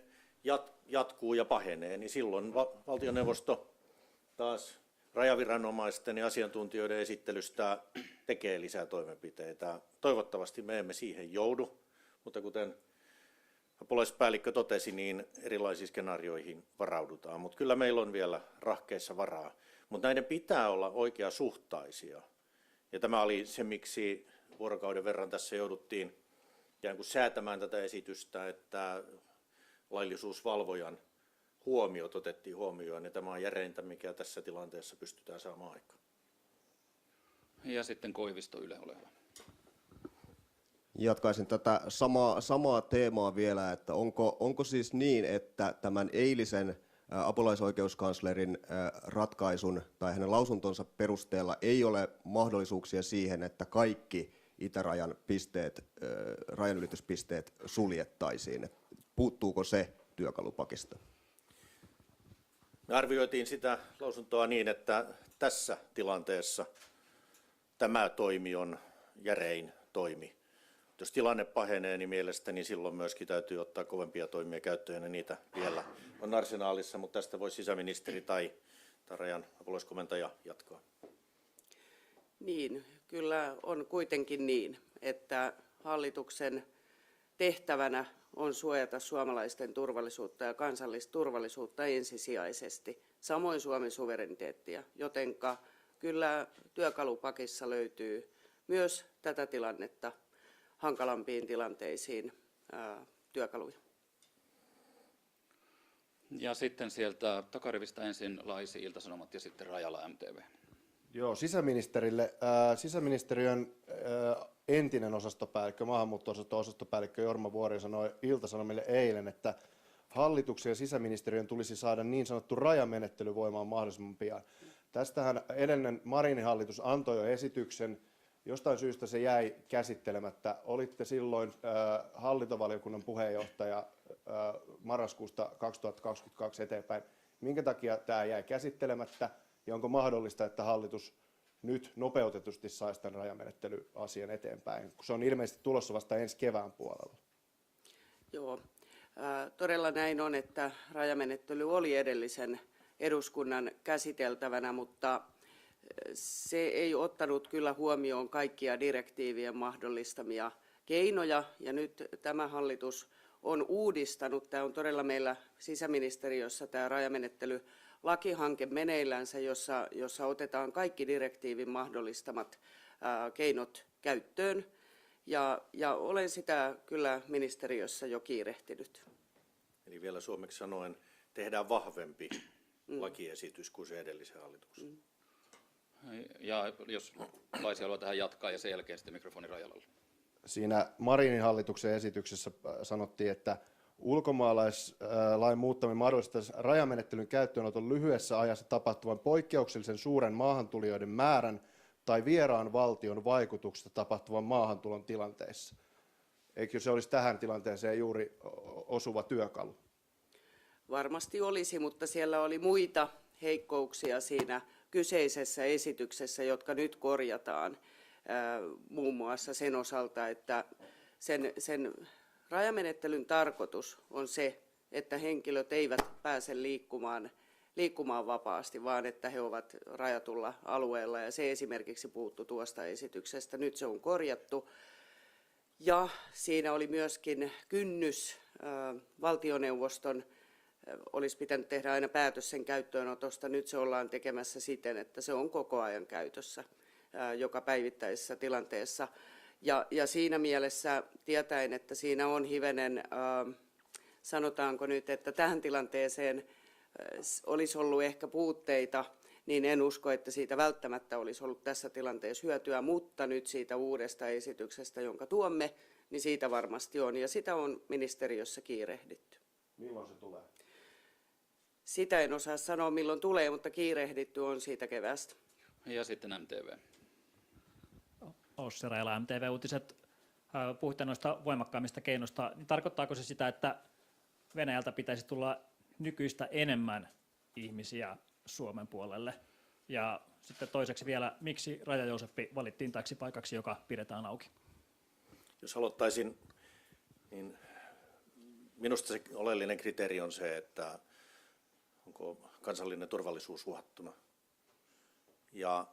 jatkuu ja pahenee, niin silloin valtioneuvosto taas rajaviranomaisten ja asiantuntijoiden esittelystä tekee lisää toimenpiteitä. Toivottavasti me emme siihen joudu, mutta kuten apulaispäällikkö totesi, niin erilaisiin skenaarioihin varaudutaan, mutta kyllä meillä on vielä rahkeissa varaa. Mutta näiden pitää olla oikeasuhtaisia. Ja tämä oli se, miksi vuorokauden verran tässä jouduttiin ikään kuin säätämään tätä esitystä, että laillisuusvalvojan huomiot otettiin huomioon, ja tämä on järeintä, mikä tässä tilanteessa pystytään saamaan aikaan. Ja sitten Koivisto, Yle, ole hyvä. Jatkaisin tätä samaa teemaa vielä, että onko siis niin, että tämän eilisen apulaisoikeuskanslerin ratkaisun tai hänen lausuntonsa perusteella ei ole mahdollisuuksia siihen, että kaikki itärajan rajanylityspisteet suljettaisiin. Puuttuuko se työkalupakista? Me arvioitiin sitä lausuntoa niin, että tässä tilanteessa tämä toimi on järein toimi. Jos tilanne pahenee, niin mielestäni silloin myöskin täytyy ottaa kovempia toimia käyttöön, ja niitä vielä on arsenaalissa, mutta tästä voi sisäministeri tai rajan apulaiskomentaja jatkaa. Niin, kyllä on kuitenkin niin, että hallituksen tehtävänä on suojata suomalaisten turvallisuutta ja kansallista turvallisuutta ensisijaisesti, samoin Suomen suvereniteettia, jotenka kyllä työkalupakissa löytyy myös tätä tilannetta hankalampiin tilanteisiin työkaluja. Ja sitten sieltä takarivistä ensin Laisi, Ilta-Sanomat ja sitten Rajala, MTV. Joo, sisäministerille. Sisäministeriön entinen osastopäällikkö, maahanmuutto-osaston osastopäällikkö Jorma Vuori sanoi Ilta-Sanomille eilen, että hallituksen ja sisäministeriön tulisi saada niin sanottu rajamenettely voimaan mahdollisimman pian. Tästähän edellinen Marinin hallitus antoi jo esityksen. Jostain syystä se jäi käsittelemättä. Olitte silloin hallintovaliokunnan puheenjohtaja marraskuusta 2022 eteenpäin. Minkä takia tämä jäi käsittelemättä ja onko mahdollista, että hallitus nyt nopeutetusti saisi tämän rajamenettelyasian eteenpäin, kun se on ilmeisesti tulossa vasta ensi kevään puolella? Joo, todella näin on, että rajamenettely oli edellisen eduskunnan käsiteltävänä, mutta se ei ottanut kyllä huomioon kaikkia direktiivien mahdollistamia keinoja, ja nyt tämä hallitus on uudistanut, tämä on todella meillä sisäministeriössä tämä rajamenettelylakihanke meneillänsä, jossa otetaan kaikki direktiivin mahdollistamat keinot käyttöön, ja olen sitä kyllä ministeriössä jo kiirehtinyt. Eli vielä suomeksi sanoen tehdään vahvempi lakiesitys kuin se edellisen hallituksen. Ja jos Laisi haluaa tähän jatkaa ja sen jälkeen sitten mikrofoni Rajalalle. Siinä Marinin hallituksen esityksessä sanottiin, että ulkomaalaislain muuttaminen mahdollistaisi rajamenettelyn käyttöönoton lyhyessä ajassa tapahtuvan poikkeuksellisen suuren maahantulijoiden määrän tai vieraan valtion vaikutuksesta tapahtuvan maahantulon tilanteissa. Eikö se olisi tähän tilanteeseen juuri osuva työkalu? Varmasti olisi, mutta siellä oli muita heikkouksia siinä kyseisessä esityksessä, jotka nyt korjataan muun muassa sen osalta, että sen rajamenettelyn tarkoitus on se, että henkilöt eivät pääse liikkumaan vapaasti, vaan että he ovat rajatulla alueella, ja se esimerkiksi puuttu tuosta esityksestä. Nyt se on korjattu, ja siinä oli myöskin kynnys valtioneuvoston. Olisi pitänyt tehdä aina päätös sen käyttöönotosta. Nyt se ollaan tekemässä siten, että se on koko ajan käytössä joka päivittäisessä tilanteessa. Ja siinä mielessä tietäen, että siinä on hivenen, sanotaanko nyt, että tähän tilanteeseen olisi ollut ehkä puutteita, niin en usko, että siitä välttämättä olisi ollut tässä tilanteessa hyötyä, mutta nyt siitä uudesta esityksestä, jonka tuomme, niin siitä varmasti on, ja sitä on ministeriössä kiirehditty. Milloin se tulee? Sitä en osaa sanoa, milloin tulee, mutta kiirehditty on siitä keväästä. Ja sitten MTV. Ossi Rajala, MTV-uutiset. Puhutte noista voimakkaimmista keinoista. Niin tarkoittaako se sitä, että Venäjältä pitäisi tulla nykyistä enemmän ihmisiä Suomen puolelle? Ja sitten toiseksi vielä, miksi Raja-Jooseppi valittiin taksipaikaksi, joka pidetään auki? Jos aloittaisin, niin minusta se oleellinen kriteeri on se, että onko kansallinen turvallisuus uhattuna ja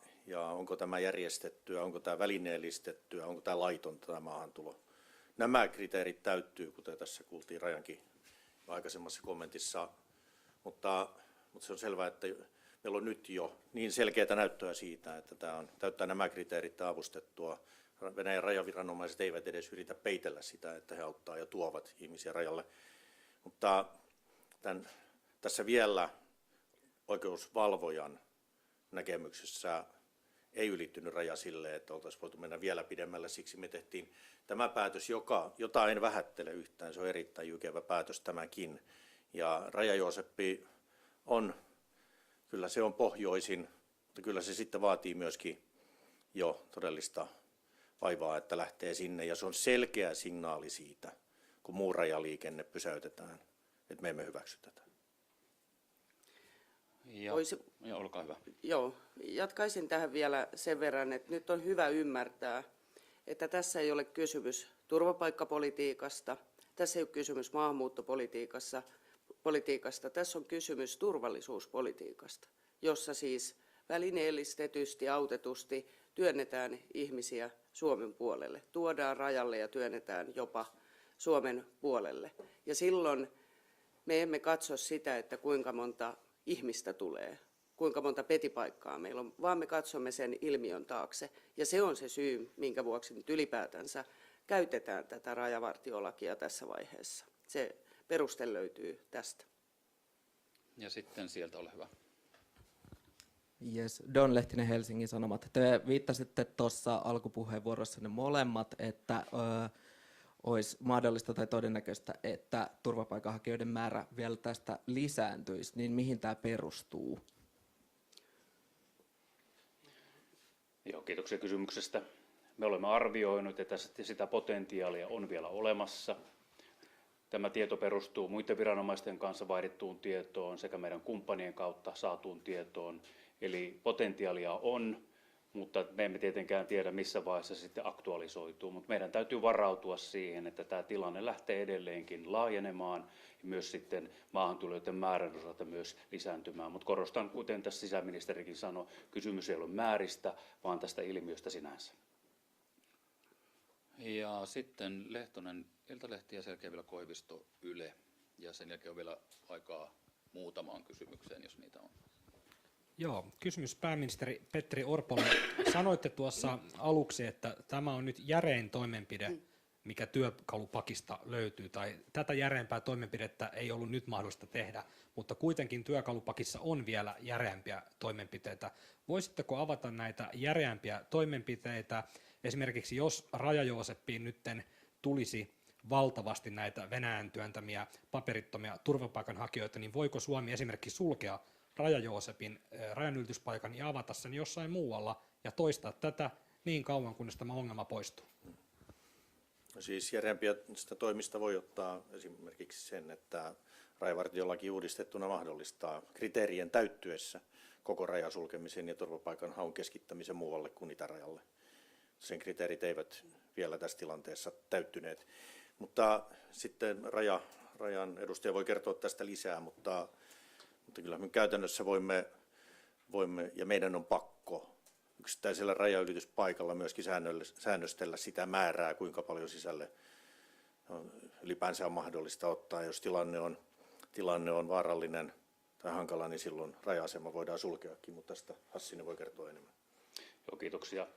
onko tämä järjestettyä, onko tämä välineellistettyä, onko tämä laitonta tämä maahantulo. nämä kriteerit täyttyy, kuten tässä kuultiin Rajankin aikaisemmassa kommentissa, mutta se on selvää, että meillä on nyt jo niin selkeää näyttöä siitä, että tämä täyttää nämä kriteerit avustettua. Venäjän rajaviranomaiset eivät edes yritä peitellä sitä, että he auttaa ja tuovat ihmisiä rajalle. Mutta tässä vielä oikeusvalvojan näkemyksessä ei ylittynyt raja sille, että oltaisiin voitu mennä vielä pidemmälle. Siksi me tehtiin tämä päätös, jota en vähättele yhtään. Se on erittäin jykevä päätös tämäkin. Ja Raja-Jooseppi kyllä se on pohjoisin, mutta kyllä se sitten vaatii myöskin jo todellista vaivaa, että lähtee sinne. Ja se on selkeä signaali siitä, kun muu rajaliikenne pysäytetään, että me emme hyväksy tätä. Ja olkaa hyvä. Joo, jatkaisin tähän vielä sen verran, että nyt on hyvä ymmärtää, että tässä ei ole kysymys turvapaikkapolitiikasta, tässä ei ole kysymys maahanmuuttopolitiikasta, tässä on kysymys turvallisuuspolitiikasta, jossa siis välineellistetysti, autetusti työnnetään ihmisiä Suomen puolelle, tuodaan rajalle ja työnnetään jopa Suomen puolelle. Ja silloin me emme katso sitä, että kuinka monta ihmistä tulee, kuinka monta petipaikkaa meillä on, vaan me katsomme sen ilmiön taakse. Ja se on se syy, minkä vuoksi nyt ylipäätänsä käytetään tätä rajavartiolakia tässä vaiheessa. Se peruste löytyy tästä. Ja sitten sieltä, ole hyvä. Yes, Don Lehtinen, Helsingin Sanomat. Te viittasitte tuossa alkupuheenvuorossanne molemmat, että olisi mahdollista tai todennäköistä, että turvapaikanhakijoiden määrä vielä tästä lisääntyisi, niin mihin tämä perustuu? Joo, kiitoksia kysymyksestä. Me olemme arvioineet, että sitä potentiaalia on vielä olemassa. Tämä tieto perustuu muiden viranomaisten kanssa vaihdettuun tietoon sekä meidän kumppanien kautta saatuun tietoon. Eli potentiaalia on, mutta me emme tietenkään tiedä, missä vaiheessa se sitten aktualisoituu. Mutta meidän täytyy varautua siihen, että tämä tilanne lähtee edelleenkin laajenemaan ja myös sitten maahantulijoiden määrän osalta myös lisääntymään. Mutta korostan, kuten tässä sisäministerikin sanoi, kysymys ei ole määristä, vaan tästä ilmiöstä sinänsä. Ja sitten Lehtonen, Iltalehti ja sen jälkeen vielä Koivisto, Yle. Ja sen jälkeen on vielä aikaa muutamaan kysymykseen, jos niitä on. Joo, kysymys pääministeri Petteri Orpolle. Sanoitte tuossa aluksi, että tämä on nyt järein toimenpide, mikä työkalupakista löytyy, tai tätä järeämpää toimenpidettä ei ollut nyt mahdollista tehdä, mutta kuitenkin työkalupakissa on vielä järeämpiä toimenpiteitä. Voisitteko avata näitä järeämpiä toimenpiteitä, esimerkiksi jos Raja-Jooseppiin nytten tulisi valtavasti näitä Venäjän työntämiä paperittomia turvapaikanhakijoita, niin voiko Suomi esimerkiksi sulkea Raja-Joosepin rajanylityspaikan ja avata sen jossain muualla ja toistaa tätä niin kauan, kunnes tämä ongelma poistuu? Siis järeämpistä toimista voi ottaa esimerkiksi sen, että rajavartiolaki uudistettuna mahdollistaa kriteerien täyttyessä koko rajan sulkemisen ja turvapaikan haun keskittämisen muualle kuin itärajalle. Sen kriteerit eivät vielä tässä tilanteessa täyttyneet. Mutta sitten rajan edustaja voi kertoa tästä lisää, mutta kyllä me käytännössä voimme ja meidän on pakko yksittäisellä rajaylityspaikalla myöskin säännöstellä sitä määrää, kuinka paljon sisälle ylipäänsä on mahdollista ottaa. Jos tilanne on vaarallinen tai hankala, niin silloin raja-asema voidaan sulkeakin, mutta tästä Hassinen voi kertoa enemmän. Joo, kiitoksia.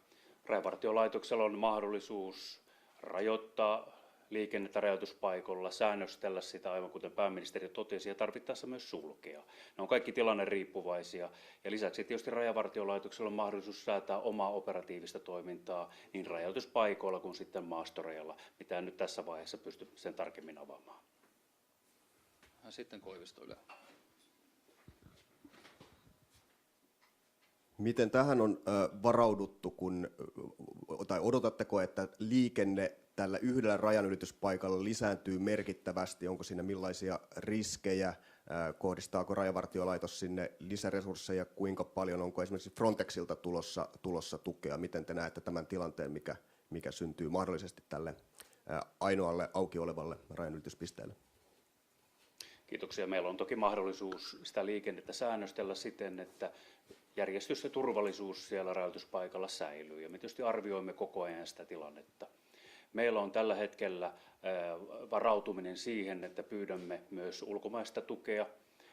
Rajavartiolaitoksella on mahdollisuus rajoittaa liikennettä rajoituspaikoilla, säännöstellä sitä, aivan kuten pääministeri totesi, ja tarvittaessa myös sulkea. Ne on kaikki tilanne riippuvaisia. Ja lisäksi tietysti Rajavartiolaitoksella on mahdollisuus säätää omaa operatiivista toimintaa niin rajoituspaikoilla kuin sitten maastorajalla, mitä en nyt tässä vaiheessa pysty sen tarkemmin avaamaan. Sitten Koivisto, Yle. Miten tähän on varauduttu, tai odotatteko, että liikenne tällä yhdellä rajanylityspaikalla lisääntyy merkittävästi? Onko siinä millaisia riskejä? Kohdistaako Rajavartiolaitos sinne lisäresursseja? Kuinka paljon? Onko esimerkiksi Frontexilta tulossa tukea? Miten te näette tämän tilanteen, mikä syntyy mahdollisesti tälle ainoalle auki olevalle rajanylityspisteelle? Kiitoksia. Meillä on toki mahdollisuus sitä liikennettä säännöstellä siten, että järjestys ja turvallisuus siellä rajoituspaikalla säilyy. Ja me tietysti arvioimme koko ajan sitä tilannetta. Meillä on tällä hetkellä varautuminen siihen, että pyydämme myös ulkomaista tukea.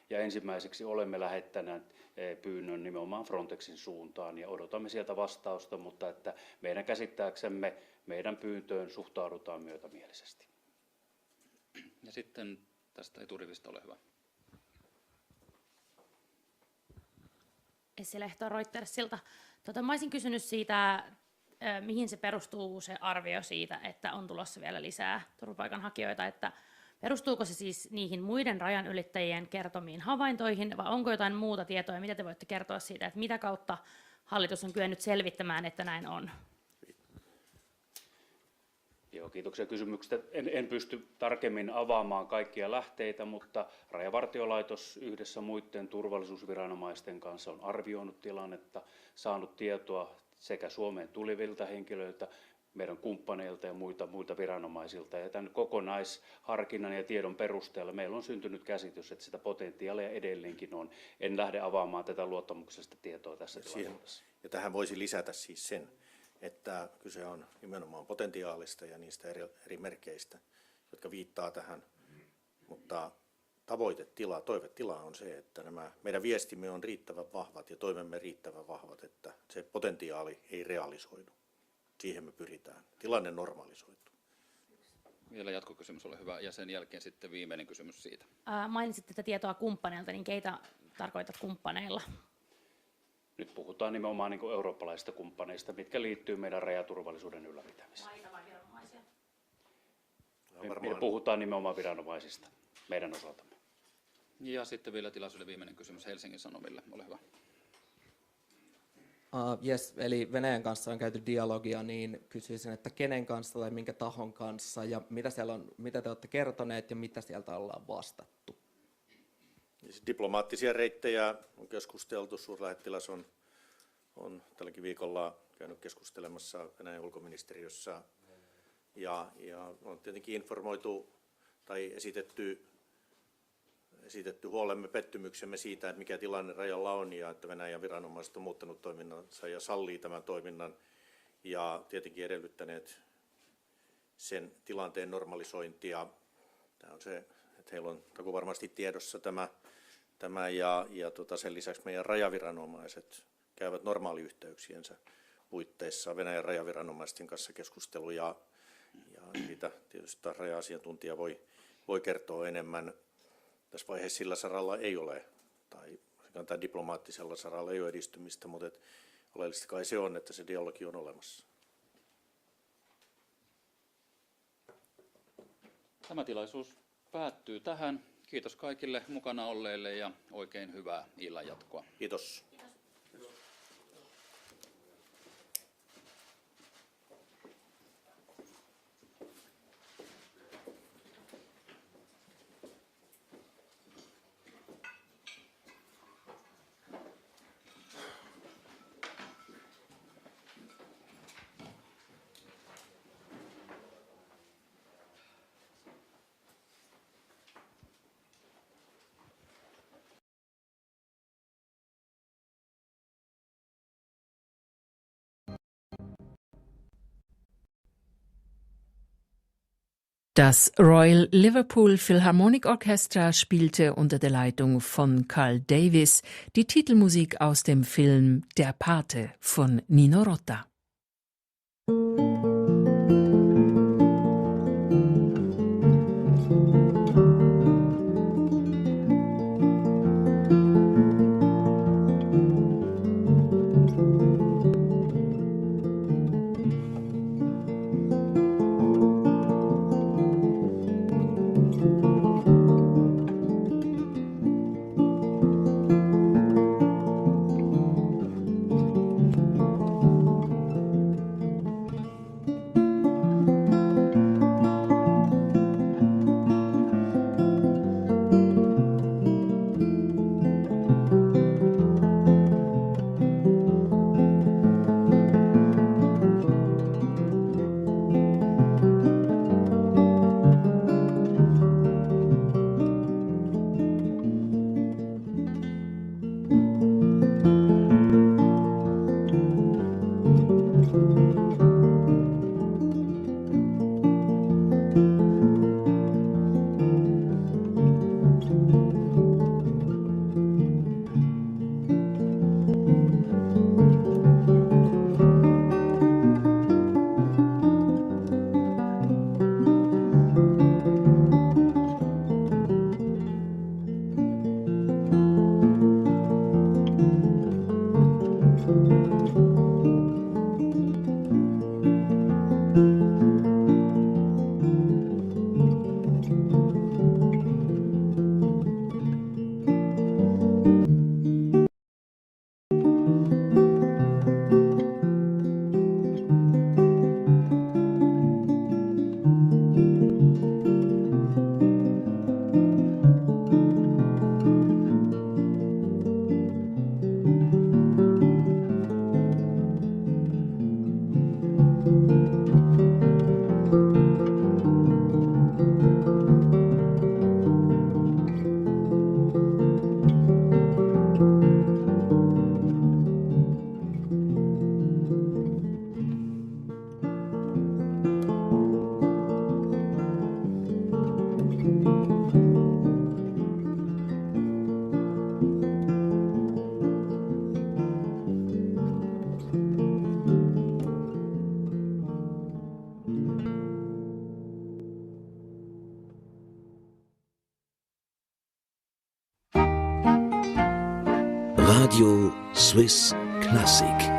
Ja ensimmäiseksi olemme lähettäneet pyynnön nimenomaan Frontexin suuntaan ja odotamme sieltä vastausta, mutta että meidän käsittääksemme meidän pyyntöön suhtaudutaan myötämielisesti. Ja sitten tästä eturivistä, ole hyvä. Essi Lehto Reutersilta. Mä olisin kysynyt siitä, mihin se perustuu se arvio siitä, että on tulossa vielä lisää turvapaikanhakijoita, että perustuuko se siis niihin muiden rajan ylittäjien kertomiin havaintoihin, vai onko jotain muuta tietoa, mitä te voitte kertoa siitä, että mitä kautta hallitus on kyennyt selvittämään, että näin on? Joo, kiitoksia kysymyksestä. En pysty tarkemmin avaamaan kaikkia lähteitä, mutta Rajavartiolaitos yhdessä muiden turvallisuusviranomaisten kanssa on arvioinut tilannetta, saanut tietoa sekä Suomeen tulivilta henkilöiltä, meidän kumppaneilta ja muilta viranomaisilta. Ja tämän kokonaisharkinnan ja tiedon perusteella meillä on syntynyt käsitys, että sitä potentiaalia edelleenkin on. En lähde avaamaan tätä luottamuksellista tietoa tässä tilanteessa. Ja tähän voisi lisätä siis sen, että kyse on nimenomaan potentiaalista ja niistä eri merkeistä, jotka viittaa tähän. Mutta toivetila on se, että nämä meidän viestimme on riittävän vahvat ja toimemme riittävän vahvat, että se potentiaali ei realisoidu. Siihen me pyritään. Tilanne normalisoituu. Vielä jatkokysymys, ole hyvä. Ja sen jälkeen sitten viimeinen kysymys siitä. Mainitsit tätä tietoa kumppaneilta, niin keitä tarkoitat kumppaneilla? Nyt puhutaan nimenomaan niin kuin eurooppalaisista kumppaneista, mitkä liittyy meidän rajaturvallisuuden ylläpitämiseen. Maita vai viranomaisia? Me puhutaan nimenomaan viranomaisista meidän osaltamme. Ja sitten vielä tilaisuuden viimeinen kysymys Helsingin Sanomille. Ole hyvä. Yes, eli Venäjän kanssa on käyty dialogia, niin kysyisin, että kenen kanssa tai minkä tahon kanssa ja mitä te olette kertoneet ja mitä sieltä ollaan vastattu? Diplomaattisia reittejä on keskusteltu. Suurlähettiläs on tälläkin viikolla käynyt keskustelemassa Venäjän ulkoministeriössä ja on tietenkin informoitu tai esitetty huolemme, pettymyksemme siitä, että mikä tilanne rajalla on ja että Venäjän viranomaiset on muuttanut toiminnansa ja sallii tämän toiminnan ja tietenkin edellyttäneet sen tilanteen normalisointia. Tämä on se, että heillä on varmasti tiedossa tämä ja sen lisäksi meidän rajaviranomaiset käyvät normaaliyhteyksiensä puitteissa Venäjän rajaviranomaisten kanssa keskusteluja ja siitä tietysti raja-asiantuntija voi kertoa enemmän. Tässä vaiheessa sillä saralla ei ole, tai diplomaattisella saralla ei ole edistymistä, mutta oleellista kai se on, että se dialogi on olemassa. Tämä tilaisuus päättyy tähän. Kiitos kaikille mukana olleille ja oikein hyvää illan jatkoa. Kiitos. Das Royal Liverpool Philharmonic Orchestra spielte unter der Leitung von Carl Davis die Titelmusik aus dem Film Der Pate von Nino Rota. Radio Swiss Classic.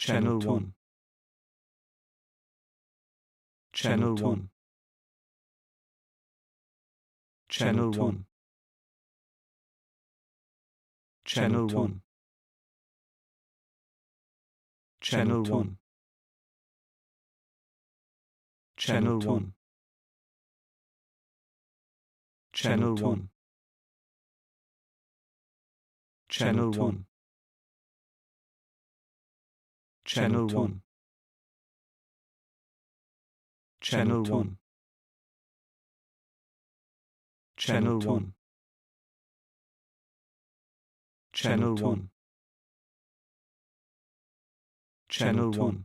Channel 1. Channel 1. Channel 1. Channel 1. Channel 1. Channel 1. Channel 1. Channel 1. Channel 1. Channel 1. Channel 1. Channel 1. Channel 1.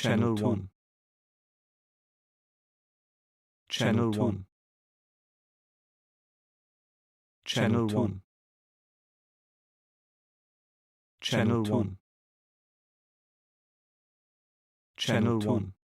Channel 1. Channel 2. Channel 1. Channel 2. Channel 1. Channel 1.